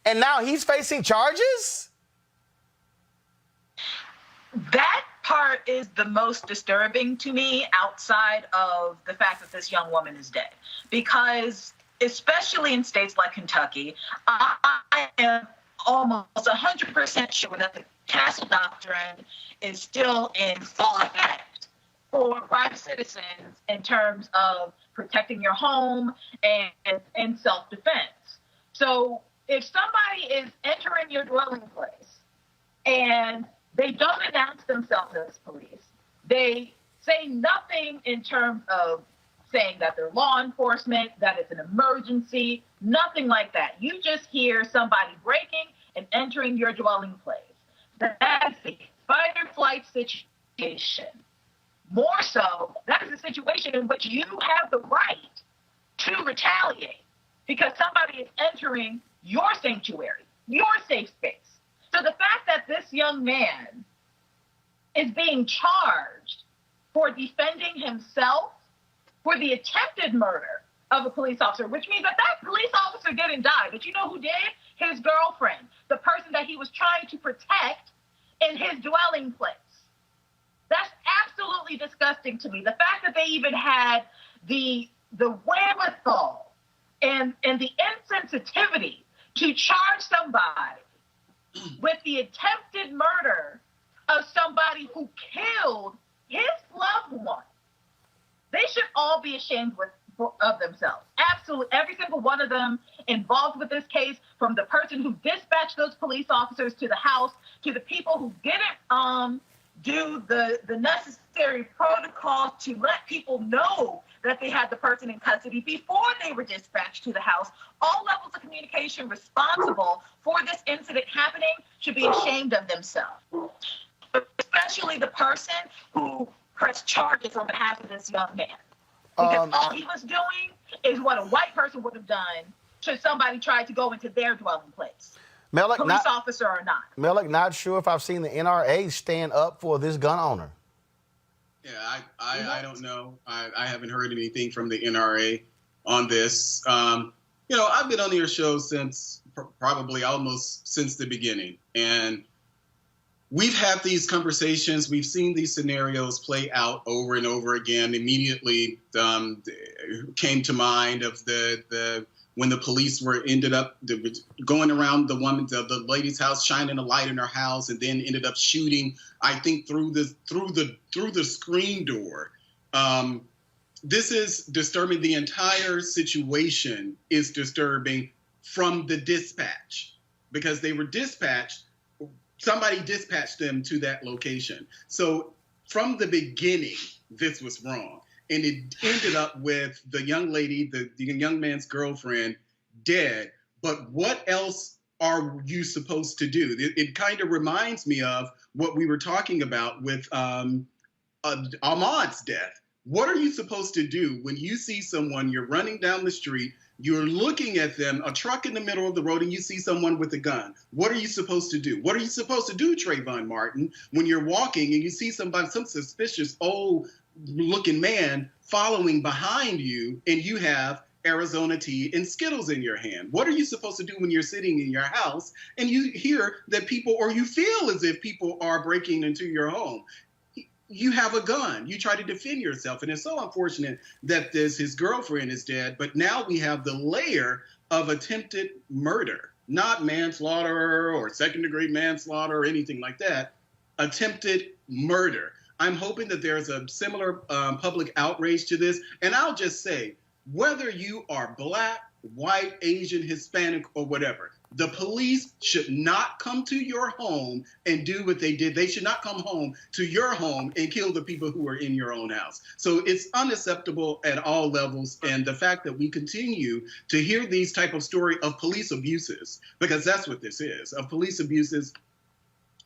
And now he's facing charges? That part is the most disturbing to me, outside of the fact that this young woman is dead. Because especially in states like Kentucky, I am almost 100% sure that the Castle Doctrine is still in full effect for private citizens in terms of protecting your home and self-defense. So if somebody is entering your dwelling place and they don't announce themselves as police, they say nothing in terms of saying that they're law enforcement, that it's an emergency, nothing like that. You just hear somebody breaking and entering your dwelling place. That's a fight or flight situation. More so, that is a situation in which you have the right to retaliate because somebody is entering your sanctuary, your safe space. So the fact that this young man is being charged for defending himself for the attempted murder of a police officer, which means that police officer didn't die. But you know who did? His girlfriend, the person that he was trying to protect in his dwelling place. That's absolutely disgusting to me. The fact that they even had the wherewithal and the insensitivity to charge somebody with the attempted murder of somebody who killed his loved one. They should all be ashamed of themselves. Absolutely. Every single one of them involved with this case, from the person who dispatched those police officers to the house, to the people who didn't do the necessary protocol to let people know that they had the person in custody before they were dispatched to the house. All levels of communication responsible for this incident happening should be ashamed of themselves, especially the person who pressed charges on behalf of this young man. Because all he was doing is what a white person would have done should somebody try to go into their dwelling place. Police officer or not. Malik, not sure if I've seen the NRA stand up for this gun owner. Yeah, I don't know. I haven't heard anything from the NRA on this. I've been on your show since probably almost since the beginning. And we've had these conversations. We've seen these scenarios play out over and over again. Immediately came to mind of the when the police ended up going around the lady's house, shining a light in her house, and then ended up shooting, I think, through the screen door. This is disturbing. The entire situation is disturbing from the dispatch. because they were dispatched. Somebody dispatched them to that location. So from the beginning, this was wrong. And it ended up with the young lady, the young man's girlfriend, dead. But what else are you supposed to do? It kind of reminds me of what we were talking about with Ahmaud's death. What are you supposed to do when you see someone, you're running down the street, you're looking at them, a truck in the middle of the road, and you see someone with a gun? What are you supposed to do? What are you supposed to do, Trayvon Martin, when you're walking and you see some suspicious old-looking man following behind you, and you have Arizona tea and Skittles in your hand? What are you supposed to do when you're sitting in your house and you hear that people, or you feel as if people are breaking into your home? You have a gun. You try to defend yourself. And it's so unfortunate that his girlfriend is dead, but now we have the layer of attempted murder, not manslaughter or second-degree manslaughter or anything like that. Attempted murder. I'm hoping that there's a similar public outrage to this. And I'll just say, whether you are Black, white, Asian, Hispanic, or whatever, the police should not come to your home and do what they did. They should not come home to your home and kill the people who are in your own house. So it's unacceptable at all levels. And the fact that we continue to hear these type of story of police abuses, because that's what this is, of police abuses,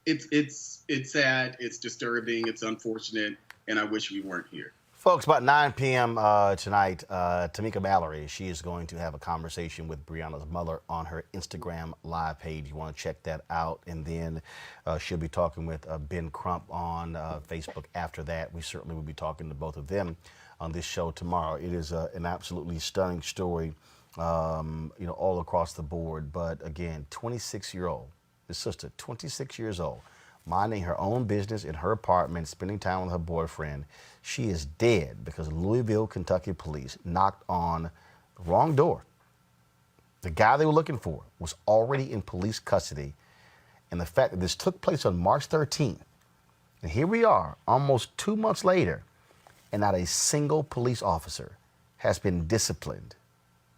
it's sad, it's disturbing, it's unfortunate, and I wish we weren't here. Folks, about 9 p.m. Tonight, Tamika Mallory, she is going to have a conversation with Breonna's mother on her Instagram live page. You want to check that out. And then she'll be talking with Ben Crump on Facebook after that. We certainly will be talking to both of them on this show tomorrow. It is an absolutely stunning story, all across the board. But again, 26-year-old, this sister, 26 years old, minding her own business in her apartment, spending time with her boyfriend. She is dead because Louisville, Kentucky police knocked on the wrong door. The guy they were looking for was already in police custody. And the fact that this took place on March 13th, and here we are almost 2 months later, and not a single police officer has been disciplined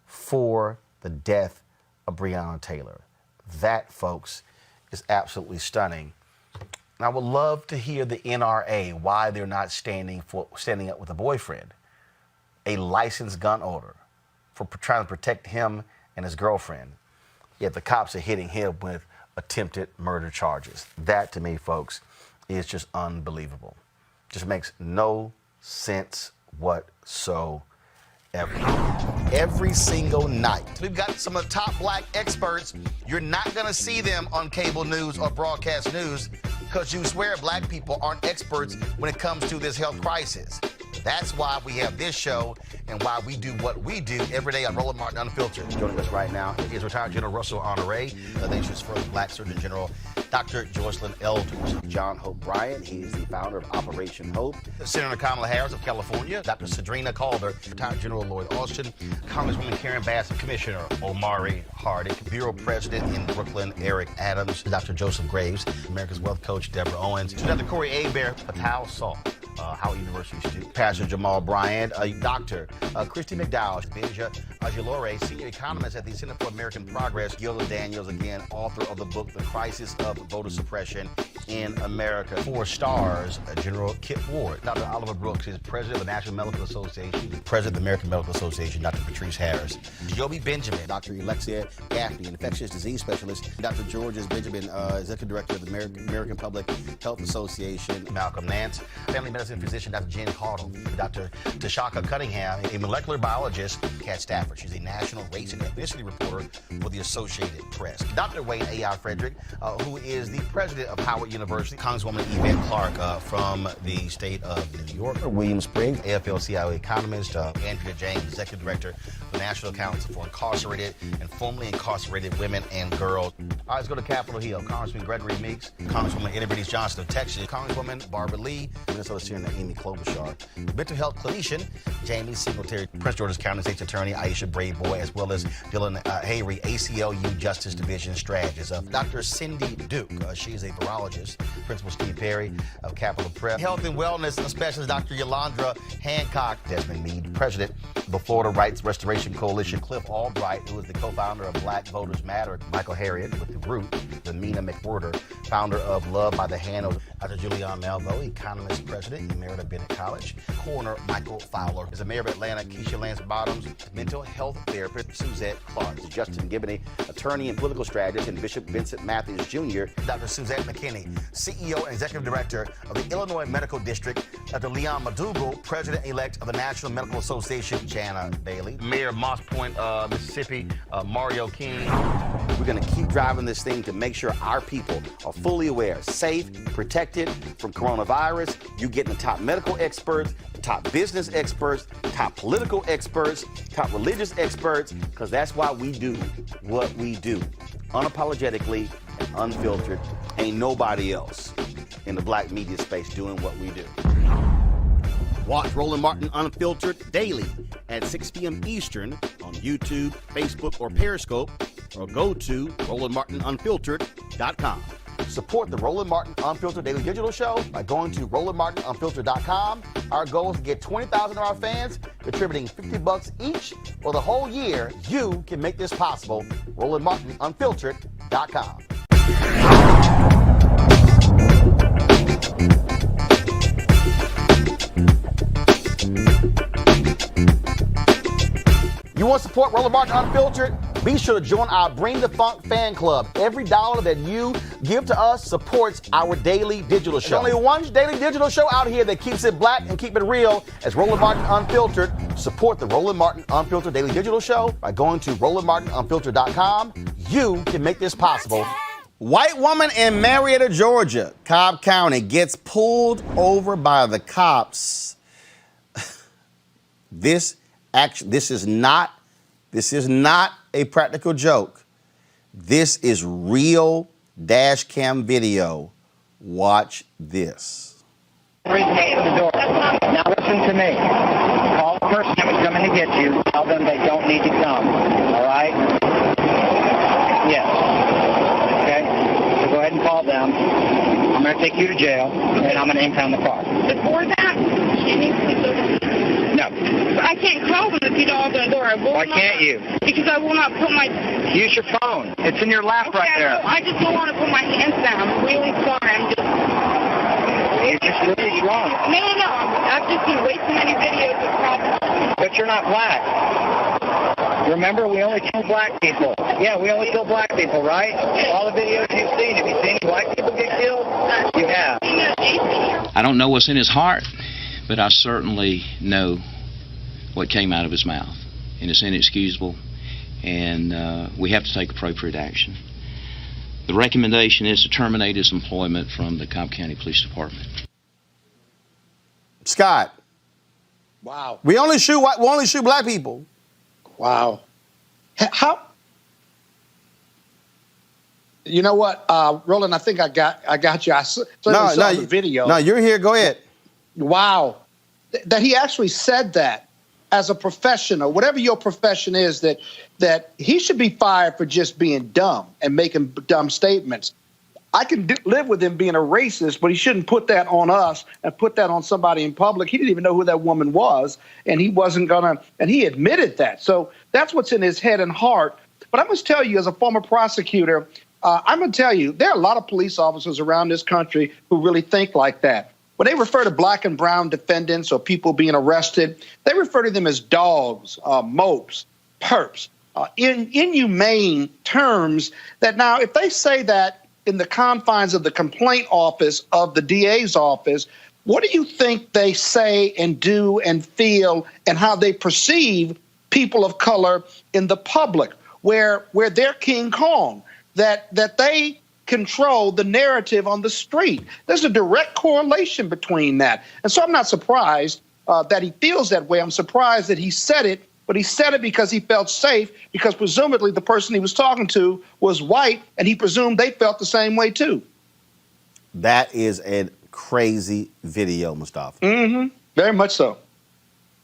for the death of Breonna Taylor. That, folks, is absolutely stunning. And I would love to hear the NRA, why they're not standing up with a boyfriend, a licensed gun owner, for trying to protect him and his girlfriend. Yet the cops are hitting him with attempted murder charges. That, to me, folks, is just unbelievable. Just makes no sense whatsoever. Every single night, we've got some of the top Black experts. You're not going to see them on cable news or broadcast news because you swear Black people aren't experts when it comes to this health crisis. That's why we have this show and why we do what we do every day on Roland Martin Unfiltered. Joining us right now is retired General Russell Honore, the nation's first Black Surgeon General, Dr. Joycelyn Elders. John Hope Bryant, he is the founder of Operation Hope. Senator Kamala Harris of California, Dr. Sadrina Calder, retired General Lloyd Austin, Congresswoman Karen Bass, Commissioner Omari Hardick, Bureau President in Brooklyn, Eric Adams, Dr. Joseph Graves, America's Wealth Coach, Deborah Owens, Dr. Corey Abear, Patel Salt, Howard University student, Pastor Jamal Bryant, Dr. Christy McDowell, Benja Ajilore, senior economist at the Center for American Progress, Gilda Daniels, again, author of the book, The Crisis of Voter Suppression in America. 4 stars, General Kip Ward. Dr. Oliver Brooks is president of the National Medical Association, president of the American Medical Association, Dr. Patrice Harris. Joby Benjamin, Dr. Alexia Gaffney, infectious disease specialist, Dr. Georges Benjamin, executive director of the American Public Health Association, Malcolm Nance, family medicine physician, Dr. Jen Caudle, Dr. Tashaka Cunningham, a molecular biologist, Kat Stafford. She's a national race and ethnicity reporter for the Associated Press. Dr. Wayne A.I. Frederick, who is the president of Howard University, Congresswoman Yvette Clarke from the state of New York, William Springs, AFL-CIO economist, Andrea James, executive director of the National Council for Incarcerated and Formerly Incarcerated Women and Girls. All right, let's go to Capitol Hill. Congressman Gregory Meeks, Congresswoman Eddie Bernice Johnson of Texas, Congresswoman Barbara Lee, Minnesota Senator Amy Klobuchar, mental health clinician Jamie Singletary, Prince George's County State's Attorney Aisha Brayboy, as well as Dylan Hayrie, ACLU Justice Division strategist. Dr. Cindy Duke, she is a virologist Partners, Principal Steve Perry of Capital Prep, Health and Wellness Specialist Dr. Yolandra Hancock, Desmond Meade, President of the Florida Rights Restoration Coalition, Cliff Albright, who is the co-founder of Black Voters Matter, Michael Harriet with The Root, Mina McWhorter, founder of Love by the Hand, Dr. Julianne Malvo, economist, president, Emerita Bennett College, coroner Michael Fowler, is a mayor of Atlanta, Keisha Lance Bottoms, mental health therapist, Suzette Clark, Justin Gibney, attorney and political strategist, and Bishop Vincent Matthews Jr., Dr. Suzette McKinney, CEO and executive director of the Illinois Medical District, Dr. Leon McDougall, president-elect of the National Medical Association, Jana Bailey, Mayor of Moss Point, Mississippi, Mario King. We're going to keep driving this thing to make sure our people are fully aware, safe, protected from coronavirus. You're getting the top medical experts, the top business experts, top political experts, top religious experts, because that's why we do what we do. Unapologetically and unfiltered. Ain't nobody else in the black media space doing what we do. Watch Roland Martin Unfiltered daily at 6 p.m. Eastern on YouTube, Facebook, or Periscope, or go to RolandMartinUnfiltered.com. Support the Roland Martin Unfiltered Daily Digital Show by going to RolandMartinUnfiltered.com. Our goal is to get 20,000 of our fans contributing $50 each for the whole year. You can make this possible. RolandMartinUnfiltered.com. You want to support Roland Martin Unfiltered? Be sure to join our Bring the Funk fan club. Every dollar that you give to us supports our daily digital show. There's only one daily digital show out here that keeps it black and keep it real as Roland Martin Unfiltered. Support the Roland Martin Unfiltered daily digital show by going to RolandMartinUnfiltered.com. You can make this possible. White woman in Marietta, Georgia, Cobb County, gets pulled over by the cops. This is not a practical joke. This is real dash cam video. Watch this. Raise your hand to the door. Now listen to me. Call the person that was coming to get you. Tell them they don't need to come. All right? Yes. Okay? So go ahead and call them. I'm going to take you to jail, and I'm going to impound the car. Before that, she needs to go. No. I can't call them if you don't open the door. Why can't you? Because I will not put my... Use your phone. It's in your lap right there. I just don't want to put my hands down. I'm really sorry. You're just really drunk. No. I've just seen way too many videos of problems. But you're not black. Remember, we only kill black people. Yeah, we only kill black people, right? All the videos you've seen, have you seen black people get killed? You have. I don't know what's in his heart, but I certainly know what came out of his mouth. And it's inexcusable, and we have to take appropriate action. The recommendation is to terminate his employment from the Cobb County Police Department. Scott. Wow. We only shoot black people. Wow. How? You know what, Roland? I think I got you. I saw the video. No, you're here. Go ahead. Wow, that he actually said that as a professional, whatever your profession is, that he should be fired for just being dumb and making dumb statements. I can live with him being a racist, but he shouldn't put that on us and put that on somebody in public. He didn't even know who that woman was, and he wasn't gonna, and he admitted that. So that's what's in his head and heart. But I must tell you, as a former prosecutor, I'm gonna tell you, there are a lot of police officers around this country who really think like that. When they refer to black and brown defendants or people being arrested, they refer to them as dogs, mopes, perps, inhumane terms that now, if they say that in the confines of the complaint office of the DA's office, what do you think they say and do and feel and how they perceive people of color in the public, where they're King Kong, that they control the narrative on the street? There's a direct correlation between that. And so I'm not surprised that he feels that way. I'm surprised that he said it, but he said it because he felt safe, because presumably the person he was talking to was white, and he presumed they felt the same way too. That is a crazy video, Mustafa. Mm-hmm. Very much so.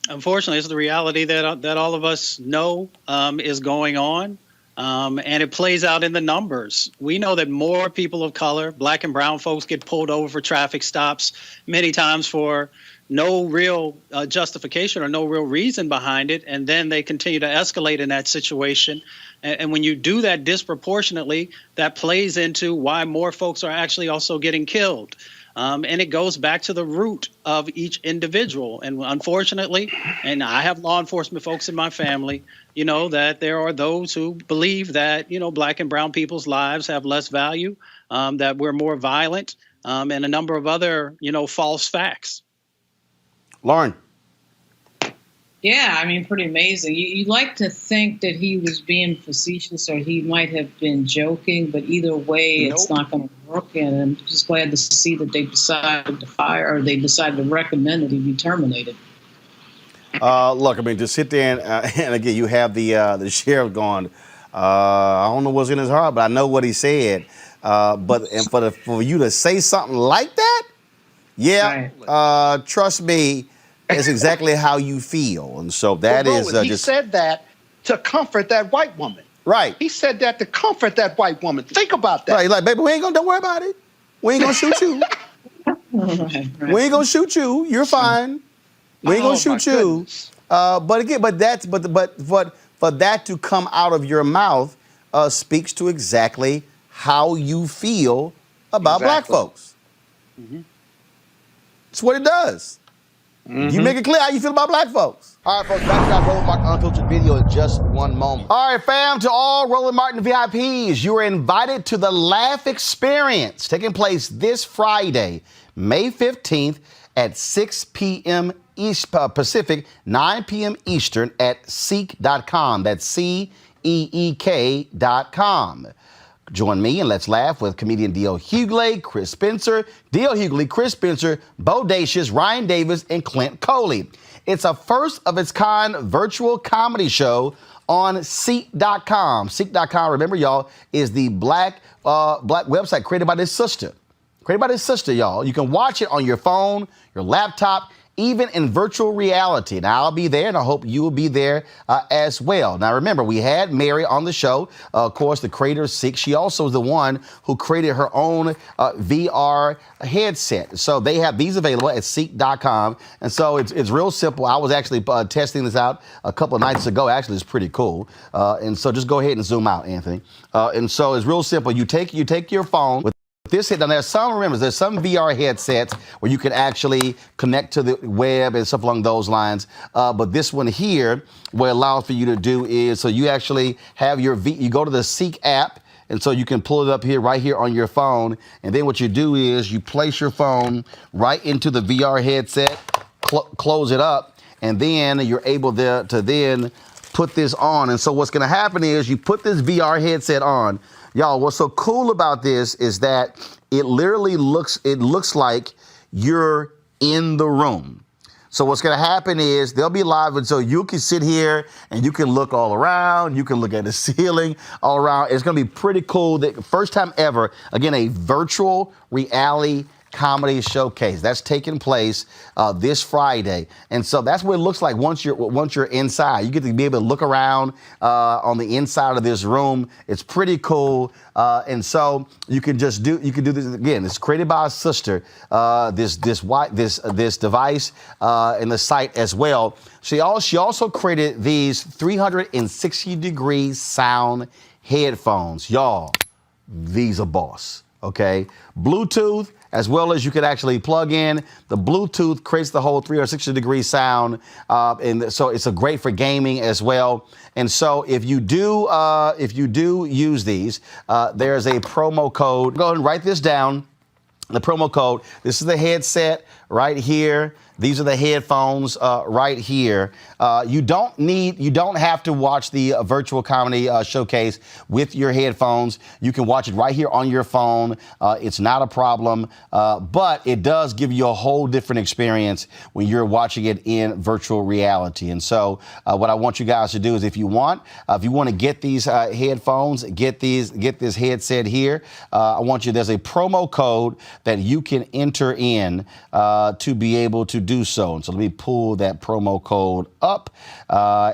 Unfortunately, it's the reality that all of us know is going on. And it plays out in the numbers. We know that more people of color, black and brown folks, get pulled over for traffic stops, many times for no real justification or no real reason behind it. And then they continue to escalate in that situation. And when you do that disproportionately, that plays into why more folks are actually also getting killed. And it goes back to the root of each individual. And unfortunately, and I have law enforcement folks in my family, you know, that there are those who believe that, you know, black and brown people's lives have less value, that we're more violent, and a number of other, you know, false facts. Lauren. Yeah, I mean, pretty amazing. You'd like to think that he was being facetious or he might have been joking, but either way, it's not going to work. And I'm just glad to see that they decided to fire, or they decided to recommend that he be terminated. Look, I mean, to sit there and again, you have the sheriff going, I don't know what's in his heart, but I know what he said. But for you to say something like that, yeah, trust me, it's exactly how you feel. And so that is Roland, he said that to comfort that white woman. Right. He said that to comfort that white woman. Think about that. Right, like, baby, don't worry about it. We ain't gonna shoot you. We ain't gonna shoot you. You're fine. We ain't gonna shoot you. But again, but for that to come out of your mouth speaks to exactly how you feel about black folks. It's what it does. You make it clear how you feel about black folks. All right, folks, back to that Roland Martin Unfiltered video in just one moment. All right, fam, to all Roland Martin VIPs, you are invited to the Laugh Experience, taking place this Friday, May 15th at 6 p.m. Pacific, 9 p.m. Eastern at Ceek.com. That's CEEK.com. Join me and let's laugh with comedian D.L. Hughley, Chris Spencer, Chris Spencer, Bodacious, Ryan Davis, and Clint Coley. It's a first-of-its-kind virtual comedy show on Ceek.com. Ceek.com, remember, y'all, is the black website created by this sister. Y'all. You can watch it on your phone, your laptop, even in virtual reality. Now, I'll be there, and I hope you will be there as well. Now, remember, we had Mary on the show, of course, the creator of Ceek. She also is the one who created her own VR headset. So they have these available at Ceek.com. And so it's real simple. I was actually testing this out a couple of nights ago. Actually, it's pretty cool. And so just go ahead and zoom out, Anthony. And so it's real simple. You take your phone with this head. Now, there's some VR headsets where you can actually connect to the web and stuff along those lines. But this one here, what it allows for you to do is, so you actually have you go to the Ceek app, and so you can pull it up here, right here on your phone. And then what you do is you place your phone right into the VR headset, close it up, and then you're able to then put this on. And so what's going to happen is you put this VR headset on. Y'all, what's so cool about this is that it literally looks like you're in the room. So what's going to happen is they'll be live, and so you can sit here and you can look all around. You can look at the ceiling all around. It's going to be pretty cool. The first time ever, again, a virtual reality comedy showcase that's taking place this Friday. And so that's what it looks like once you're inside. You get to be able to look around on the inside of this room. It's pretty cool. And so you can do this again. It's created by a sister, this device and the site as well. She also created these 360-degree sound headphones. Y'all, these are boss. Okay, Bluetooth, as well as you can actually plug in. The Bluetooth creates the whole 360-degree sound, and so it's great for gaming as well. And so if you do use these, there's a promo code. Go ahead and write this down. The promo code. This is the headset right here. These are the headphones right here. You don't have to watch the virtual comedy showcase with your headphones. You can watch it right here on your phone. It's not a problem, but it does give you a whole different experience when you're watching it in virtual reality. And so what I want you guys to do is if you want to get these headphones, get this headset here, there's a promo code that you can enter in to be able to do so. And so let me pull that promo code up.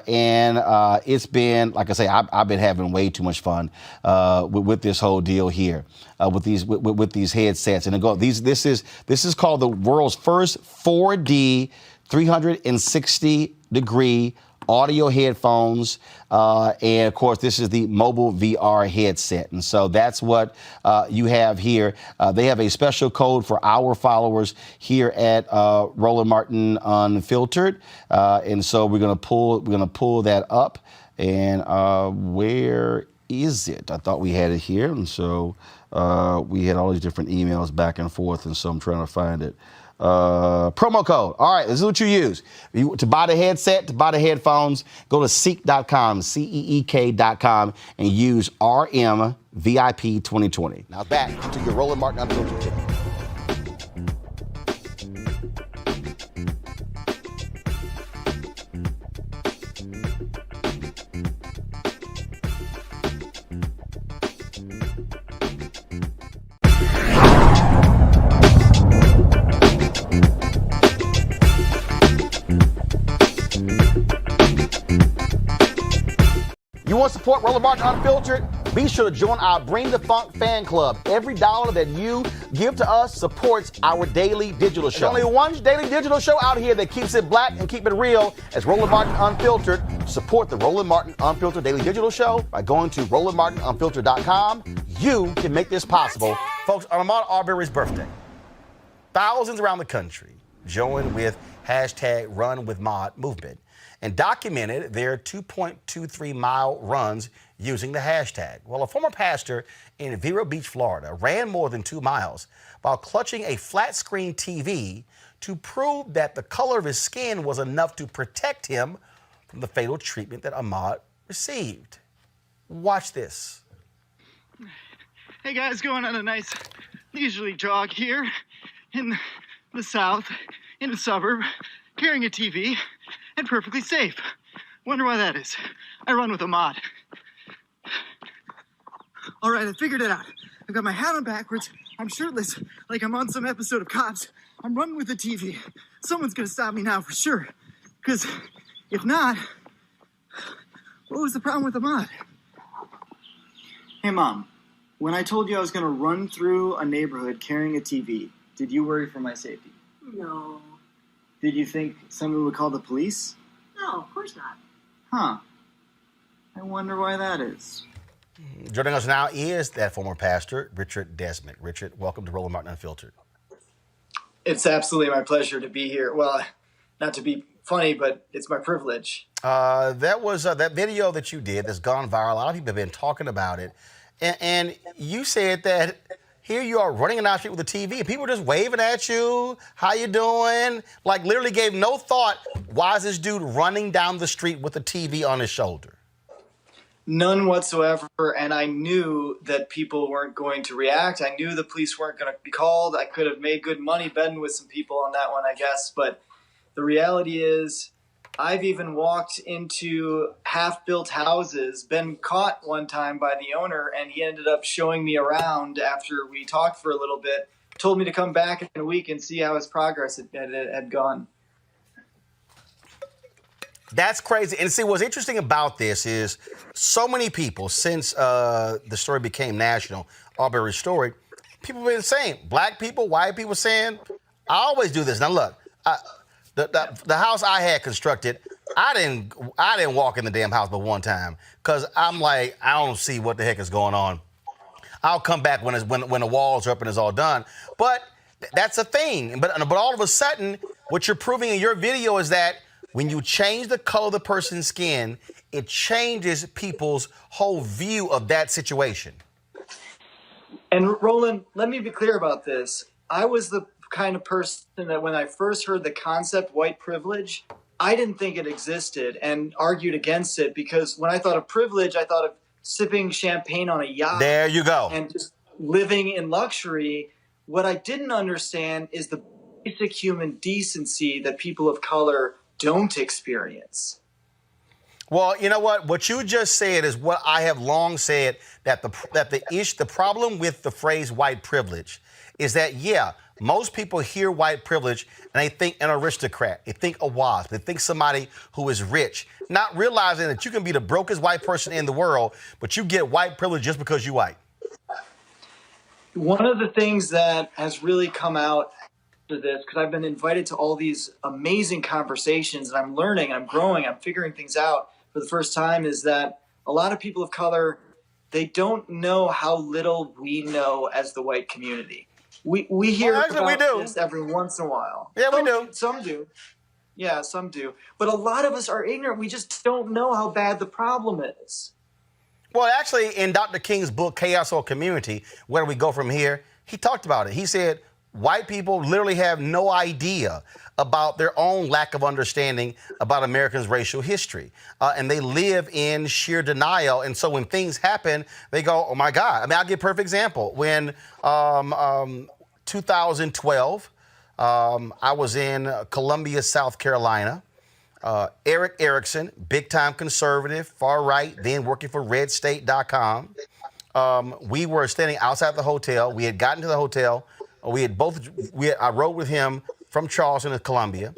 It's been, like I say, I've been having way too much fun with this whole deal here, with these headsets. And this is called the world's first 4D 360-degree audio headphones, and of course this is the mobile VR headset, and so that's what you have here. They have a special code for our followers here at Roland Martin Unfiltered, and so we're gonna pull that up. And where is it? I thought we had it here, and so we had all these different emails back and forth, and so I'm trying to find it. Promo code. All right, this is what you use. To buy the headset, to buy the headphones, go to Ceek.com, CEEK.com, and use RMVIP 2020. Now back to your Roland Martin Unfiltered tip. You want to support Roland Martin Unfiltered? Be sure to join our Bring the Funk fan club. Every dollar that you give to us supports our daily digital show. There's only one daily digital show out here that keeps it black and keep it real as Roland Martin Unfiltered. Support the Roland Martin Unfiltered daily digital show by going to RolandMartinUnfiltered.com. You can make this possible. Folks, on Ahmaud Arbery's birthday, thousands around the country joined with hashtag Run With Maud movement and documented their 2.23-mile runs using the hashtag. Well, a former pastor in Vero Beach, Florida, ran more than 2 miles while clutching a flat-screen TV to prove that the color of his skin was enough to protect him from the fatal treatment that Ahmaud received. Watch this. Hey guys, going on a nice leisurely jog here in the South, in a suburb, carrying a TV, and perfectly safe. Wonder why that is. I run with Ahmaud. All right, I figured it out. I've got my hat on backwards. I'm shirtless, like I'm on some episode of Cops. I'm running with the TV. Someone's gonna stop me now for sure. Because if not, what was the problem with Ahmaud? Hey, Mom. When I told you I was gonna run through a neighborhood carrying a TV, did you worry for my safety? No. Did you think someone would call the police? No, of course not. Huh. I wonder why that is. Joining us now is that former pastor, Richard Desmond. Richard, welcome to Roland Martin Unfiltered. It's absolutely my pleasure to be here. Well, not to be funny, but it's my privilege. That was that video that you did that's gone viral. A lot of people have been talking about it. And you said that here you are running down the street with a TV, and people are just waving at you. How you doing? Like literally gave no thought. Why is this dude running down the street with a TV on his shoulder? None whatsoever, and I knew that people weren't going to react. I knew the police weren't going to be called. I could have made good money betting with some people on that one, I guess. But the reality is, I've even walked into half-built houses, been caught one time by the owner, and he ended up showing me around after we talked for a little bit, told me to come back in a week and see how his progress had gone. That's crazy. And see, what's interesting about this is so many people, since the story became national, Arbery's story, people have been saying, black people, white people saying, I always do this. Now, look, the house I had constructed, I didn't walk in the damn house but one time because I'm like, I don't see what the heck is going on. I'll come back when the walls are up and it's all done. But that's a thing. But all of a sudden, what you're proving in your video is that when you change the color of the person's skin, it changes people's whole view of that situation. And Roland, let me be clear about this. I was the kind of person that when I first heard the concept white privilege, I didn't think it existed and argued against it because when I thought of privilege, I thought of sipping champagne on a yacht. There you go. And just living in luxury. What I didn't understand is the basic human decency that people of color don't experience. Well, you know what? What you just said is what I have long said, that the problem with the phrase white privilege is that, yeah, Most people hear white privilege and they think an aristocrat. They think a WASP. They think somebody who is rich, not realizing that you can be the brokest white person in the world, but you get white privilege just because you're white. One of the things that has really come out to this, because I've been invited to all these amazing conversations and I'm learning, I'm growing, I'm figuring things out for the first time, is that a lot of people of color, they don't know how little we know as the white community. We hear about this every once in a while. Yeah, we do. Some do. Yeah, some do. But a lot of us are ignorant. We just don't know how bad the problem is. Well, actually, in Dr. King's book, Chaos or Community, Where Do We Go From Here, he talked about it. He said white people literally have no idea about their own lack of understanding about Americans' racial history. And they live in sheer denial. And so when things happen, they go, oh, my God. I mean, I'll give a perfect example. When 2012, I was in Columbia, South Carolina. Eric Erickson, big-time conservative, far right, then working for redstate.com. We were standing outside the hotel. We had gotten to the hotel. I rode with him from Charleston to Columbia.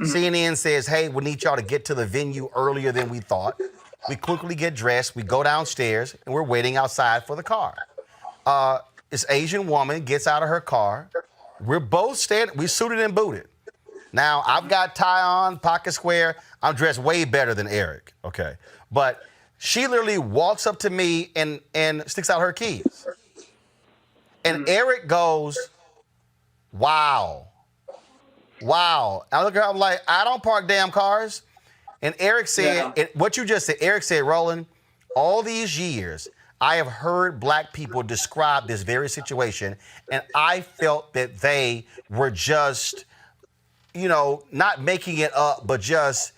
CNN says, hey, we need y'all to get to the venue earlier than we thought. We quickly get dressed. We go downstairs, and we're waiting outside for the car. This Asian woman gets out of her car. We're both standing. We suited and booted. Now, I've got tie on, pocket square. I'm dressed way better than Eric, okay? But she literally walks up to me and sticks out her keys. And Eric goes, wow. Wow. I look at her, I'm like, I don't park damn cars. And Eric said, what you just said, Eric said, Roland, all these years, I have heard black people describe this very situation, and I felt that they were just, you know, not making it up, but just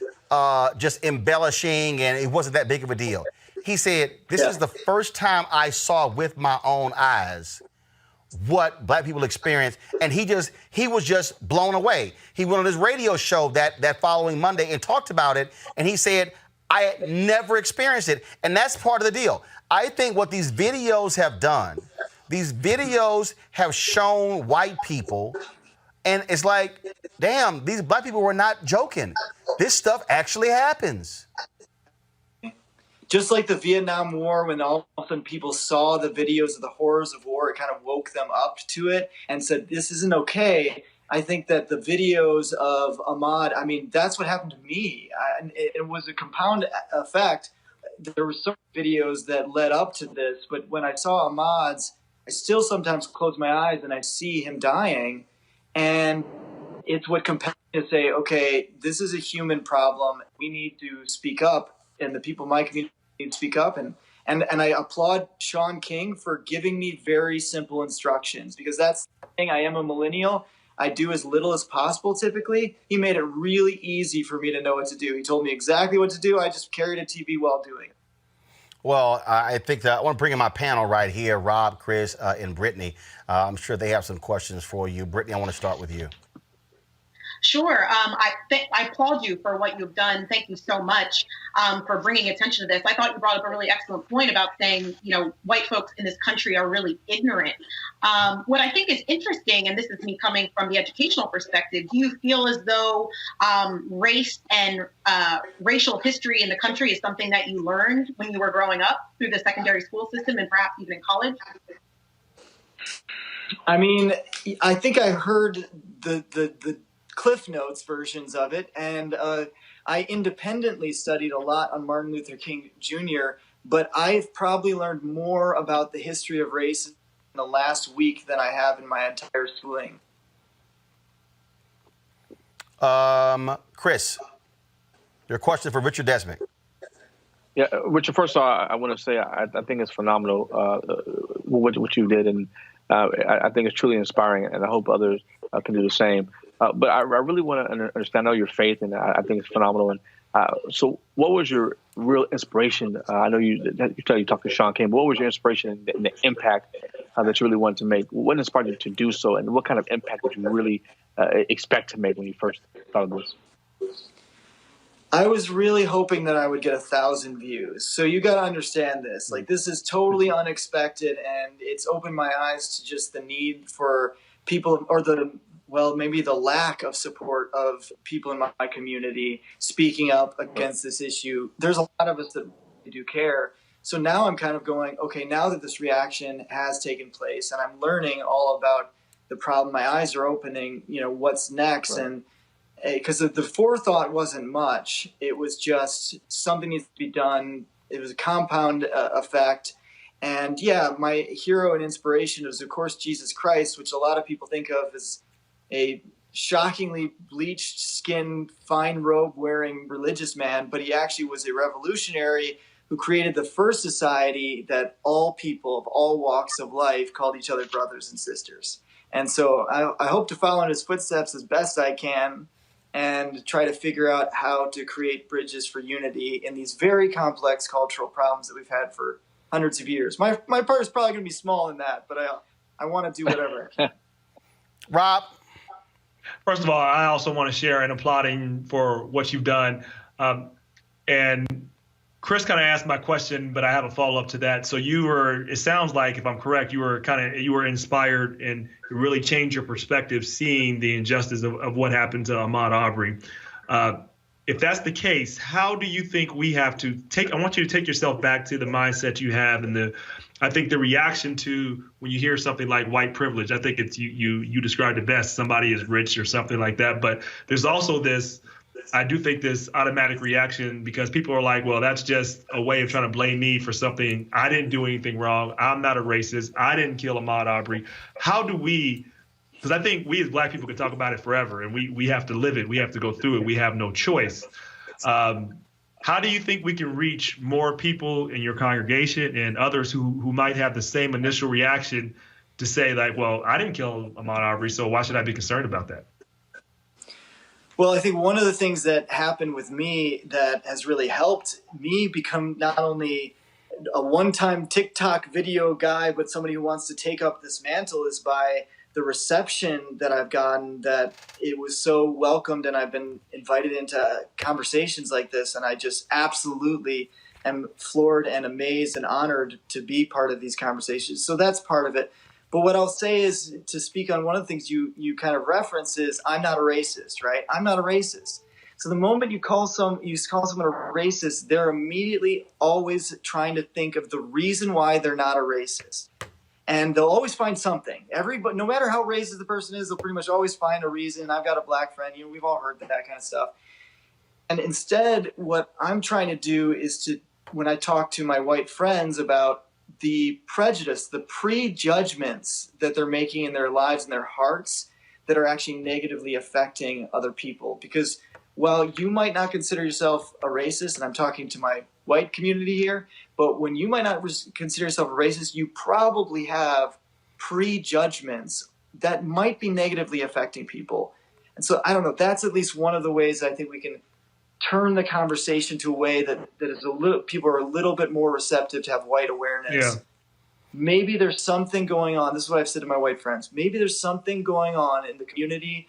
embellishing, and it wasn't that big of a deal. He said, this is the first time I saw with my own eyes what black people experience, and he was just blown away. He went on his radio show that following Monday and talked about it, and he said, I had never experienced it, and that's part of the deal. I think what these videos have done, these videos have shown white people, and it's like, damn, these black people were not joking. This stuff actually happens. Just like the Vietnam War, when all of a sudden people saw the videos of the horrors of war, it kind of woke them up to it and said, this isn't okay. I think that the videos of Ahmaud, I mean, that's what happened to me. It was a compound effect. There were some videos that led up to this, but when I saw Ahmaud's, I still sometimes close my eyes and I see him dying. And it's what compels me to say, okay, this is a human problem. We need to speak up, and the people in my community need to speak up. And I applaud Sean King for giving me very simple instructions, because that's the thing. I am a millennial. I do as little as possible typically. He made it really easy for me to know what to do. He told me exactly what to do. I just carried a TV while doing it. Well, I think that I want to bring in my panel right here, Rob, Chris, and Brittany. I'm sure they have some questions for you. Brittany, I want to start with you. Sure. I applaud you for what you've done. Thank you so much for bringing attention to this. I thought you brought up a really excellent point about saying, you know, white folks in this country are really ignorant. What I think is interesting, and this is me coming from the educational perspective, do you feel as though race and racial history in the country is something that you learned when you were growing up through the secondary school system and perhaps even in college? I mean, I think I heard the Cliff Notes versions of it, and I independently studied a lot on Martin Luther King Jr., but I've probably learned more about the history of race in the last week than I have in my entire schooling. Chris, your question for Richard Desmond. Yeah, Richard, first of all, I want to say I think it's phenomenal what you did, and I think it's truly inspiring, and I hope others can do the same. But I really want to understand your faith, and I think it's phenomenal. And so, what was your real inspiration? I know you talked to Sean King, but what was your inspiration and the impact that you really wanted to make? What inspired you to do so, and what kind of impact did you really expect to make when you first thought of this? I was really hoping that I would get 1,000 views. So you got to understand this. Like, this is totally unexpected, and it's opened my eyes to just the need for people, or maybe the lack of support of people in my community speaking up against this issue. There's a lot of us that do care. So now I'm kind of going, okay, now that this reaction has taken place and I'm learning all about the problem, my eyes are opening, what's next. Right. And because the forethought wasn't much, it was just something needs to be done. It was a compound effect. And yeah, my hero and inspiration is, of course, Jesus Christ, which a lot of people think of as a shockingly bleached skin, fine robe wearing religious man, but he actually was a revolutionary who created the first society that all people of all walks of life called each other brothers and sisters. And so I hope to follow in his footsteps as best I can and try to figure out how to create bridges for unity in these very complex cultural problems that we've had for hundreds of years. My part is probably going to be small in that, but I want to do whatever I can. Rob? First of all, I also want to share in applauding for what you've done. And Chris kind of asked my question, but I have a follow-up to that. So it sounds like, if I'm correct, you were inspired and really changed your perspective seeing the injustice of what happened to Ahmaud Arbery. If that's the case, how do you think we have to I want you to take yourself back to the mindset you have and I think the reaction to when you hear something like white privilege. I think it's you described it best. Somebody is rich or something like that. But there's also this automatic reaction because people are like, well, that's just a way of trying to blame me for something. I didn't do anything wrong. I'm not a racist. I didn't kill Ahmaud Arbery. How do we, because I think we as Black people could talk about it forever and we have to live it. We have to go through it. We have no choice. How do you think we can reach more people in your congregation and others who might have the same initial reaction to say like, well, I didn't kill Ahmaud Arbery, so why should I be concerned about that? Well, I think one of the things that happened with me that has really helped me become not only a one-time TikTok video guy, but somebody who wants to take up this mantle is by the reception that I've gotten, that it was so welcomed and I've been invited into conversations like this. And I just absolutely am floored and amazed and honored to be part of these conversations. So that's part of it. But what I'll say is, to speak on one of the things you kind of reference is, I'm not a racist, right? I'm not a racist. So the moment you call someone a racist, they're immediately always trying to think of the reason why they're not a racist. And they'll always find something. Everybody, no matter how racist the person is, they'll pretty much always find a reason. I've got a Black friend, we've all heard that kind of stuff. And instead, what I'm trying to do is when I talk to my white friends about the prejudice, the prejudgments that they're making in their lives and their hearts that are actually negatively affecting other people. Because while you might not consider yourself a racist, and I'm talking to my white community here, but when you might not consider yourself a racist, you probably have prejudgments that might be negatively affecting people. And so I don't know, that's at least one of the ways I think we can turn the conversation to a way that is people are a little bit more receptive to have white awareness. Yeah. Maybe there's something going on. This is what I've said to my white friends. Maybe there's something going on in the community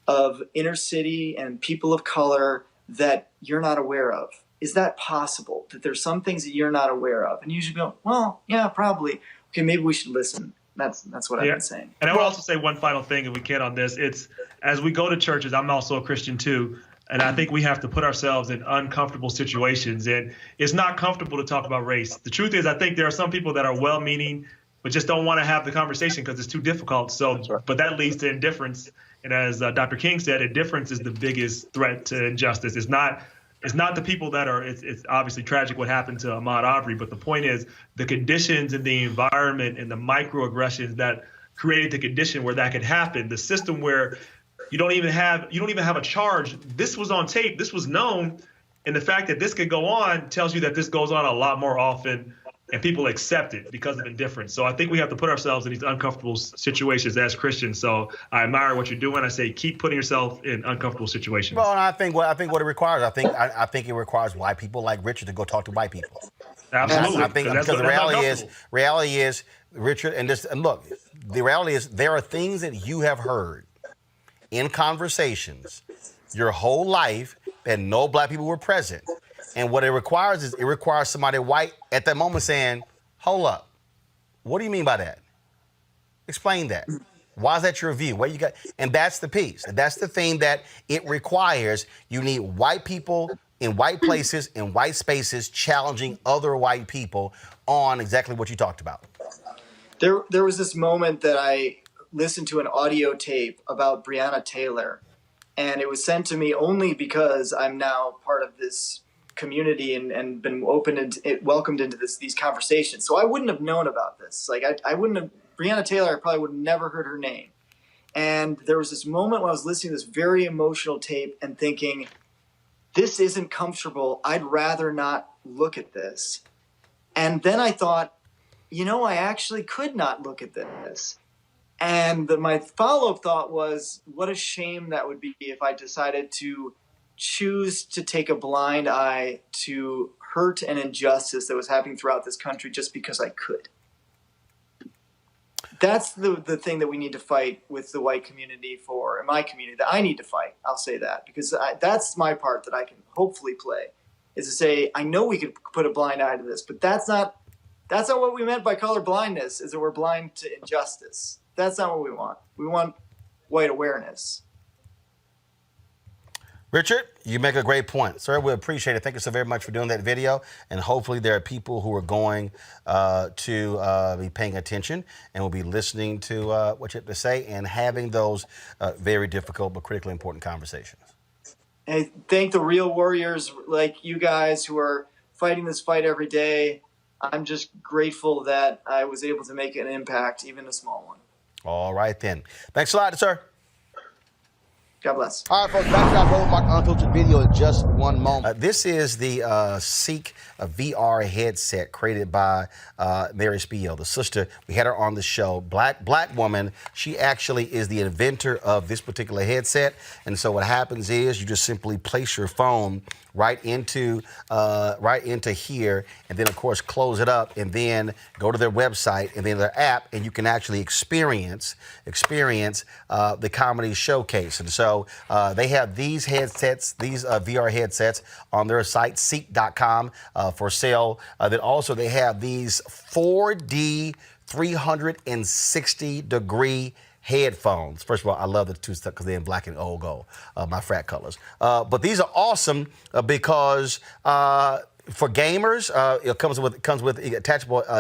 of inner city and people of color that you're not aware of. Is that possible? That there's some things that you're not aware of? And you should go, well, yeah, probably. Okay, maybe we should listen. That's what I've been saying. And I would also say one final thing, if we can, on this. It's, as we go to churches, I'm also a Christian too, and I think we have to put ourselves in uncomfortable situations. And it's not comfortable to talk about race. The truth is, I think there are some people that are well-meaning, but just don't want to have the conversation because it's too difficult. So, right. But that leads to indifference. And as Dr. King said, indifference is the biggest threat to injustice. It's not the people that are, it's obviously tragic what happened to Ahmaud Arbery, but the point is the conditions and the environment and the microaggressions that created the condition where that could happen, the system where you don't even have a charge. This was on tape. This was known. And the fact that this could go on tells you that this goes on a lot more often and people accept it because of indifference. So I think we have to put ourselves in these uncomfortable situations as Christians. So I admire what you're doing. I say keep putting yourself in uncomfortable situations. Well, and I think what it requires, I think it requires white people like Richard to go talk to white people. Absolutely. I think because the reality is, Richard, and look, the reality is there are things that you have heard in conversations your whole life that no Black people were present. And what it requires is somebody white at that moment saying, hold up, what do you mean by that? Explain that. Why is that your view? What you got? And that's the piece. That's the thing that it requires. You need white people in white places, in white spaces, challenging other white people on exactly what you talked about. There was this moment that I listened to an audio tape about Breonna Taylor, and it was sent to me only because I'm now part of this community and been open and welcomed into these conversations. So I wouldn't have known about this. Like I wouldn't have, Breonna Taylor, I probably would have never heard her name. And there was this moment when I was listening to this very emotional tape and thinking, this isn't comfortable. I'd rather not look at this. And then I thought, I actually could not look at this. And my follow-up thought was, what a shame that would be if I decided to choose to take a blind eye to hurt and injustice that was happening throughout this country just because I could. That's the thing that we need to fight with the white community for, and my community, that I need to fight. I'll say that, because that's my part that I can hopefully play, is to say, I know we could put a blind eye to this, but that's not what we meant by color blindness, is that we're blind to injustice. That's not what we want. We want white awareness. Richard, you make a great point. Sir, we appreciate it. Thank you so very much for doing that video. And hopefully there are people who are going to be paying attention and will be listening to what you have to say and having those very difficult but critically important conversations. And I thank the real warriors like you guys who are fighting this fight every day. I'm just grateful that I was able to make an impact, even a small one. All right, then. Thanks a lot, sir. God bless. All right, folks, back to our Roland Martin Unfiltered video in just one moment. This is the Ceek VR headset created by Mary Spiel, the sister. We had her on the show. Black woman. She actually is the inventor of this particular headset. And so what happens is you just simply place your phone right into here, and then of course close it up, and then go to their website and then their app, and you can actually experience the comedy showcase. And so they have these headsets, these VR headsets on their site, Ceek.com, for sale. Then also they have these 4D 360-degree headphones. First of all, I love the two stuff because they're in black and old gold, my frat colors. But these are awesome because for gamers, it comes with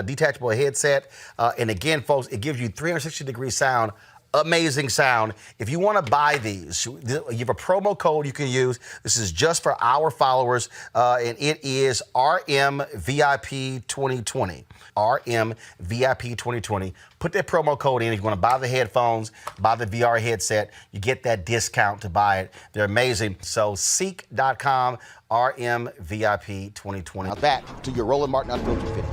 detachable headset, and again, folks, it gives you 360-degree sound. Amazing sound. If you want to buy these, you have a promo code you can use. This is just for our followers, and it is RMVIP2020. RMVIP2020. Put that promo code in. If you want to buy the headphones, buy the VR headset, you get that discount to buy it. They're amazing. So Ceek.com, RMVIP2020. Now back to your Roland Martin Unfiltered video.